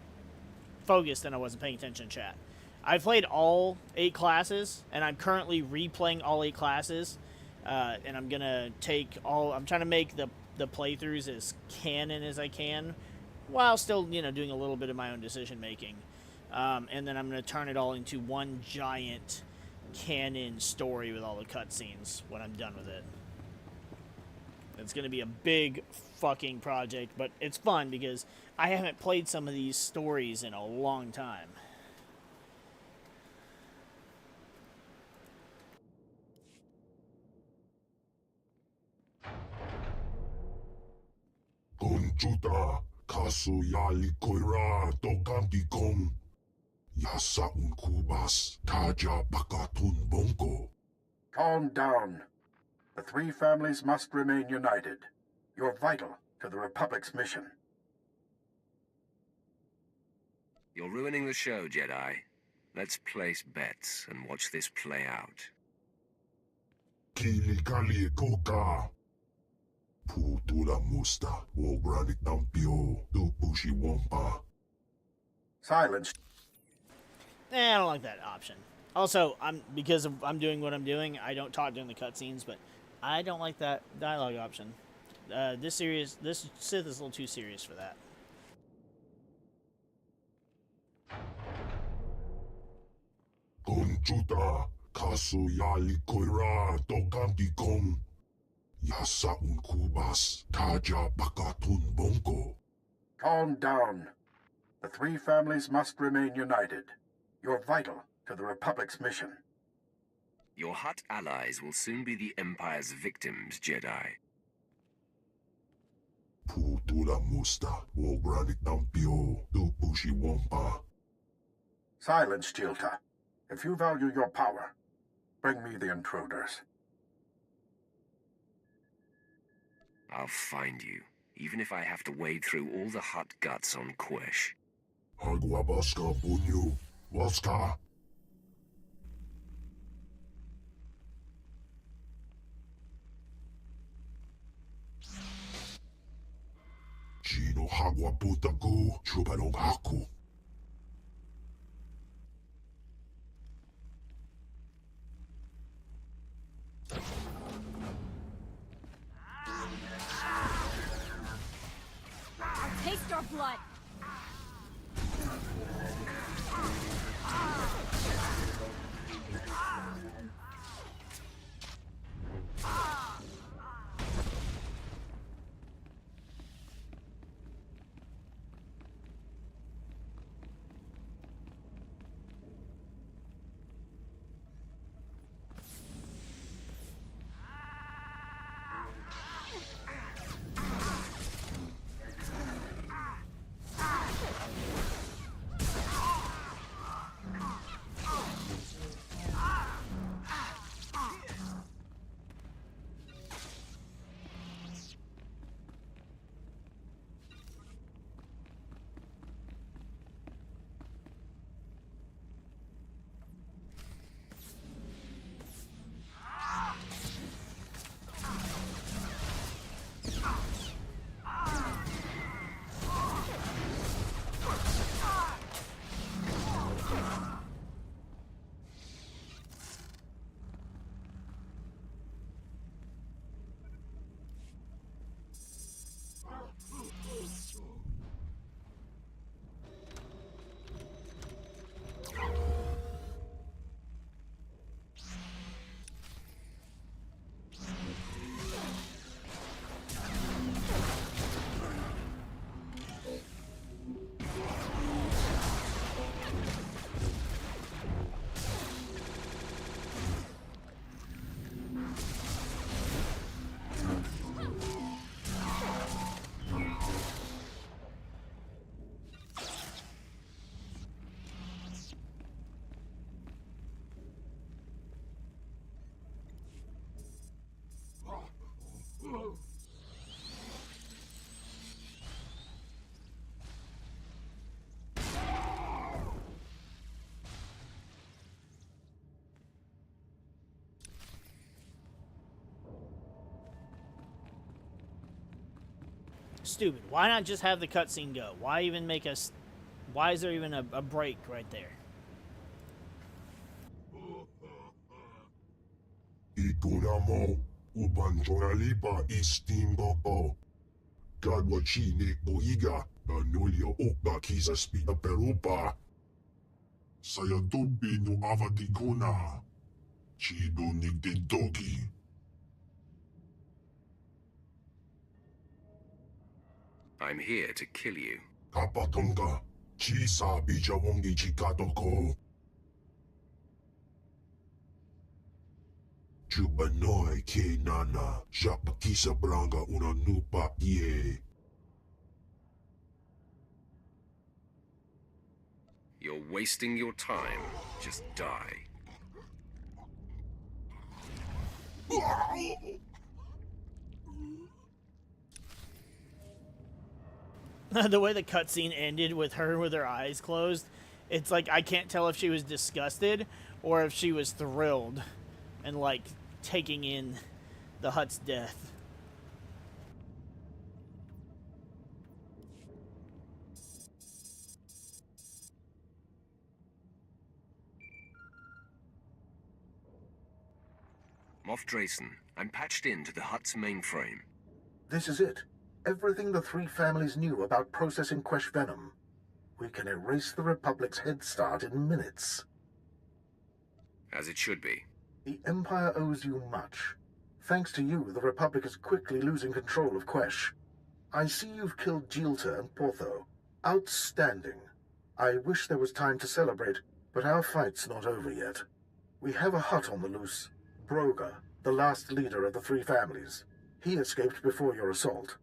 focused and I wasn't paying attention to chat. I've played all 8 classes, and I'm currently replaying all 8 classes. And I'm gonna I'm trying to make the playthroughs as canon as I can, while still, you know, doing a little bit of my own decision making. And then I'm gonna turn it all into one giant canon story with all the cutscenes when I'm done with it. It's gonna be a big fucking project, but it's fun because I haven't played some of these stories in a long time. Conchuta, kasu yali koira tokantikom. Yasa unkubas, taja bakatun bonko. Calm down. The 3 families must remain united. You're vital to the Republic's mission. You're ruining the show, Jedi. Let's place bets and watch this play out. Kili kali koka. Putula musta, wobrani tampio, dupushi wompa. Silence. I don't like that option. Also, because I'm doing what I'm doing, I don't talk during the cutscenes, but I don't like that dialogue option. This Sith is a little too serious for that. Conchuta, kasu yali koira tokantikom. Yasa unkubas, taja bakatun bonko. Calm down. The 3 families must remain united. You're vital to the Republic's mission. Your Hutt allies will soon be the Empire's victims, Jedi. Putula musta, wobrani tampio, dupushi wompa. Silence, Chilta. If you value your power, bring me the intruders. I'll find you, even if I have to wade through all the Hutt guts on Quesh. Hagwabaska bunyu, waska. Chino hagwa putaku, chupanong haku. Taste your blood! Stupid. Why not just have the cutscene go? Why even make us... Why is there even a break right there? Ikunamo ubanjoralipa istimboko. Gadwachini boiga anulia okba kisa spida perupa. Sayatubi no avadiguna. Chido nigdidogi. I'm here to kill you. Kapatonga. Chisa bijawongi chikatoko. Chubanoi ke nana. Japakisa branga una nupa ye. You're wasting your time. Just die. The way the cutscene ended with her with her eyes closed, it's like I can't tell if she was disgusted or if she was thrilled and like taking in the Hutt's death. Moff Drayson, I'm patched into the Hutt's mainframe. This is it. Everything the three families knew about processing Quesh venom. We can erase the Republic's head start in minutes. As it should be. The Empire owes you much. Thanks to you, the Republic is quickly losing control of Quesh. I see you've killed Jilta and Portho. Outstanding. I wish there was time to celebrate, but our fight's not over yet. We have a Hutt on the loose. Broga, the last leader of the three families. He escaped before your assault.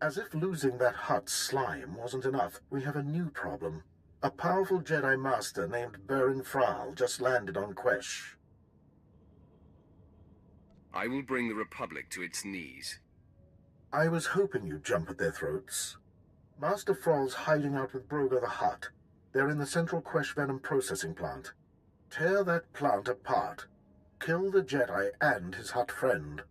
As if losing that Hutt slime wasn't enough, we have a new problem. A powerful Jedi Master named Baron Fral just landed on Quesh. I will bring the Republic to its knees. I was hoping you'd jump at their throats. Master Fral's hiding out with Broga the Hutt. They're in the central Quesh venom processing plant. Tear that plant apart. Kill the Jedi and his Hutt friend.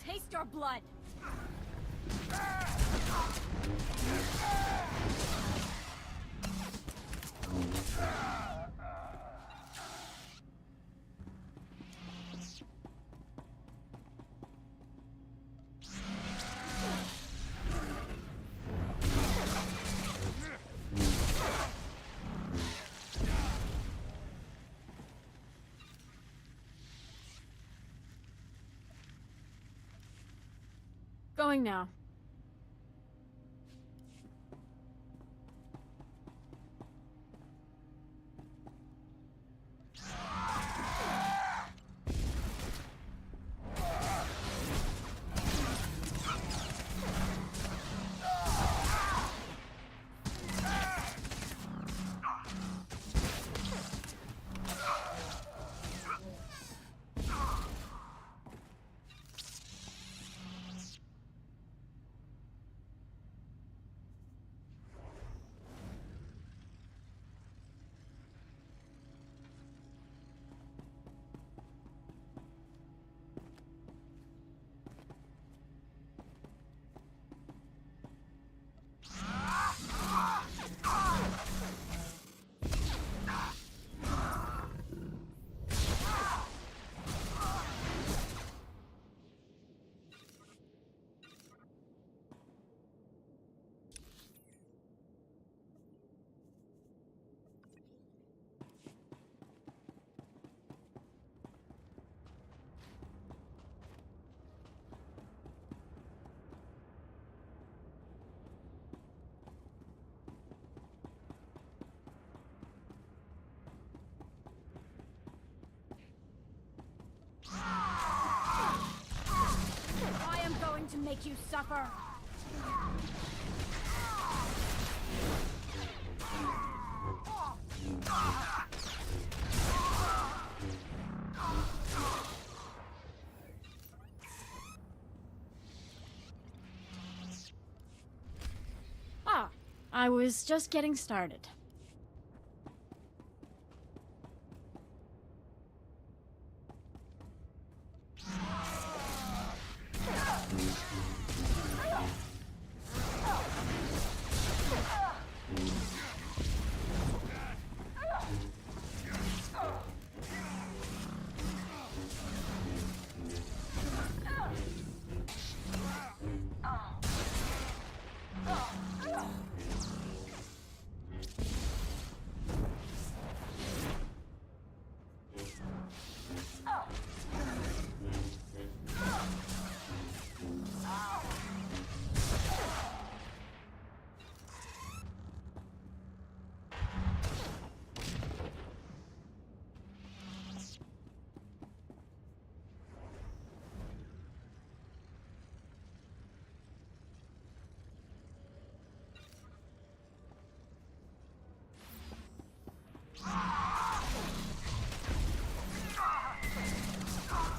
Taste your blood! Go Going now. I am going to make you suffer. Ah, I was just getting started.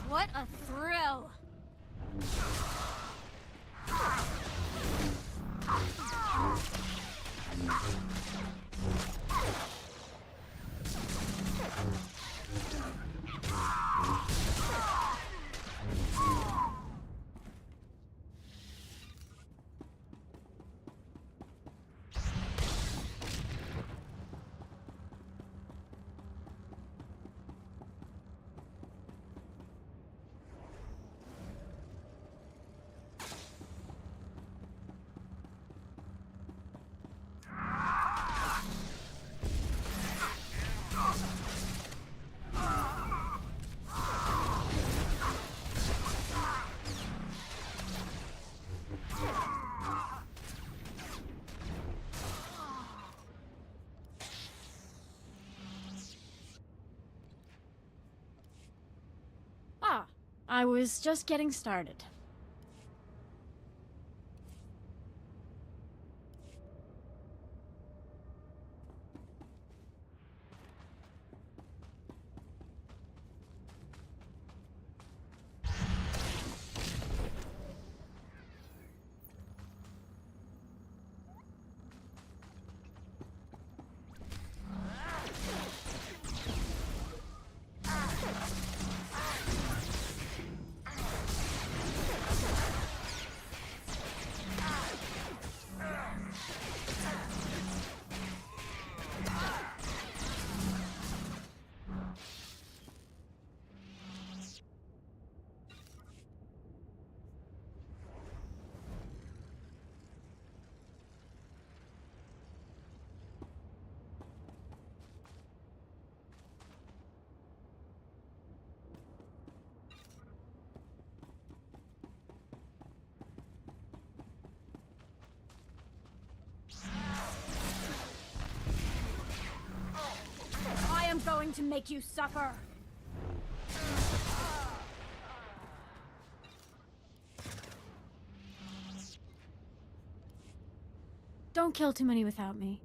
What a thrill! Ah, I was just getting started. going to make you suffer. Don't kill too many without me.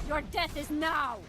Your death is now!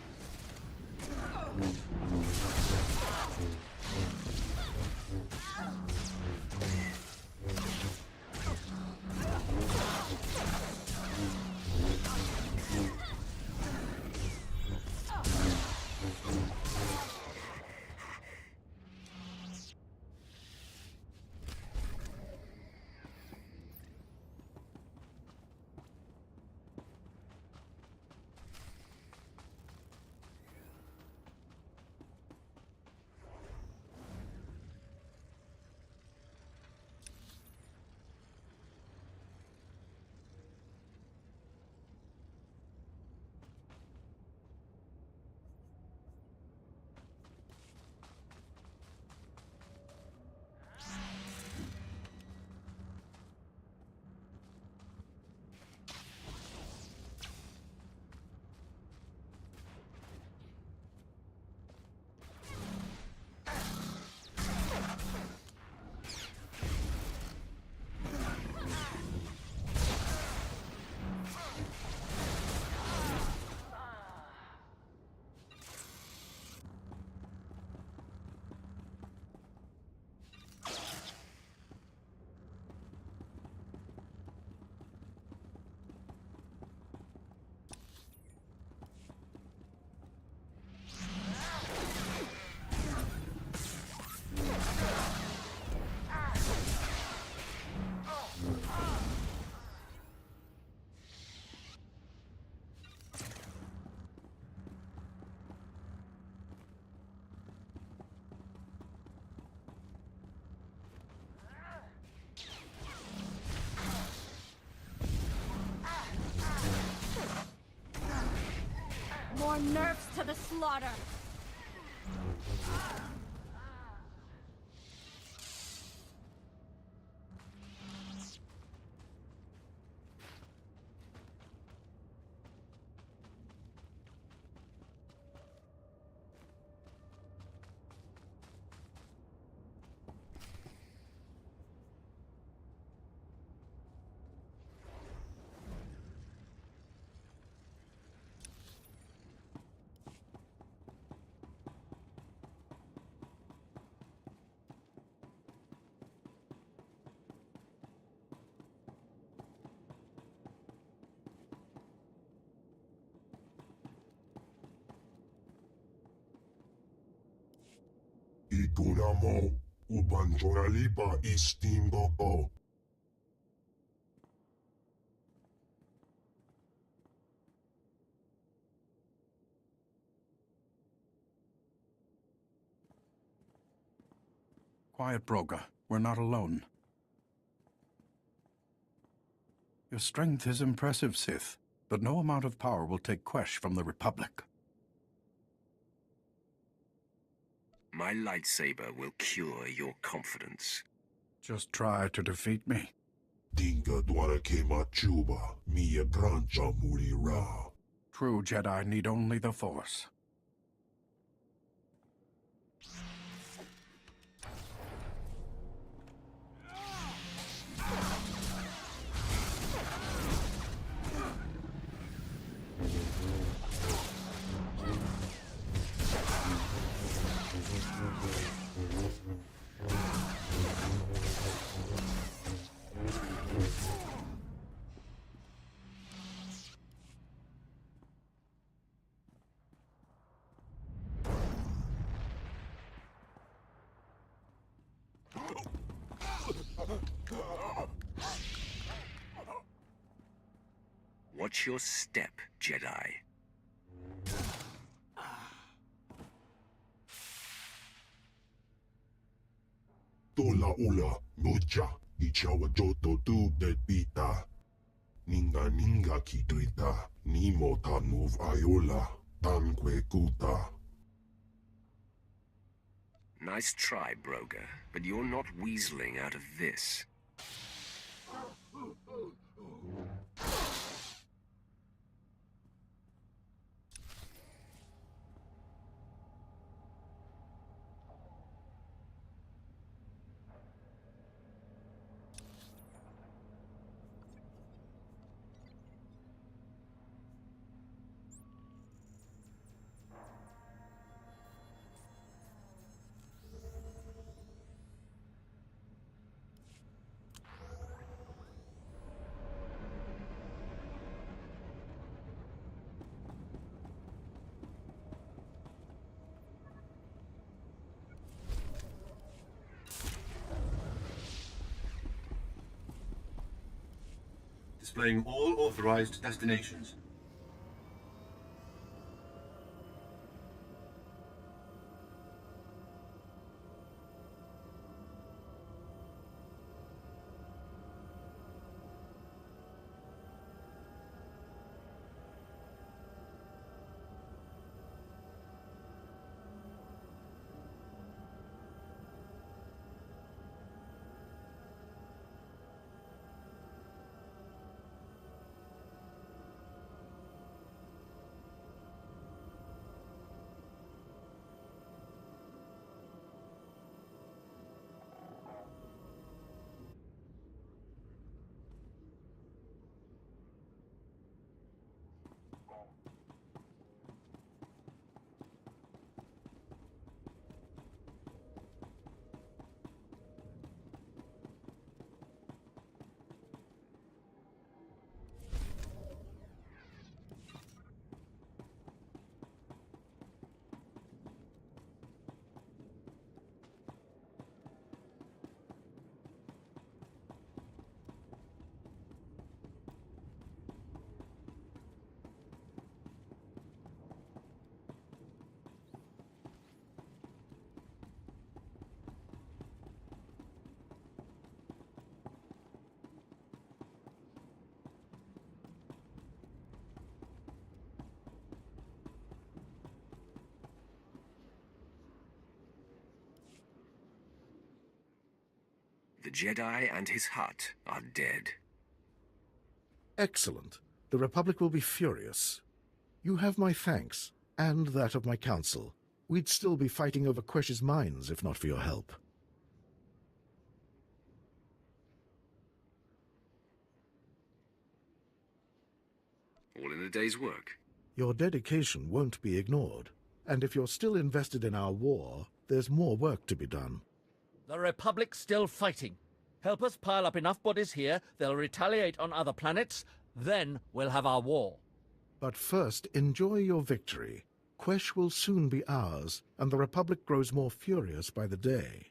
More nerfs to the slaughter! Ikuna mo, ubanjora lipa istimbo ko. Quiet, Broga. We're not alone. Your strength is impressive, Sith, but no amount of power will take Quesh from the Republic. My lightsaber will cure your confidence. Just try to defeat me. Dinga dwara ke machuba, mia brancha mulira. True Jedi need only the Force. Watch your step, Jedi. Tola ula, noja, ichawa joto tu pita. Ninga ninga kituita, nimo tanuv ayola, tanque kuta. Nice try, Broga, but you're not weaseling out of this. Displaying all authorized destinations. The Jedi and his hut are dead. Excellent. The Republic will be furious. You have my thanks, and that of my council. We'd still be fighting over Quesh's mines if not for your help. All in a day's work. Your dedication won't be ignored, and if you're still invested in our war, there's more work to be done. The Republic's still fighting. Help us pile up enough bodies here, they'll retaliate on other planets, then we'll have our war. But first, enjoy your victory. Quesh will soon be ours, and the Republic grows more furious by the day.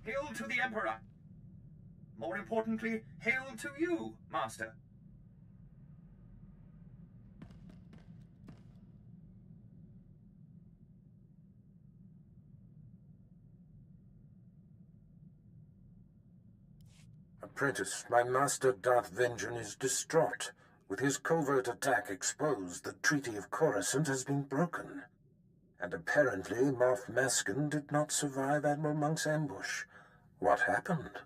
Hail to the Emperor! More importantly, hail to you, Master. Apprentice, my master Darth Vengeance is distraught. With his covert attack exposed, the Treaty of Coruscant has been broken. And apparently Moff Maskin did not survive Admiral Monk's ambush. What happened?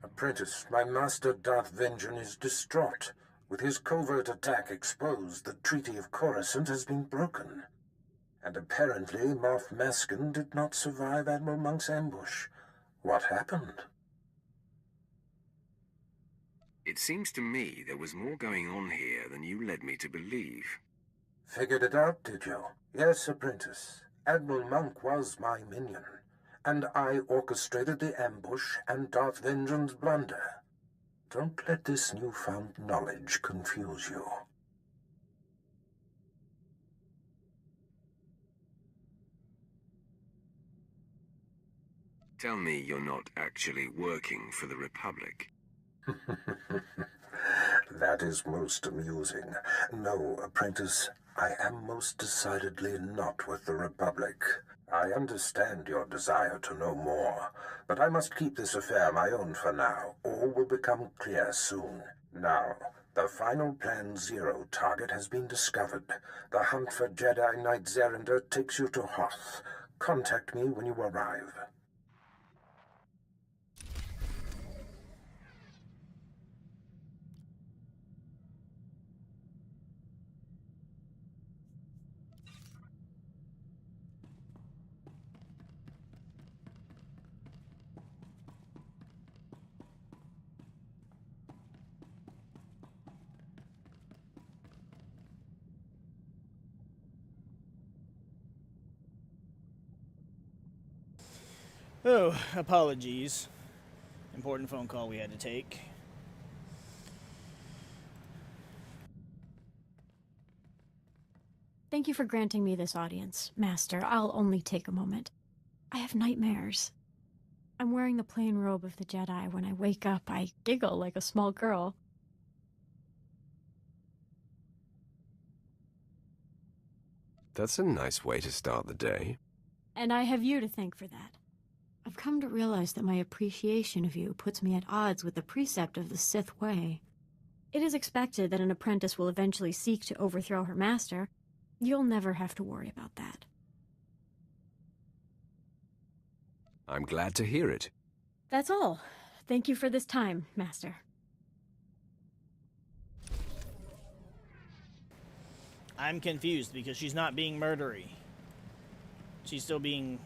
Apprentice, my master Darth Vengeance is distraught. With his covert attack exposed, the Treaty of Coruscant has been broken. And apparently Moff Maskin did not survive Admiral Monk's ambush. What happened? It seems to me there was more going on here than you led me to believe. Figured it out, did you? Yes, Apprentice. Admiral Monk was my minion, and I orchestrated the ambush and Darth Vengeance's blunder. Don't let this newfound knowledge confuse you. Tell me you're not actually working for the Republic. That is most amusing. No, Apprentice, I am most decidedly not with the Republic. I understand your desire to know more, but I must keep this affair my own for now. All will become clear soon. Now, the final Plan Zero target has been discovered. The hunt for Jedi Knight Zerinder takes you to Hoth. Contact me when you arrive. Oh, apologies. Important phone call we had to take. Thank you for granting me this audience, Master. I'll only take a moment. I have nightmares. I'm wearing the plain robe of the Jedi. When I wake up, I giggle like a small girl. That's a nice way to start the day. And I have you to thank for that. I've come to realize that my appreciation of you puts me at odds with the precept of the Sith way. It is expected that an apprentice will eventually seek to overthrow her master. You'll never have to worry about that. I'm glad to hear it. That's all. Thank you for this time, Master. I'm confused because she's not being murdery. She's still being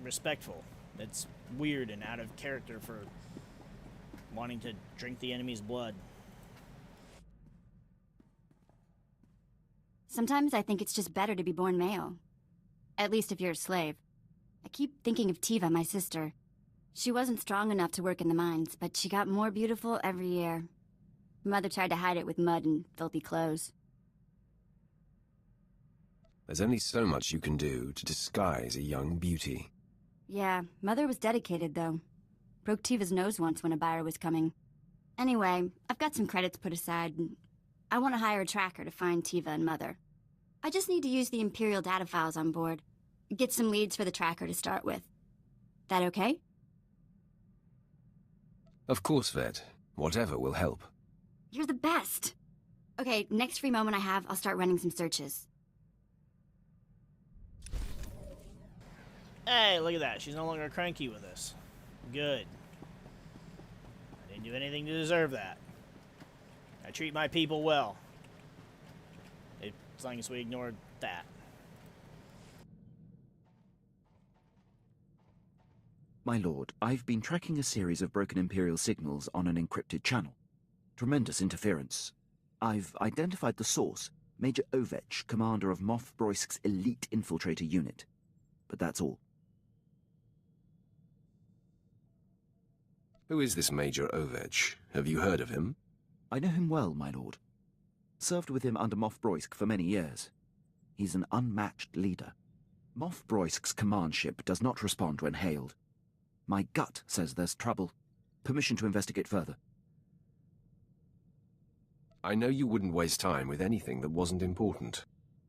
respectful. It's weird and out of character for wanting to drink the enemy's blood. Sometimes I think it's just better to be born male. At least if you're a slave. I keep thinking of Tiva, my sister. She wasn't strong enough to work in the mines, but she got more beautiful every year. Mother tried to hide it with mud and filthy clothes. There's only so much you can do to disguise a young beauty. Yeah, Mother was dedicated, though. Broke Tiva's nose once when a buyer was coming. Anyway, I've got some credits put aside. I want to hire a tracker to find Tiva and Mother. I just need to use the Imperial data files on board. Get some leads for the tracker to start with. That okay? Of course, Vet. Whatever will help. You're the best! Okay, next free moment I have, I'll start running some searches. Hey, look at that. She's no longer cranky with us. Good. I didn't do anything to deserve that. I treat my people well. As long as we ignored that. My lord, I've been tracking a series of broken Imperial signals on an encrypted channel. Tremendous interference. I've identified the source, Major Ovech, commander of Moff Broisk's elite infiltrator unit. But that's all. Who is this Major Ovech? Have you heard of him? I know him well, my lord. Served with him under Moff Broisk for many years. He's an unmatched leader. Moff Broisk's command ship does not respond when hailed. My gut says there's trouble. Permission to investigate further. I know you wouldn't waste time with anything that wasn't important.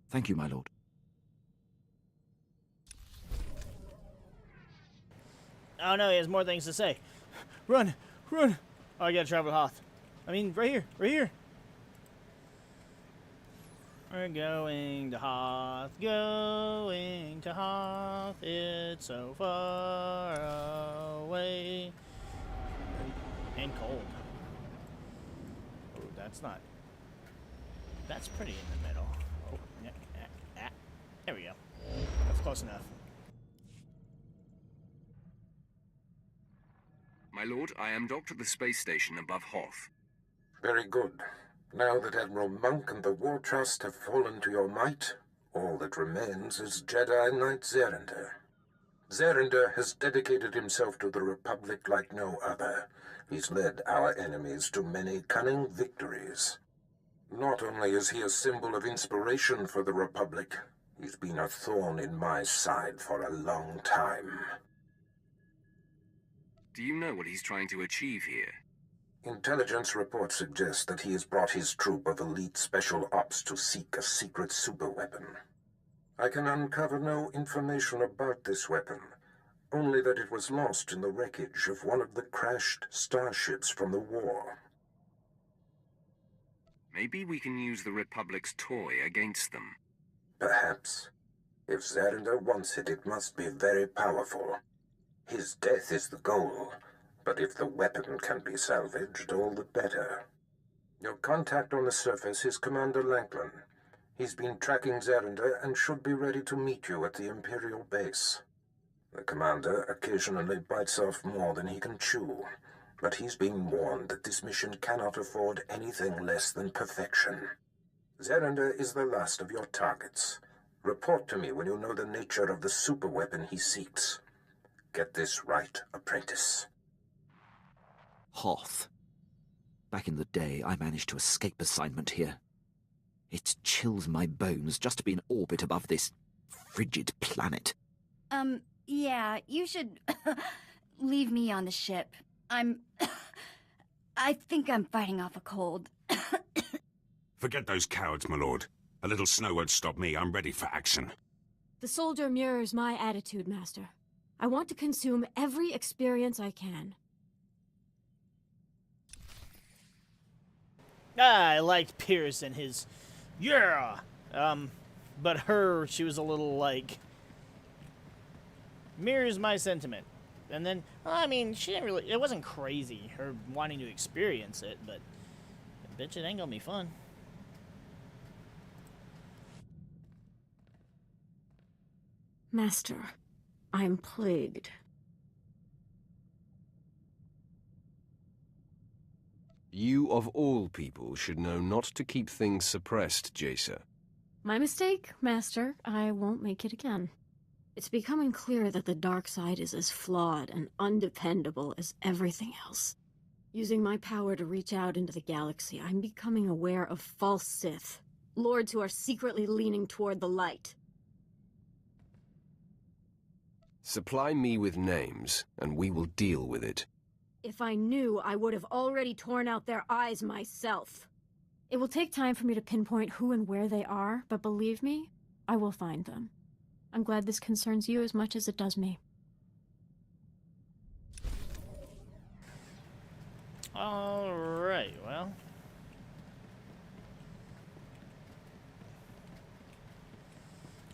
Thank you, my lord. Oh no, he has more things to say. Run! Run! Oh, I gotta travel to Hoth. I mean, right here. Right here. We're going to Hoth. Going to Hoth. It's so far away. way. And cold. Oh, that's not... That's pretty in the middle. Oh, yeah. There we go. That's close enough. My lord, I am docked at the space station above Hoth. Very good. Now that Admiral Monk and the War Trust have fallen to your might, all that remains is Jedi Knight Zerinder. Zerinder has dedicated himself to the Republic like no other. He's led our enemies to many cunning victories. Not only is he a symbol of inspiration for the Republic, he's been a thorn in my side for a long time. Do you know what he's trying to achieve here? Intelligence reports suggest that he has brought his troop of elite special ops to seek a secret superweapon. I can uncover no information about this weapon, only that it was lost in the wreckage of one of the crashed starships from the war. Maybe we can use the Republic's toy against them. Perhaps. If Zerinder wants it, it must be very powerful. His death is the goal, but if the weapon can be salvaged, all the better. Your contact on the surface is Commander Lanklin. He's been tracking Zerinder and should be ready to meet you at the Imperial base. The commander occasionally bites off more than he can chew, but he's been warned that this mission cannot afford anything less than perfection. Zerinder is the last of your targets. Report to me when you know the nature of the superweapon he seeks. Get this right, apprentice. Hoth. Back in the day, I managed to escape assignment here. It chills my bones just to be in orbit above this frigid planet. Yeah, you should leave me on the ship. I think I'm fighting off a cold. Forget those cowards, my lord. A little snow won't stop me. I'm ready for action. The soldier mirrors my attitude, Master. I want to consume every experience I can. I liked Pierce and his, yeah. But she was a little like, mirrors my sentiment. And then, I mean, she didn't really, it wasn't crazy, her wanting to experience it, but, bitch, it ain't gonna be fun. Master, I'm plagued. You, of all people, should know not to keep things suppressed, Jacer. My mistake, Master. I won't make it again. It's becoming clear that the dark side is as flawed and undependable as everything else. Using my power to reach out into the galaxy, I'm becoming aware of false Sith, lords who are secretly leaning toward the light. Supply me with names, and we will deal with it. If I knew, I would have already torn out their eyes myself. It will take time for me to pinpoint who and where they are, but believe me, I will find them. I'm glad this concerns you as much as it does me. Alright, well.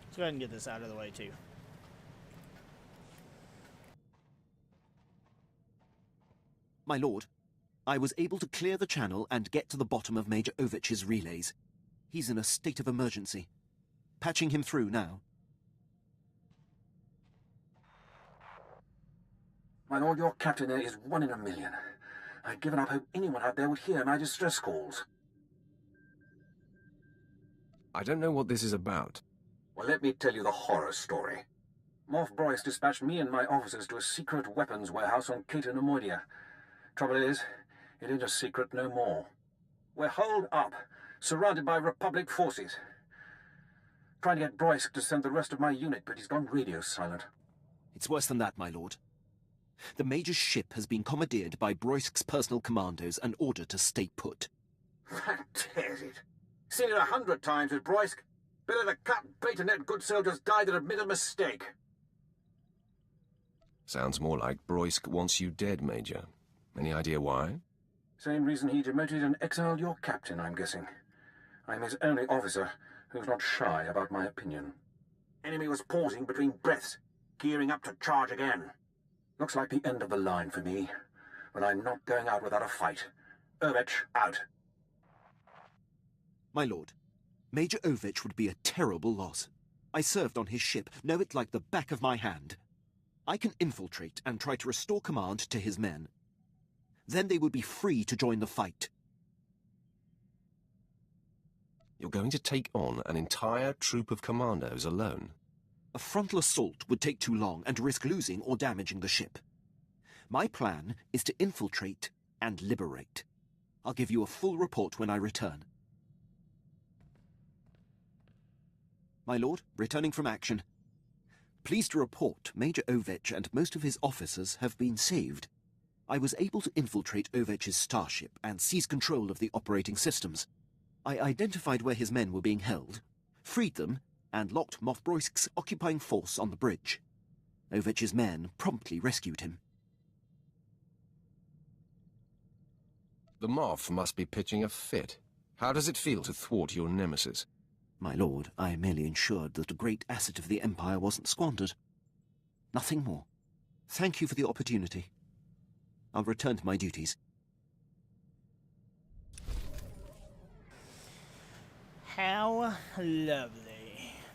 Let's go ahead and get this out of the way, too. My lord, I was able to clear the channel and get to the bottom of Major Ovech's relays. He's in a state of emergency. Patching him through now. My lord, your captain there is 1 in a million. I'd given up hope anyone out there would hear my distress calls. I don't know what this is about. Well, let me tell you the horror story. Moff Bryce dispatched me and my officers to a secret weapons warehouse on Cato Nemoidia. Trouble is, it ain't a secret no more. We're holed up, surrounded by Republic forces. Trying to get Bryce to send the rest of my unit, but he's gone radio silent. It's worse than that, my lord. The Major's ship has been commandeered by Broisk's personal commandos and ordered to stay put. That tears it. Seen it 100 times with Bryce. Better to cut bait and let good soldiers die than admit a mistake. Sounds more like Broisk wants you dead, Major. Any idea why? Same reason he demoted and exiled your captain, I'm guessing. I'm his only officer who's not shy about my opinion. Enemy was pausing between breaths, gearing up to charge again. Looks like the end of the line for me, but I'm not going out without a fight. Ovech, out. My lord, Major Ovech would be a terrible loss. I served on his ship, know it like the back of my hand. I can infiltrate and try to restore command to his men. Then they would be free to join the fight. You're going to take on an entire troop of commandos alone? A frontal assault would take too long and risk losing or damaging the ship. My plan is to infiltrate and liberate. I'll give you a full report when I return. My lord, returning from action. Pleased to report Major Ovech and most of his officers have been saved. I was able to infiltrate Ovech's starship and seize control of the operating systems. I identified where his men were being held, freed them, and locked Moff Broisk's occupying force on the bridge. Ovech's men promptly rescued him. The Moff must be pitching a fit. How does it feel to thwart your nemesis? My lord, I merely ensured that a great asset of the Empire wasn't squandered. Nothing more. Thank you for the opportunity. I'll return to my duties. How lovely.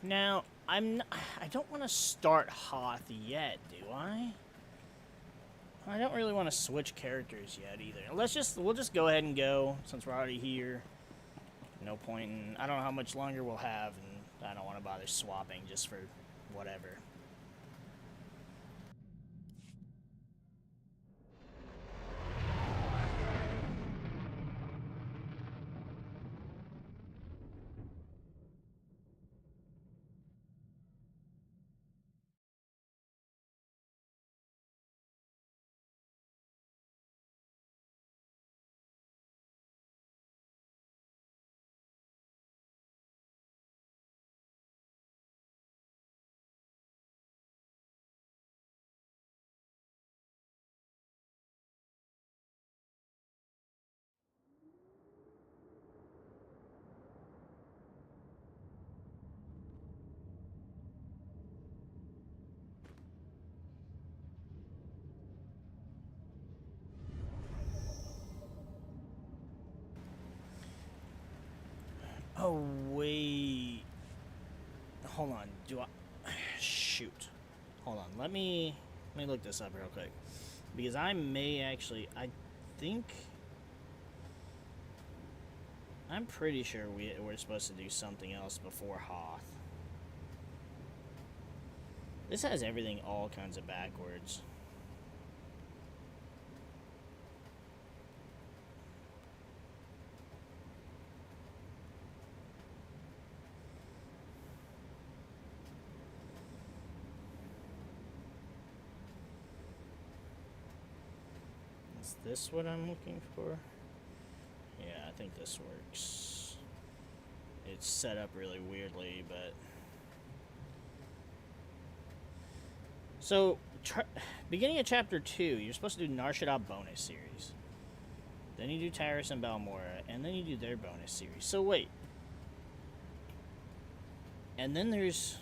Now, I don't want to start Hoth yet, do I? I don't really want to switch characters yet either. We'll just go ahead and go since we're already here. No point in, I don't know how much longer we'll have, and I don't want to bother swapping just for whatever. Oh, wait. Hold on. Shoot. Hold on. Let me look this up real quick. Because I may actually... I'm pretty sure we're supposed to do something else before Hoth. This has everything all kinds of backwards. Is this what I'm looking for? Yeah, I think this works. It's set up really weirdly, but... So, beginning of Chapter 2, you're supposed to do Nar Shaddaa bonus series. Then you do Tyrus and Balmora, and then you do their bonus series. So wait. And then there's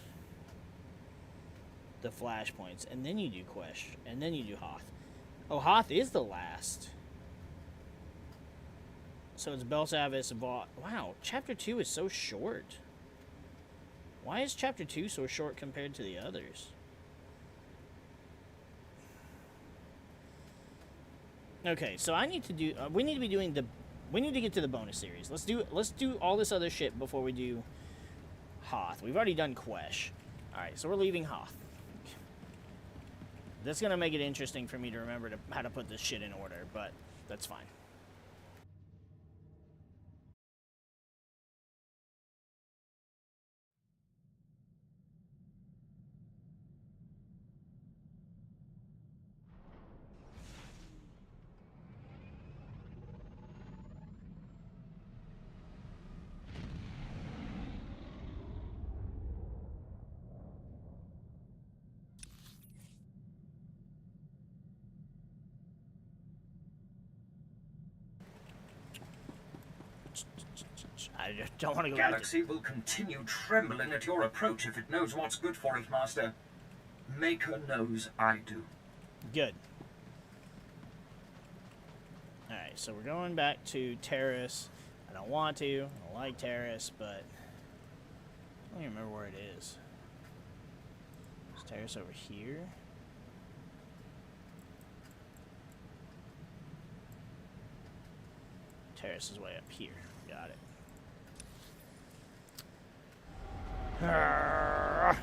the flashpoints, and then you do Quesh, and then you do Hoth. Oh, Hoth is the last. So it's Belsavis, Vought. Wow, Chapter 2 is so short. Why is Chapter 2 so short compared to the others? Okay, so I need to do... we need to be doing the... We need to get to the bonus series. Let's do all this other shit before we do Hoth. We've already done Quesh. Alright, so we're leaving Hoth. That's going to make it interesting for me to remember how to put this shit in order, but that's fine. I just don't want to go Galaxy will continue trembling at your approach if it knows what's good for it, Master. Maker knows I do. Good. Alright, so we're going back to Terrace. I don't want to. I don't like Terrace, but I don't even remember where it is. Is Terrace over here? Terrace is way up here. Got it. Arrgh.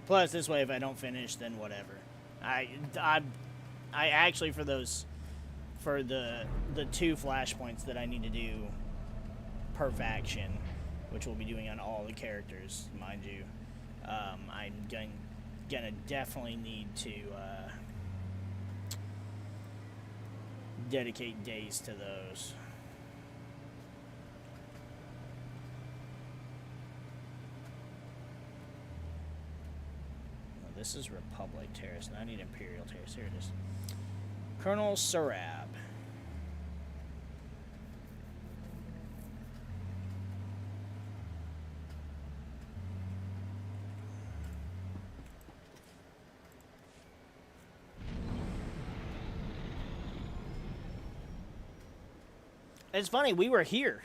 Plus, this way, if I don't finish, then whatever. I actually for the 2 flashpoints that I need to do per faction, which we'll be doing on all the characters, mind you. I'm gonna definitely need to dedicate days to those. This is Republic Terrace, and I need Imperial Terrace. Here it is. Colonel Sarab. It's funny, we were here.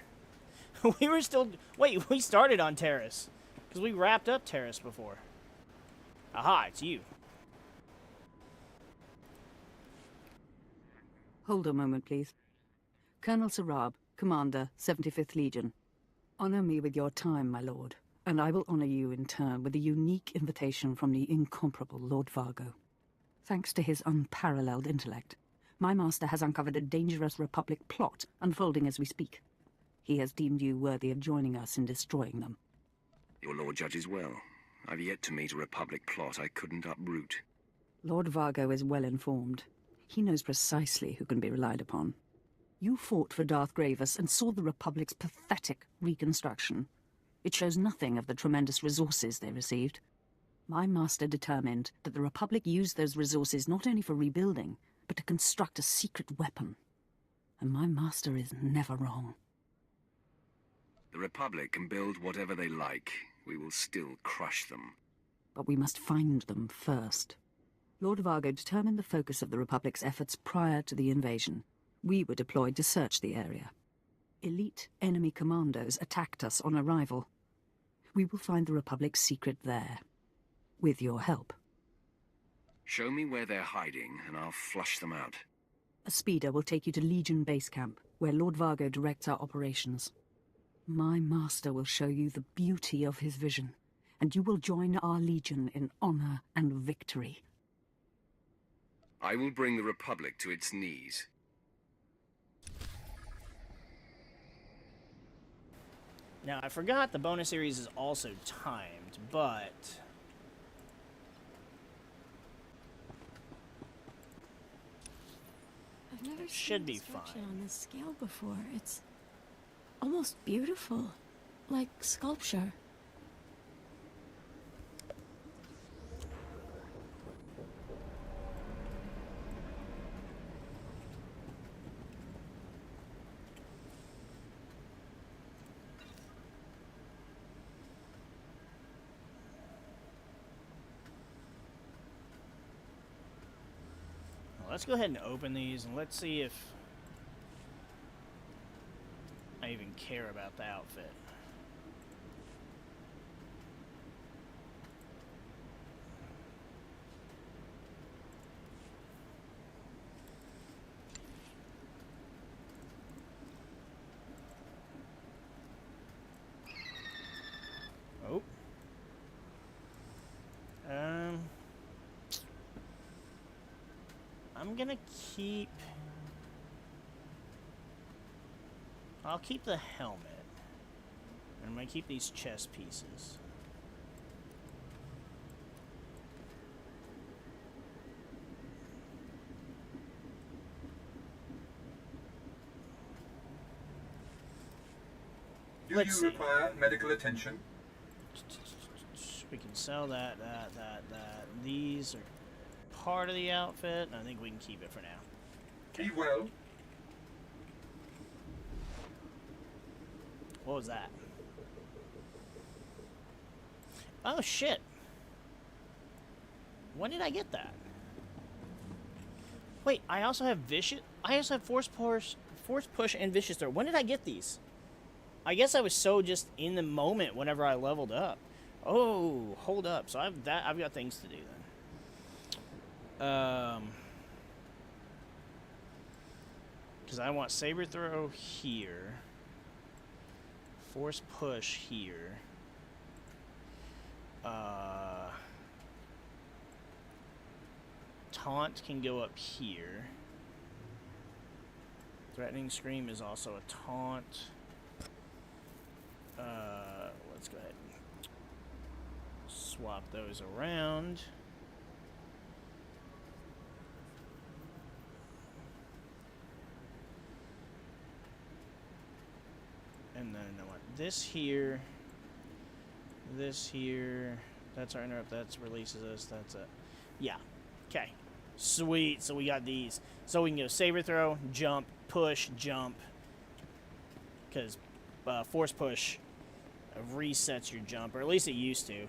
We were still... Wait, we started on Terrace. Because we wrapped up Terrace before. Aha, it's you. Hold a moment, please. Colonel Sarab, Commander, 75th Legion. Honor me with your time, my lord, and I will honor you in turn with a unique invitation from the incomparable Lord Vargo. Thanks to his unparalleled intellect, my master has uncovered a dangerous Republic plot unfolding as we speak. He has deemed you worthy of joining us in destroying them. Your Lord judges well. I've yet to meet a Republic plot I couldn't uproot. Lord Vargo is well informed. He knows precisely who can be relied upon. You fought for Darth Gravis and saw the Republic's pathetic reconstruction. It shows nothing of the tremendous resources they received. My master determined that the Republic used those resources not only for rebuilding, but to construct a secret weapon. And my master is never wrong. The Republic can build whatever they like. We will still crush them. But we must find them first. Lord Vargo determined the focus of the Republic's efforts prior to the invasion. We were deployed to search the area. Elite enemy commandos attacked us on arrival. We will find the Republic's secret there. With your help. Show me where they're hiding, and I'll flush them out. A speeder will take you to Legion Base Camp, where Lord Vargo directs our operations. My master will show you the beauty of his vision, and you will join our Legion in honor and victory. I will bring the Republic to its knees. Now, I forgot the bonus series is also timed, but... I've never should seen be construction fine. on this scale before. It's almost beautiful, like sculpture. Well, let's go ahead and open these, and let's see if I even care about the outfit. Oh. I'm gonna keep I'll keep the helmet. I'm going to keep these chest pieces. Do you require medical attention? We can sell that. These are part of the outfit. I think we can keep it for now. Be well. What was that? Oh shit! When did I get that? Wait, I also have vicious. I also have force push, and vicious throw. When did I get these? I guess I was so just in the moment whenever I leveled up. Oh, hold up. So I've got things to do then. Because I want saber throw here. Force push here. Taunt can go up here. Threatening scream is also a taunt. Let's go ahead and swap those around. And then I want this here. This here. That's our interrupt. That's releases us. That's it. Yeah. Okay. Sweet. So we got these. So we can go saber throw, jump, push, jump. Because force push resets your jump, or at least it used to.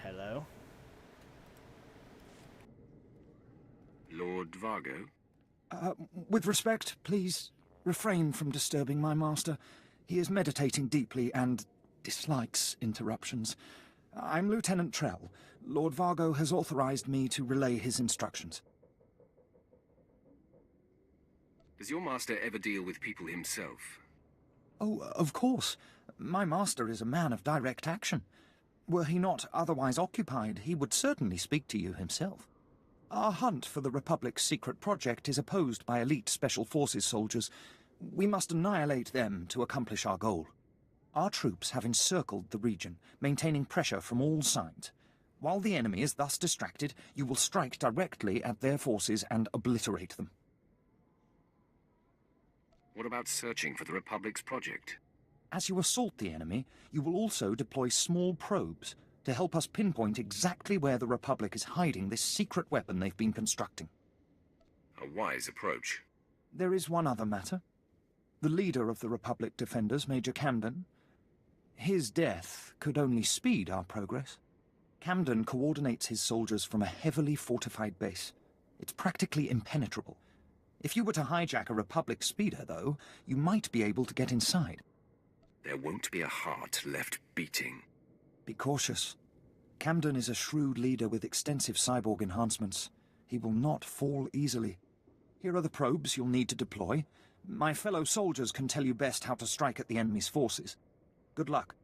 Hello? Lord Vargo? With respect, please refrain from disturbing my master. He is meditating deeply and dislikes interruptions. I'm Lieutenant Trell. Lord Vargo has authorized me to relay his instructions. Does your master ever deal with people himself? Oh, of course. My master is a man of direct action. Were he not otherwise occupied, he would certainly speak to you himself. Our hunt for the Republic's secret project is opposed by elite Special Forces soldiers. We must annihilate them to accomplish our goal. Our troops have encircled the region, maintaining pressure from all sides. While the enemy is thus distracted, you will strike directly at their forces and obliterate them. What about searching for the Republic's project? As you assault the enemy, you will also deploy small probes to help us pinpoint exactly where the Republic is hiding this secret weapon they've been constructing. A wise approach. There is one other matter. The leader of the Republic Defenders, Major Camden. His death could only speed our progress. Camden coordinates his soldiers from a heavily fortified base. It's practically impenetrable. If you were to hijack a Republic speeder, though, you might be able to get inside. There won't be a heart left beating. Be cautious. Camden is a shrewd leader with extensive cyborg enhancements. He will not fall easily. Here are the probes you'll need to deploy. My fellow soldiers can tell you best how to strike at the enemy's forces. Good luck.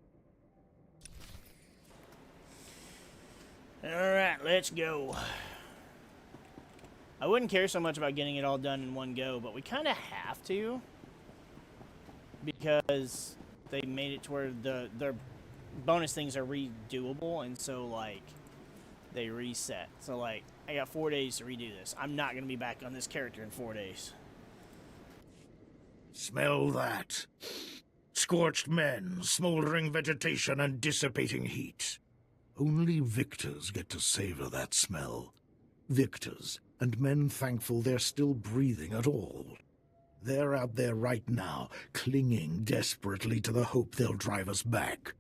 Alright, let's go. I wouldn't care so much about getting it all done in one go, but we kind of have to. Because they made it to where their bonus things are redoable, and so, like, they reset. So, like, I got 4 days to redo this. I'm not going to be back on this character in 4 days. Smell that. Scorched men, smoldering vegetation, and dissipating heat. Only victors get to savor that smell. Victors, and men thankful they're still breathing at all. They're out there right now, clinging desperately to the hope they'll drive us back.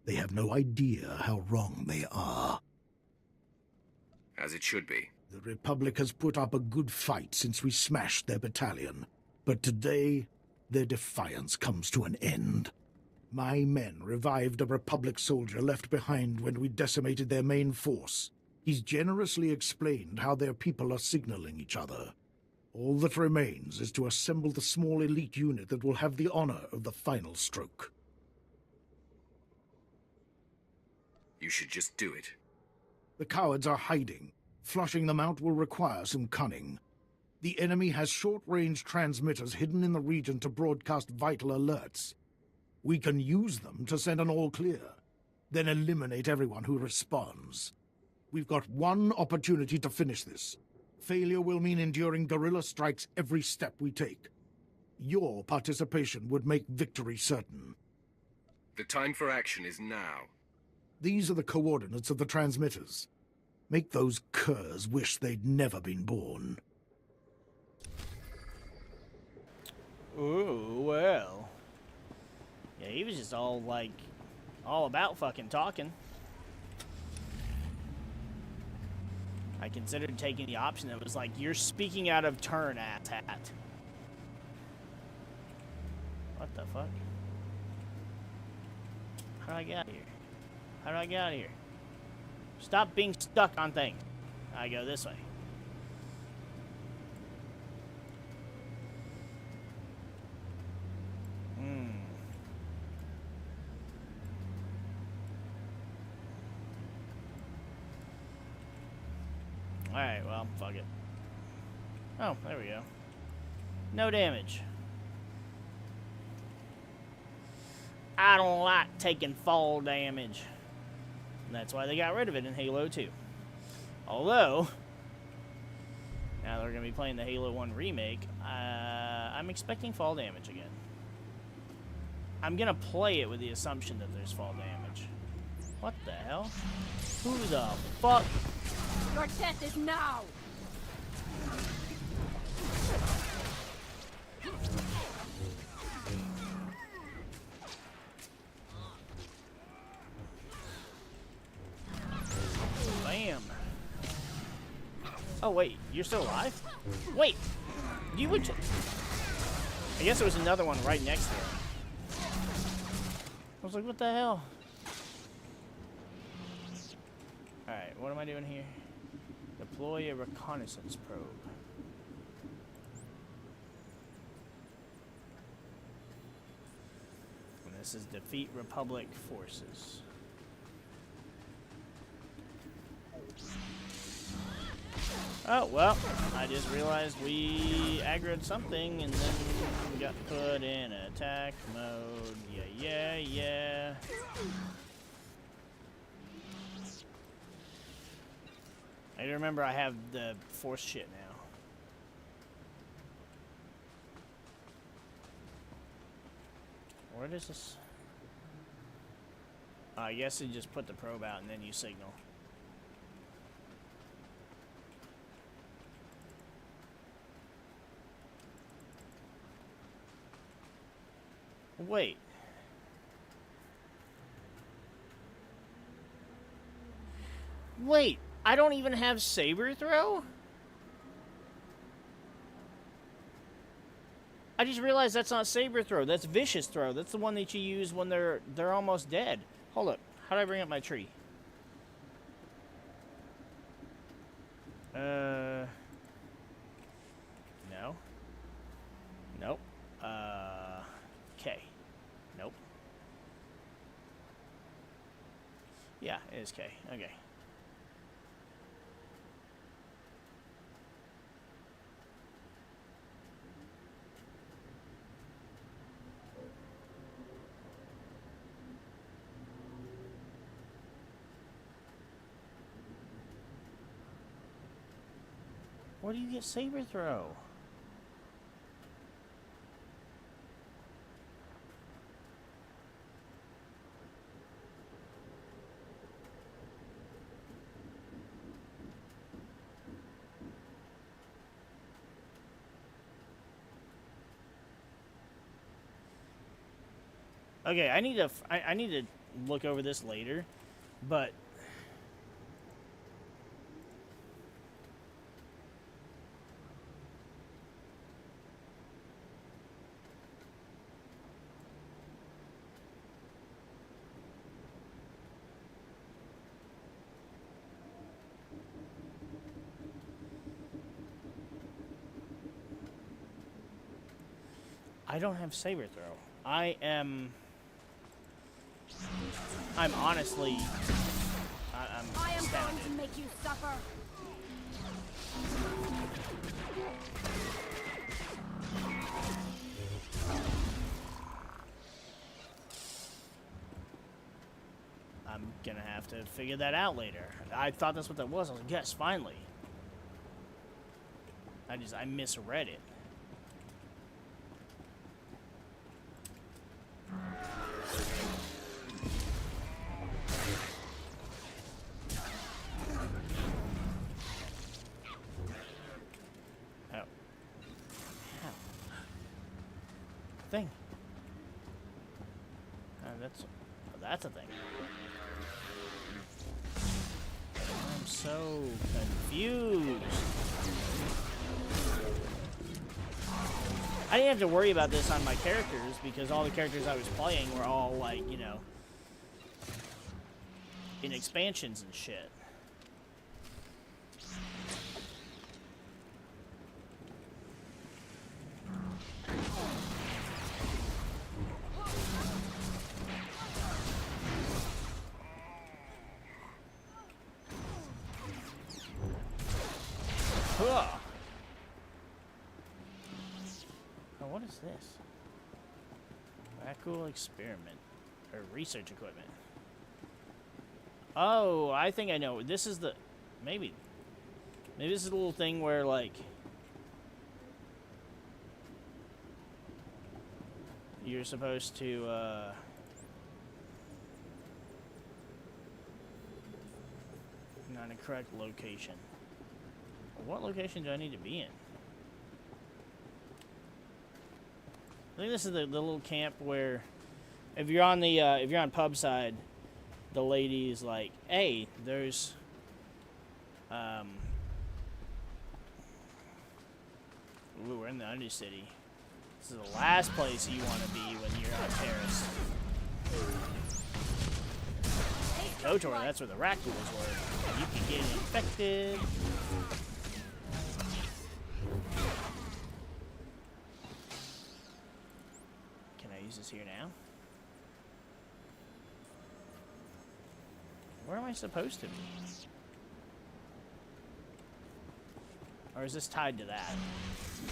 They have no idea how wrong they are. As it should be. The Republic has put up a good fight since we smashed their battalion. But today, their defiance comes to an end. My men revived a Republic soldier left behind when we decimated their main force. He's generously explained how their people are signaling each other. All that remains is to assemble the small elite unit that will have the honor of the final stroke. You should just do it. The cowards are hiding. Flushing them out will require some cunning. The enemy has short-range transmitters hidden in the region to broadcast vital alerts. We can use them to send an all-clear, then eliminate everyone who responds. We've got one opportunity to finish this. Failure will mean enduring guerrilla strikes every step we take. Your participation would make victory certain. The time for action is now. These are the coordinates of the transmitters. Make those curs wish they'd never been born. Ooh, well. Yeah, he was just all about fucking talking. I considered taking the option that was like, you're speaking out of turn, asshat. What the fuck? How do I get out of here? How do I get out of here? Stop being stuck on things. I go this way. Alright, well, fuck it. Oh, there we go. No damage. I don't like taking fall damage. And that's why they got rid of it in Halo 2. Although, now they're going to be playing the Halo 1 remake, I'm expecting fall damage again. I'm going to play it with the assumption that there's fall damage. What the hell? Who the fuck? Your death is now! Bam. Oh, wait. You're still alive? Wait. You would... I guess there was another one right next to him. I was like, what the hell? Alright, what am I doing here? Deploy a reconnaissance probe. And this is defeat Republic forces. Oh, well, I just realized we aggroed something and then we got put in attack mode. Yeah. I remember I have the force shit now. Where does this... I guess you just put the probe out and then you signal. Wait. Wait, I don't even have saber throw? I just realized that's not saber throw, that's vicious throw. That's the one that you use when they're almost dead. Hold up. How do I bring up my tree? No. Nope. K. Nope. Yeah, it is K. Okay. Where do you get saber throw? Okay, I need to look over this later, but I don't have saber throw. I'm honestly... I'm I am astounded. going to make you suffer. I'm gonna have to figure that out later. I thought that's what that was. I was like, yes, finally. I misread it. Oh. How? Thing. That's a thing. I'm so confused. I didn't have to worry about this on my characters because all the characters I was playing were all like, you know, in expansions and shit. Huh. Oh, what is this? Cool experiment. Or research equipment. Oh, I think I know. This is the... Maybe this is a little thing where, like... You're supposed to, not in a correct location. What location do I need to be in? I think this is the little camp where, if you're on the if you're on pub side, the lady's like, "Hey, there's ooh, we're in the Undercity. This is the last place you want to be when you're on Paris." KOTOR, that's where the rat ghouls were. You can get infected. Use this here now. Where am I supposed to be? Or is this tied to that?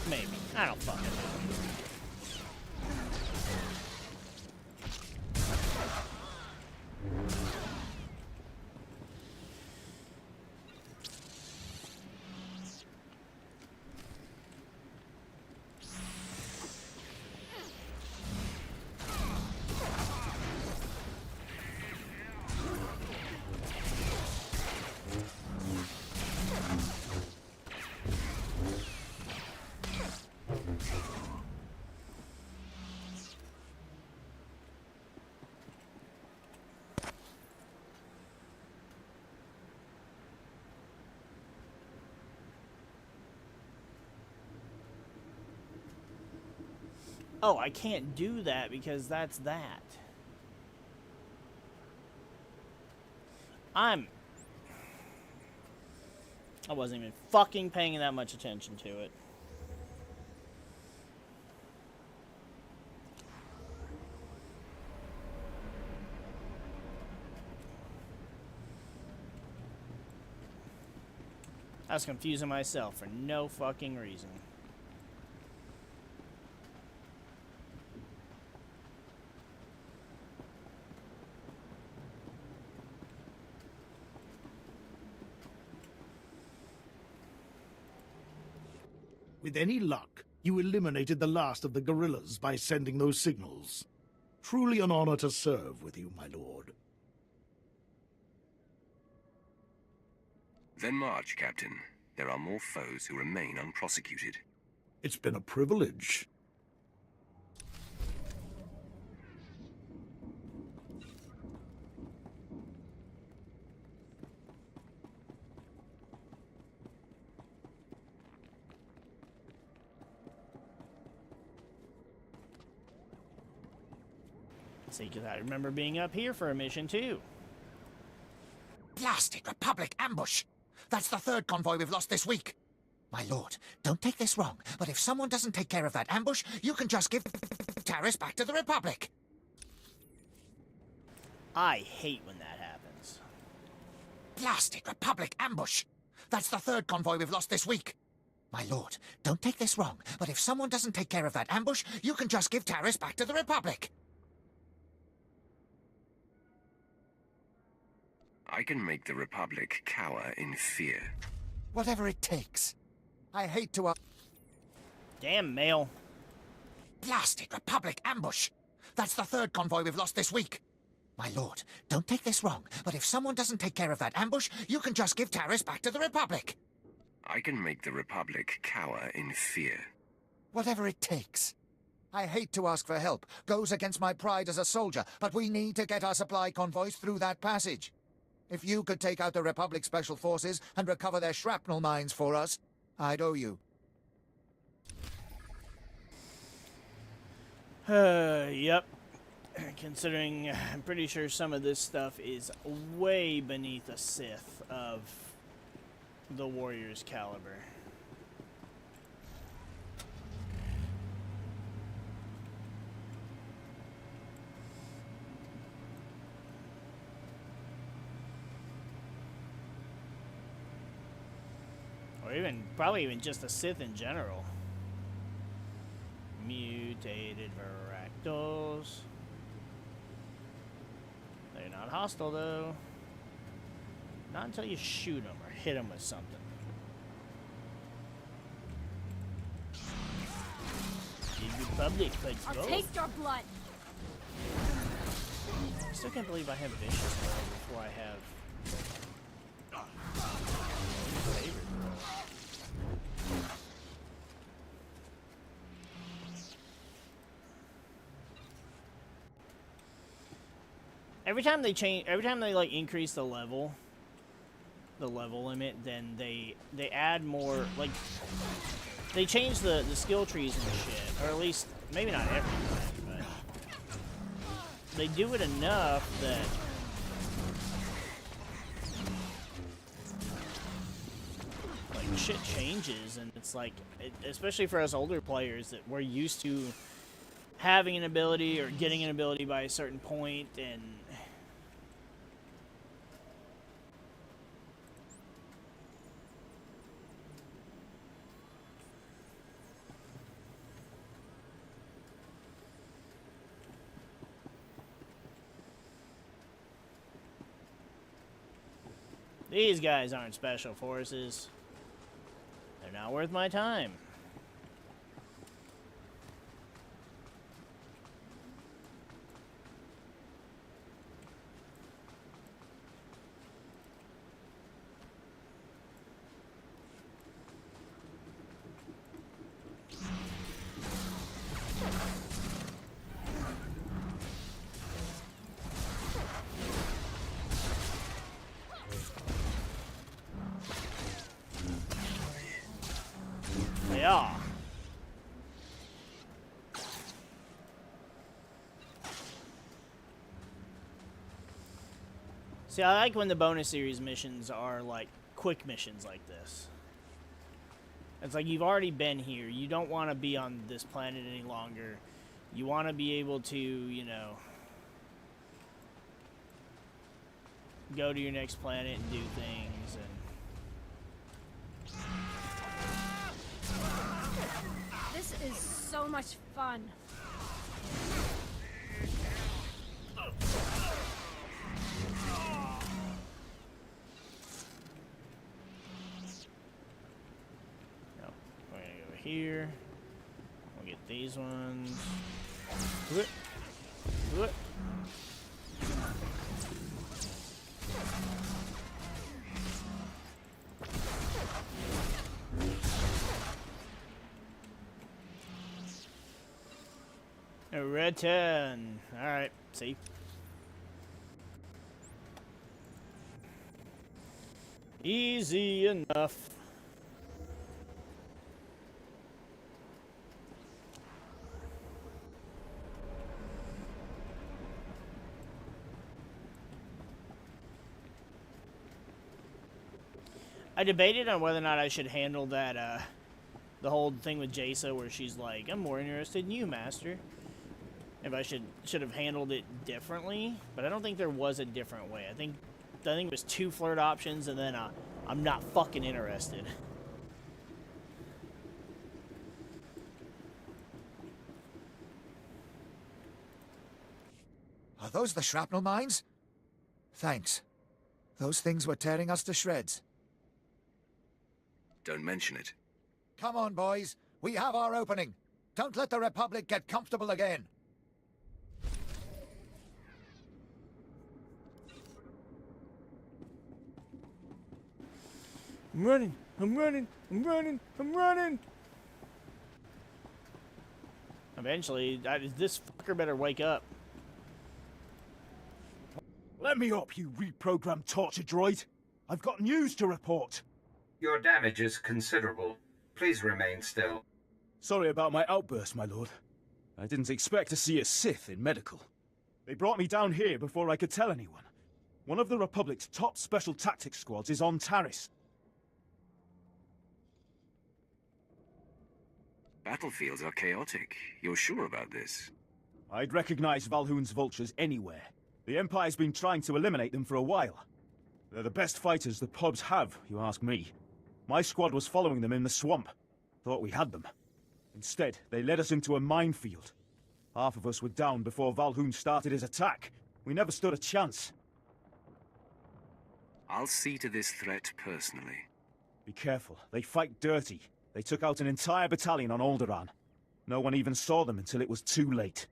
Maybe. I don't fucking know. Oh, I can't do that because that's that. I wasn't even fucking paying that much attention to it. I was confusing myself for no fucking reason. With any luck, you eliminated the last of the guerrillas by sending those signals. Truly an honor to serve with you, my lord. Then march, Captain. There are more foes who remain unprosecuted. It's been a privilege. See, because I remember being up here for a mission, too. Blasted Republic ambush! That's the third convoy we've lost this week. My lord, don't take this wrong, but if someone doesn't take care of that ambush, you can just give Taris back to the Republic. I hate when that happens. Blasted Republic ambush! That's the third convoy we've lost this week. My lord, don't take this wrong, but if someone doesn't take care of that ambush, you can just give Taris back to the Republic. I can make the Republic cower in fear. Whatever it takes. I hate to... Damn, mail. Blasted Republic ambush! That's the third convoy we've lost this week. My lord, don't take this wrong, but if someone doesn't take care of that ambush, you can just give Taris back to the Republic. I can make the Republic cower in fear. Whatever it takes. I hate to ask for help. Goes against my pride as a soldier, but we need to get our supply convoys through that passage. If you could take out the Republic Special Forces and recover their shrapnel mines for us, I'd owe you. Yep. Considering I'm pretty sure some of this stuff is way beneath a Sith of the Warrior's caliber. Or even, probably even just a Sith in general. Mutated Varactals. They're not hostile, though. Not until you shoot them or hit them with something. The Republic, let's go. I'll taste your blood. I still can't believe I have Vicious Blow before I have... favorite blow. Every time they like increase the level limit, then they add more, like, they change the skill trees and shit, or at least maybe not every time, but they do it enough that like shit changes, and it's like, especially for us older players that we're used to having an ability or getting an ability by a certain point, and these guys aren't special forces. They're not worth my time. Yeah. See, I like when the bonus series missions are like quick missions like this. It's like you've already been here. You don't want to be on this planet any longer. You want to be able to, you know, go to your next planet and do things. And This is so much fun. no, we're gonna go here. We'll get these ones. Do it. Do it. A return. Alright, see. Easy enough. I debated on whether or not I should handle that, the whole thing with Jaisa where she's like, I'm more interested in you, Master. If I should have handled it differently, but I don't think there was a different way. I think it was 2 flirt options and then I'm not fucking interested. Are those the shrapnel mines? Thanks. Those things were tearing us to shreds. Don't mention it. Come on, boys. We have our opening. Don't let the Republic get comfortable again. I'm running! I'm running! I'm running! I'm running! Eventually, this fucker better wake up. Let me up, you reprogrammed torture droid. I've got news to report. Your damage is considerable. Please remain still. Sorry about my outburst, my lord. I didn't expect to see a Sith in medical. They brought me down here before I could tell anyone. One of the Republic's top special tactics squads is on Taris. Battlefields are chaotic. You're sure about this? I'd recognize Valhoon's vultures anywhere. The Empire's been trying to eliminate them for a while. They're the best fighters the pubs have, you ask me. My squad was following them in the swamp. Thought we had them. Instead, they led us into a minefield. Half of us were down before Valhoon started his attack. We never stood a chance. I'll see to this threat personally. Be careful. They fight dirty. They took out an entire battalion on Alderaan. No one even saw them until it was too late.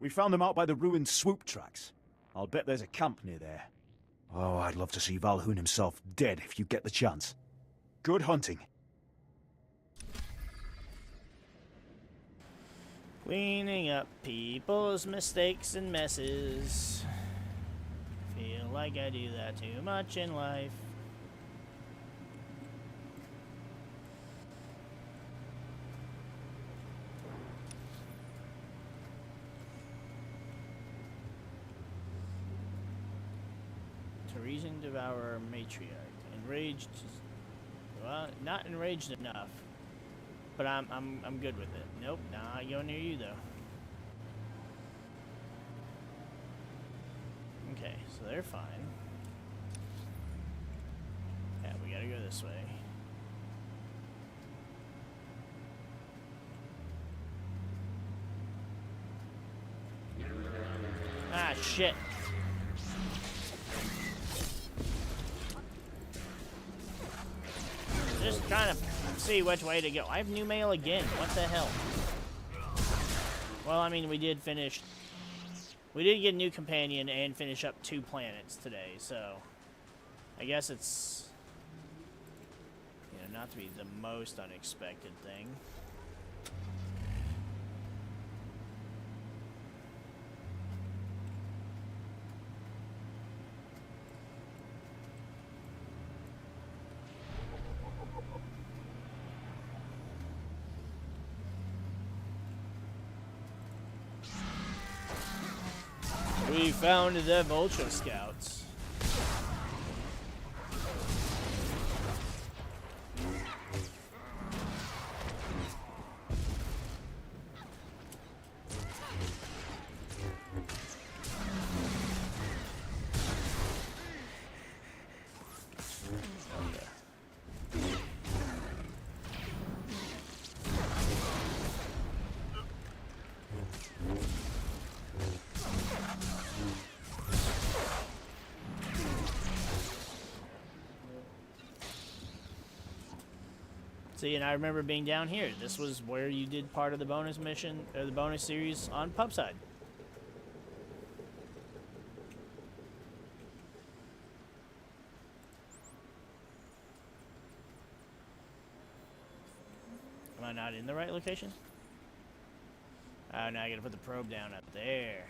We found them out by the ruined swoop tracks. I'll bet there's a camp near there. Oh, I'd love to see Valhoon himself dead if you get the chance. Good hunting. Cleaning up people's mistakes and messes. Feel like I do that too much in life. Teresian Devourer Matriarch. Enraged. Well, not enraged enough. But I'm good with it. Nope, not going near you though. Okay, so they're fine. Yeah, we gotta go this way. Ah, shit. Just trying to see which way to go. I have new mail again. What the hell? Well, I mean, we did finish. We did get a new companion and finish up 2 planets today, so I guess it's, you know, not to be the most unexpected thing. We found the Vulture Scouts. See, and I remember being down here. This was where you did part of the bonus mission, or the bonus series on Pubside. Am I not in the right location? Oh, now I gotta put the probe down up there.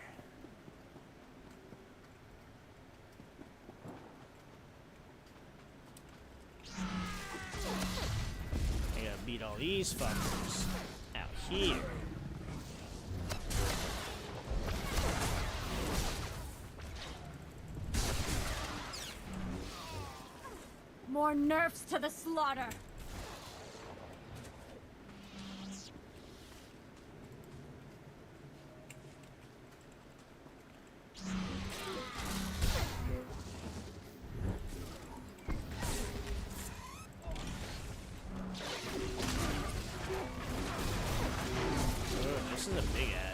Beat all these fuckers out here. More nerfs to the slaughter! This is a big ad.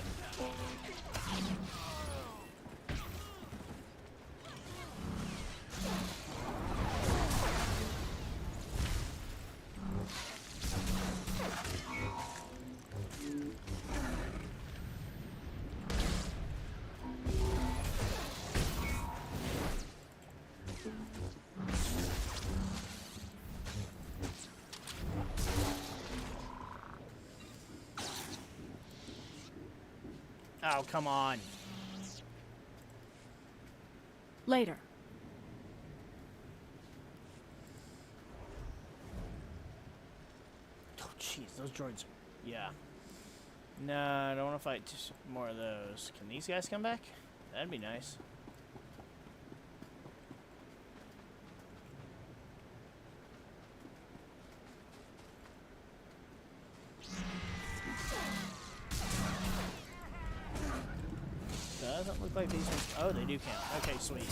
Oh, come on. Later. Oh, jeez, those droids. Yeah. No, I don't want to fight more of those. Can these guys come back? That'd be nice. Doesn't look like these ones. Oh, they do count. Okay, sweet.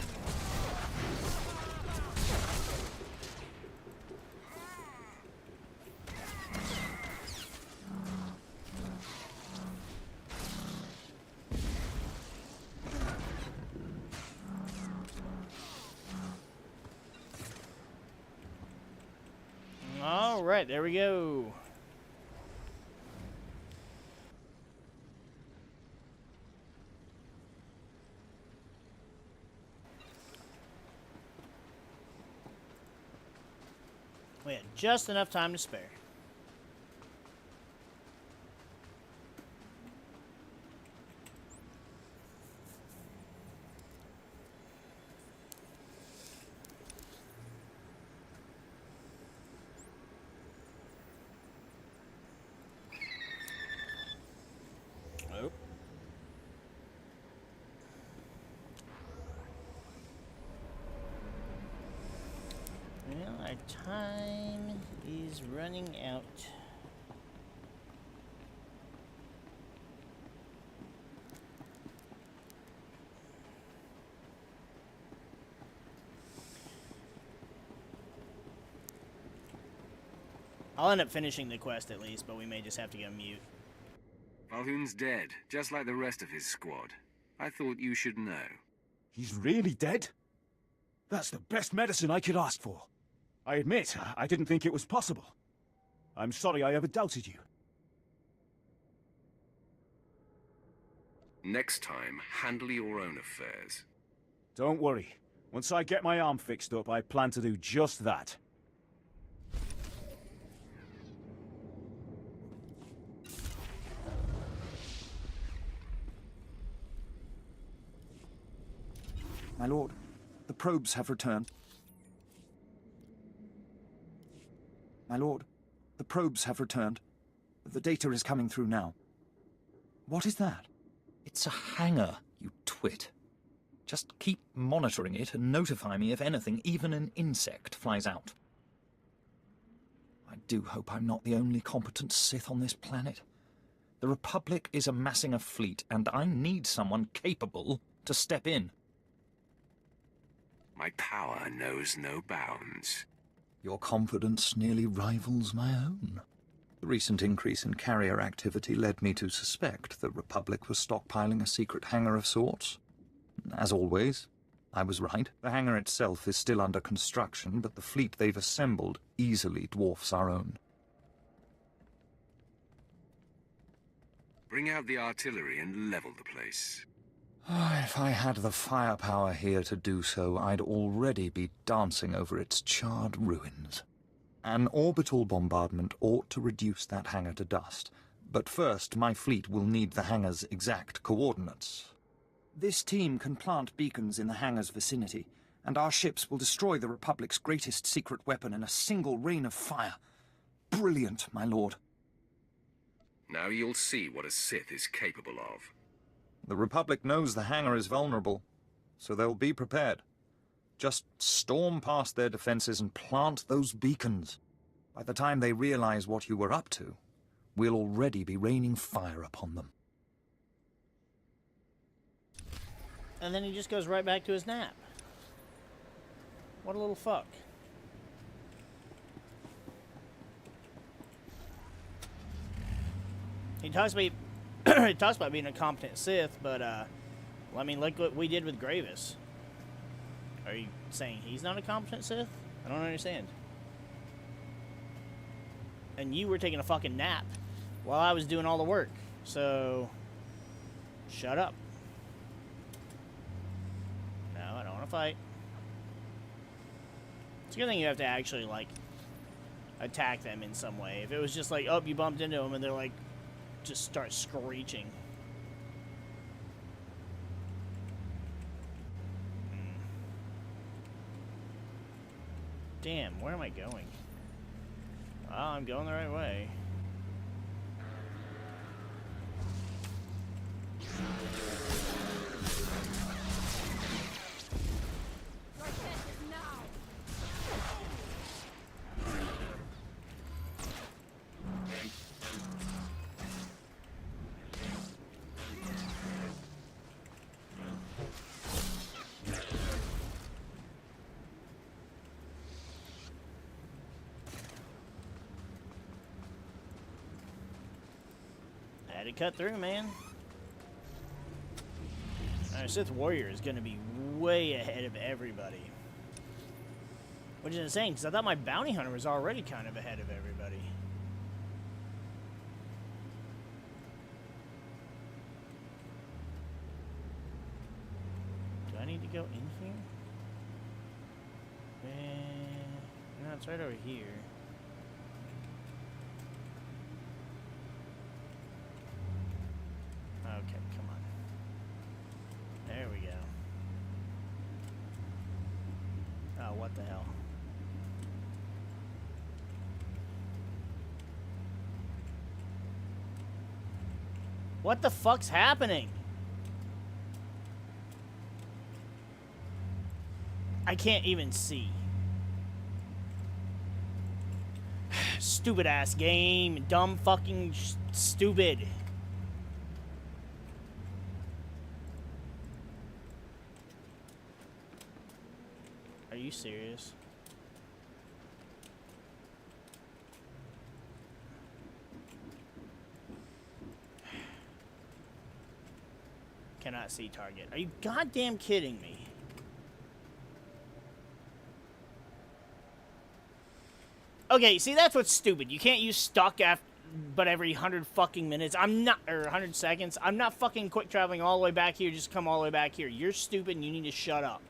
All right, there we go. We had just enough time to spare. Oh. Well, our time is running out. I'll end up finishing the quest at least, but we may just have to go mute. Valhoon's dead, just like the rest of his squad. I thought you should know. He's really dead? That's the best medicine I could ask for. I admit, I didn't think it was possible. I'm sorry I ever doubted you. Next time, handle your own affairs. Don't worry. Once I get my arm fixed up, I plan to do just that. My lord, the probes have returned. My lord, the probes have returned. The data is coming through now. What is that? It's a hangar, you twit. Just keep monitoring it and notify me if anything, even an insect, flies out. I do hope I'm not the only competent Sith on this planet. The Republic is amassing a fleet, and I need someone capable to step in. My power knows no bounds. Your confidence nearly rivals my own. The recent increase in carrier activity led me to suspect the Republic was stockpiling a secret hangar of sorts. As always, I was right. The hangar itself is still under construction, but the fleet they've assembled easily dwarfs our own. Bring out the artillery and level the place. If I had the firepower here to do so, I'd already be dancing over its charred ruins. An orbital bombardment ought to reduce that hangar to dust. But first, my fleet will need the hangar's exact coordinates. This team can plant beacons in the hangar's vicinity, and our ships will destroy the Republic's greatest secret weapon in a single rain of fire. Brilliant, my lord. Now you'll see what a Sith is capable of. The Republic knows the hangar is vulnerable, so they'll be prepared. Just storm past their defenses and plant those beacons. By the time they realize what you were up to, we'll already be raining fire upon them. And then he just goes right back to his nap. What a little fuck. He talks about he talks about being a competent Sith, but well, I mean, look what we did with Gravis. Are you saying he's not a competent Sith? I don't understand. And you were taking a fucking nap while I was doing all the work. So, shut up. No, I don't want to fight. It's a good thing you have to actually, like, attack them in some way. If it was just like, oh, you bumped into them and they're like, just start screeching. Damn, where am I going? Oh, I'm going the right way. Had to cut through, man. Our Sith Warrior is going to be way ahead of everybody. Which is insane, because I thought my Bounty Hunter was already kind of ahead of everybody. Do I need to go in here? No, it's right over here. Okay, come on. There we go. Oh, what the hell? What the fuck's happening? I can't even see. Stupid ass game. Dumb fucking stupid. Are you serious? Cannot see target. Are you goddamn kidding me? Okay, see, that's what's stupid. You can't use stuck after, but every 100 fucking minutes. I'm not, or 100 seconds. I'm not fucking quick traveling all the way back here. Just come all the way back here. You're stupid and you need to shut up.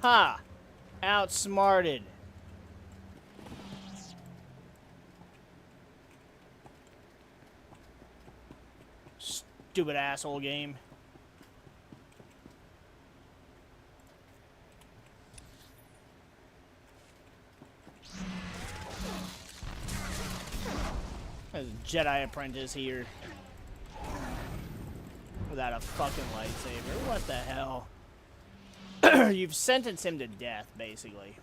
Ha! Outsmarted. Stupid asshole game. There's a Jedi apprentice here. Without a fucking lightsaber. What the hell? You've sentenced him to death, basically.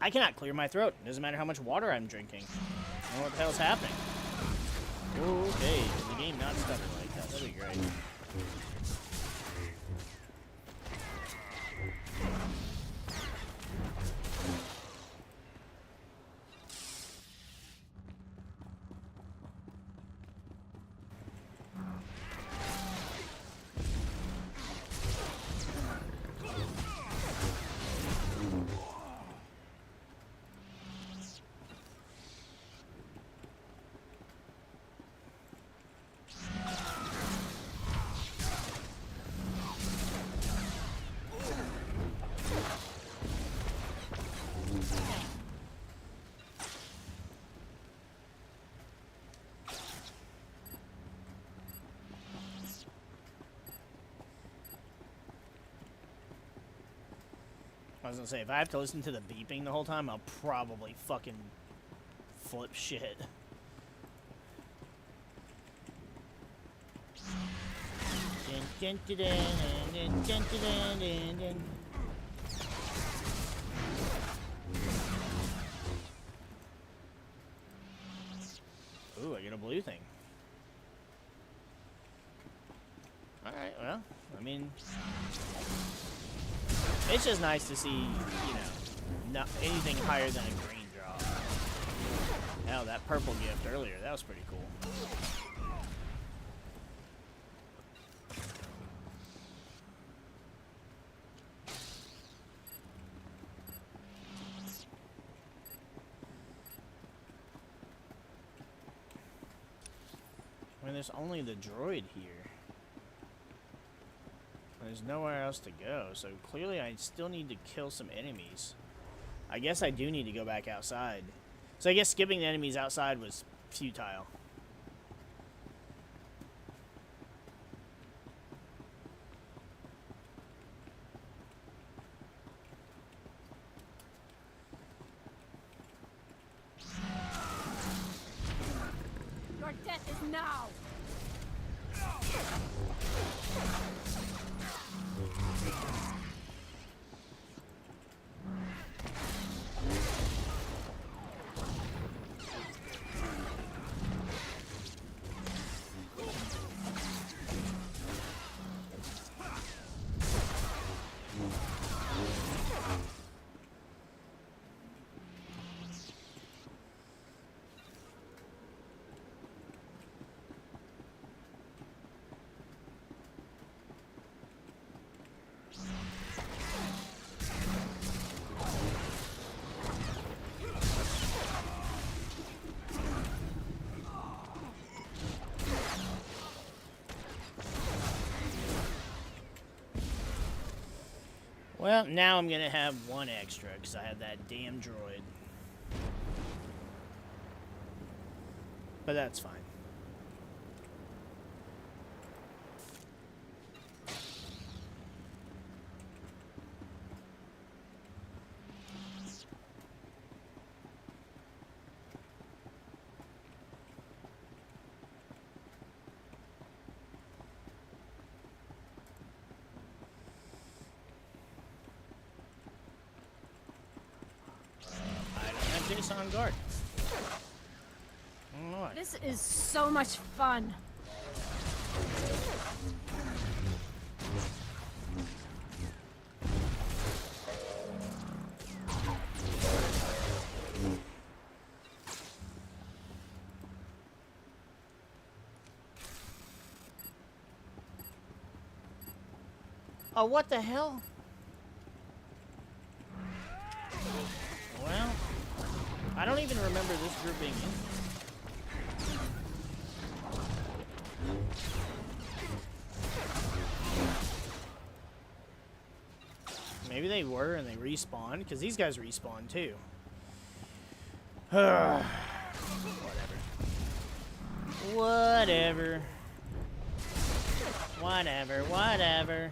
I cannot clear my throat. Doesn't matter how much water I'm drinking. I don't know what the hell's happening. Okay, is the game not stutter like that? That'd be great. I was gonna say, if I have to listen to the beeping the whole time, I'll probably fucking flip shit. Dun, dun, dun, dun, dun, dun, dun, dun. Ooh, I get a blue thing. Alright, well, I mean, it's just nice to see, you know, not anything higher than a green drop. Now, that purple gift earlier, that was pretty cool. I mean, there's only the droid here. There's nowhere else to go, so clearly I still need to kill some enemies. I guess I do need to go back outside. So I guess skipping the enemies outside was futile. Your death is now! Well, now I'm gonna have one extra because I have that damn droid. But that's fine. Jason on guard. What? This is so much fun. Oh, what the hell? Well, I don't even remember this group being in. Maybe they were and they respawned, because these guys respawn too. Whatever. Whatever. Whatever, whatever.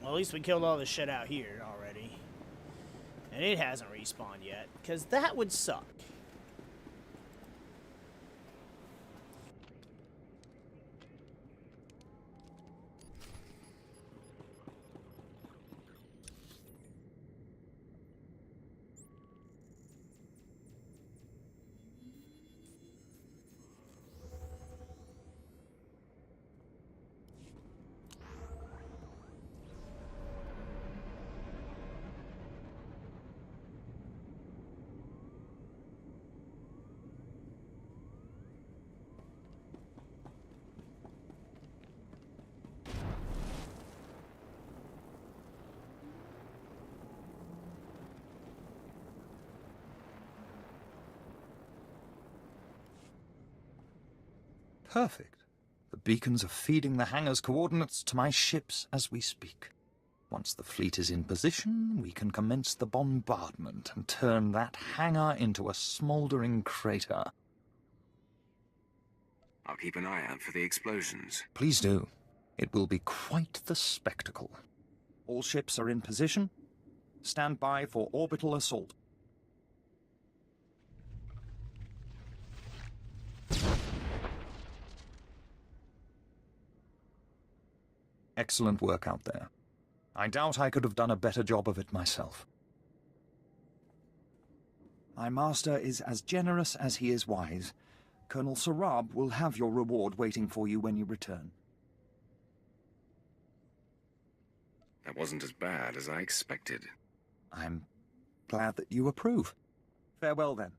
Well, at least we killed all the shit out here already. And it hasn't respawned yet, because that would suck. Perfect. The beacons are feeding the hangar's coordinates to my ships as we speak. Once the fleet is in position, we can commence the bombardment and turn that hangar into a smouldering crater. I'll keep an eye out for the explosions. Please do. It will be quite the spectacle. All ships are in position. Stand by for orbital assault. Excellent work out there. I doubt I could have done a better job of it myself. My master is as generous as he is wise. Colonel Sarab will have your reward waiting for you when you return. That wasn't as bad as I expected. I'm glad that you approve. Farewell, then.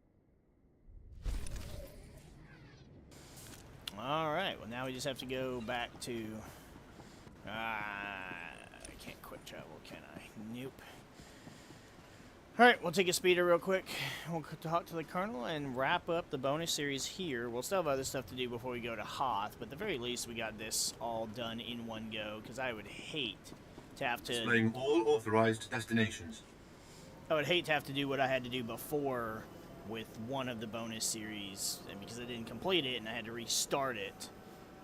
Alright, well now we just have to go back to... I can't quick travel, can I? Nope. Alright, we'll take a speeder real quick. We'll talk to the Colonel and wrap up the bonus series here. We'll still have other stuff to do before we go to Hoth, but at the very least we got this all done in one go, because I would hate to have to... Displaying all authorized destinations. I would hate to have to do what I had to do before with one of the bonus series, and because I didn't complete it and I had to restart it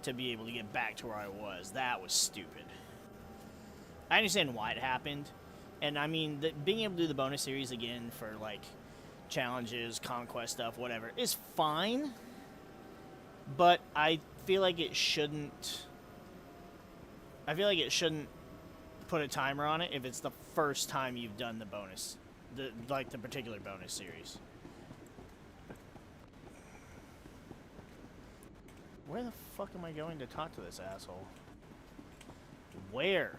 to be able to get back to where I was. That was stupid. I understand why it happened, and I mean, being able to do the bonus series again for, like, challenges, conquest stuff, whatever, is fine, but I feel like it shouldn't... put a timer on it if it's the first time you've done the bonus, the particular bonus series. Where the fuck am I going to talk to this asshole? Where?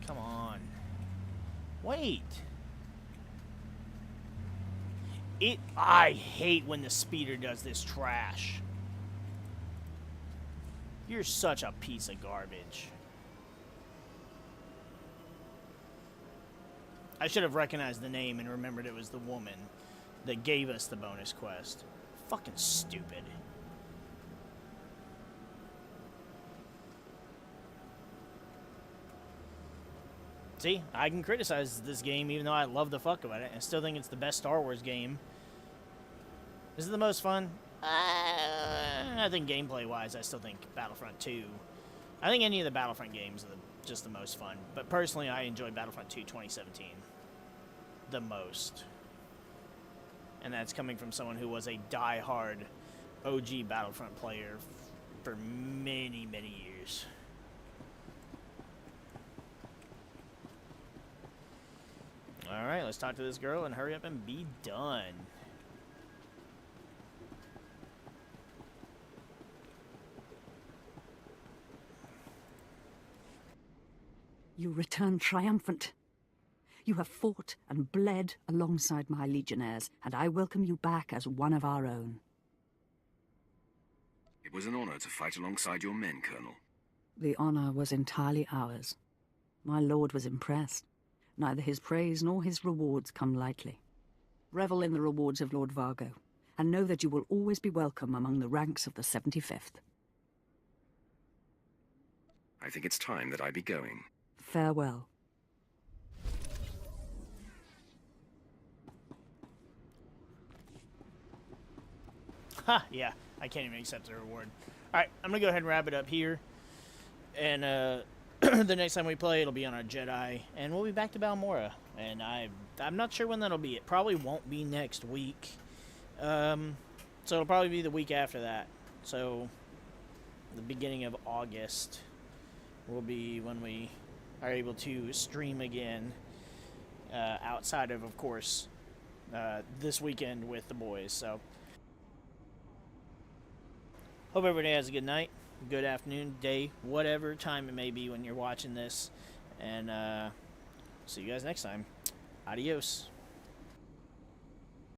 Come on. Wait. I hate when the speeder does this trash. You're such a piece of garbage. I should have recognized the name and remembered it was the woman that gave us the bonus quest. Fucking stupid. See, I can criticize this game even though I love the fuck about it. I still think it's the best Star Wars game. Is it the most fun? I think gameplay-wise, I still think Battlefront 2. I think any of the Battlefront games are just the most fun. But personally, I enjoyed Battlefront 2 2017 the most. And that's coming from someone who was a die-hard OG Battlefront player for many, many years. Alright, let's talk to this girl and hurry up and be done. You return triumphant. You have fought and bled alongside my legionnaires, and I welcome you back as one of our own. It was an honor to fight alongside your men, Colonel. The honor was entirely ours. My lord was impressed. Neither his praise nor his rewards come lightly. Revel in the rewards of Lord Vargo, and know that you will always be welcome among the ranks of the 75th. I think it's time that I be going. Farewell. Ha! Yeah, I can't even accept the reward. Alright, I'm gonna go ahead and wrap it up here. And, the next time we play, it'll be on our Jedi. And we'll be back to Balmora. And I'm not sure when that'll be. It probably won't be next week. So it'll probably be the week after that. So, the beginning of August will be when we are able to stream again. Outside of course, this weekend with the boys. So, hope everybody has a good night, good afternoon, day, whatever time it may be when you're watching this. And see you guys next time. Adios.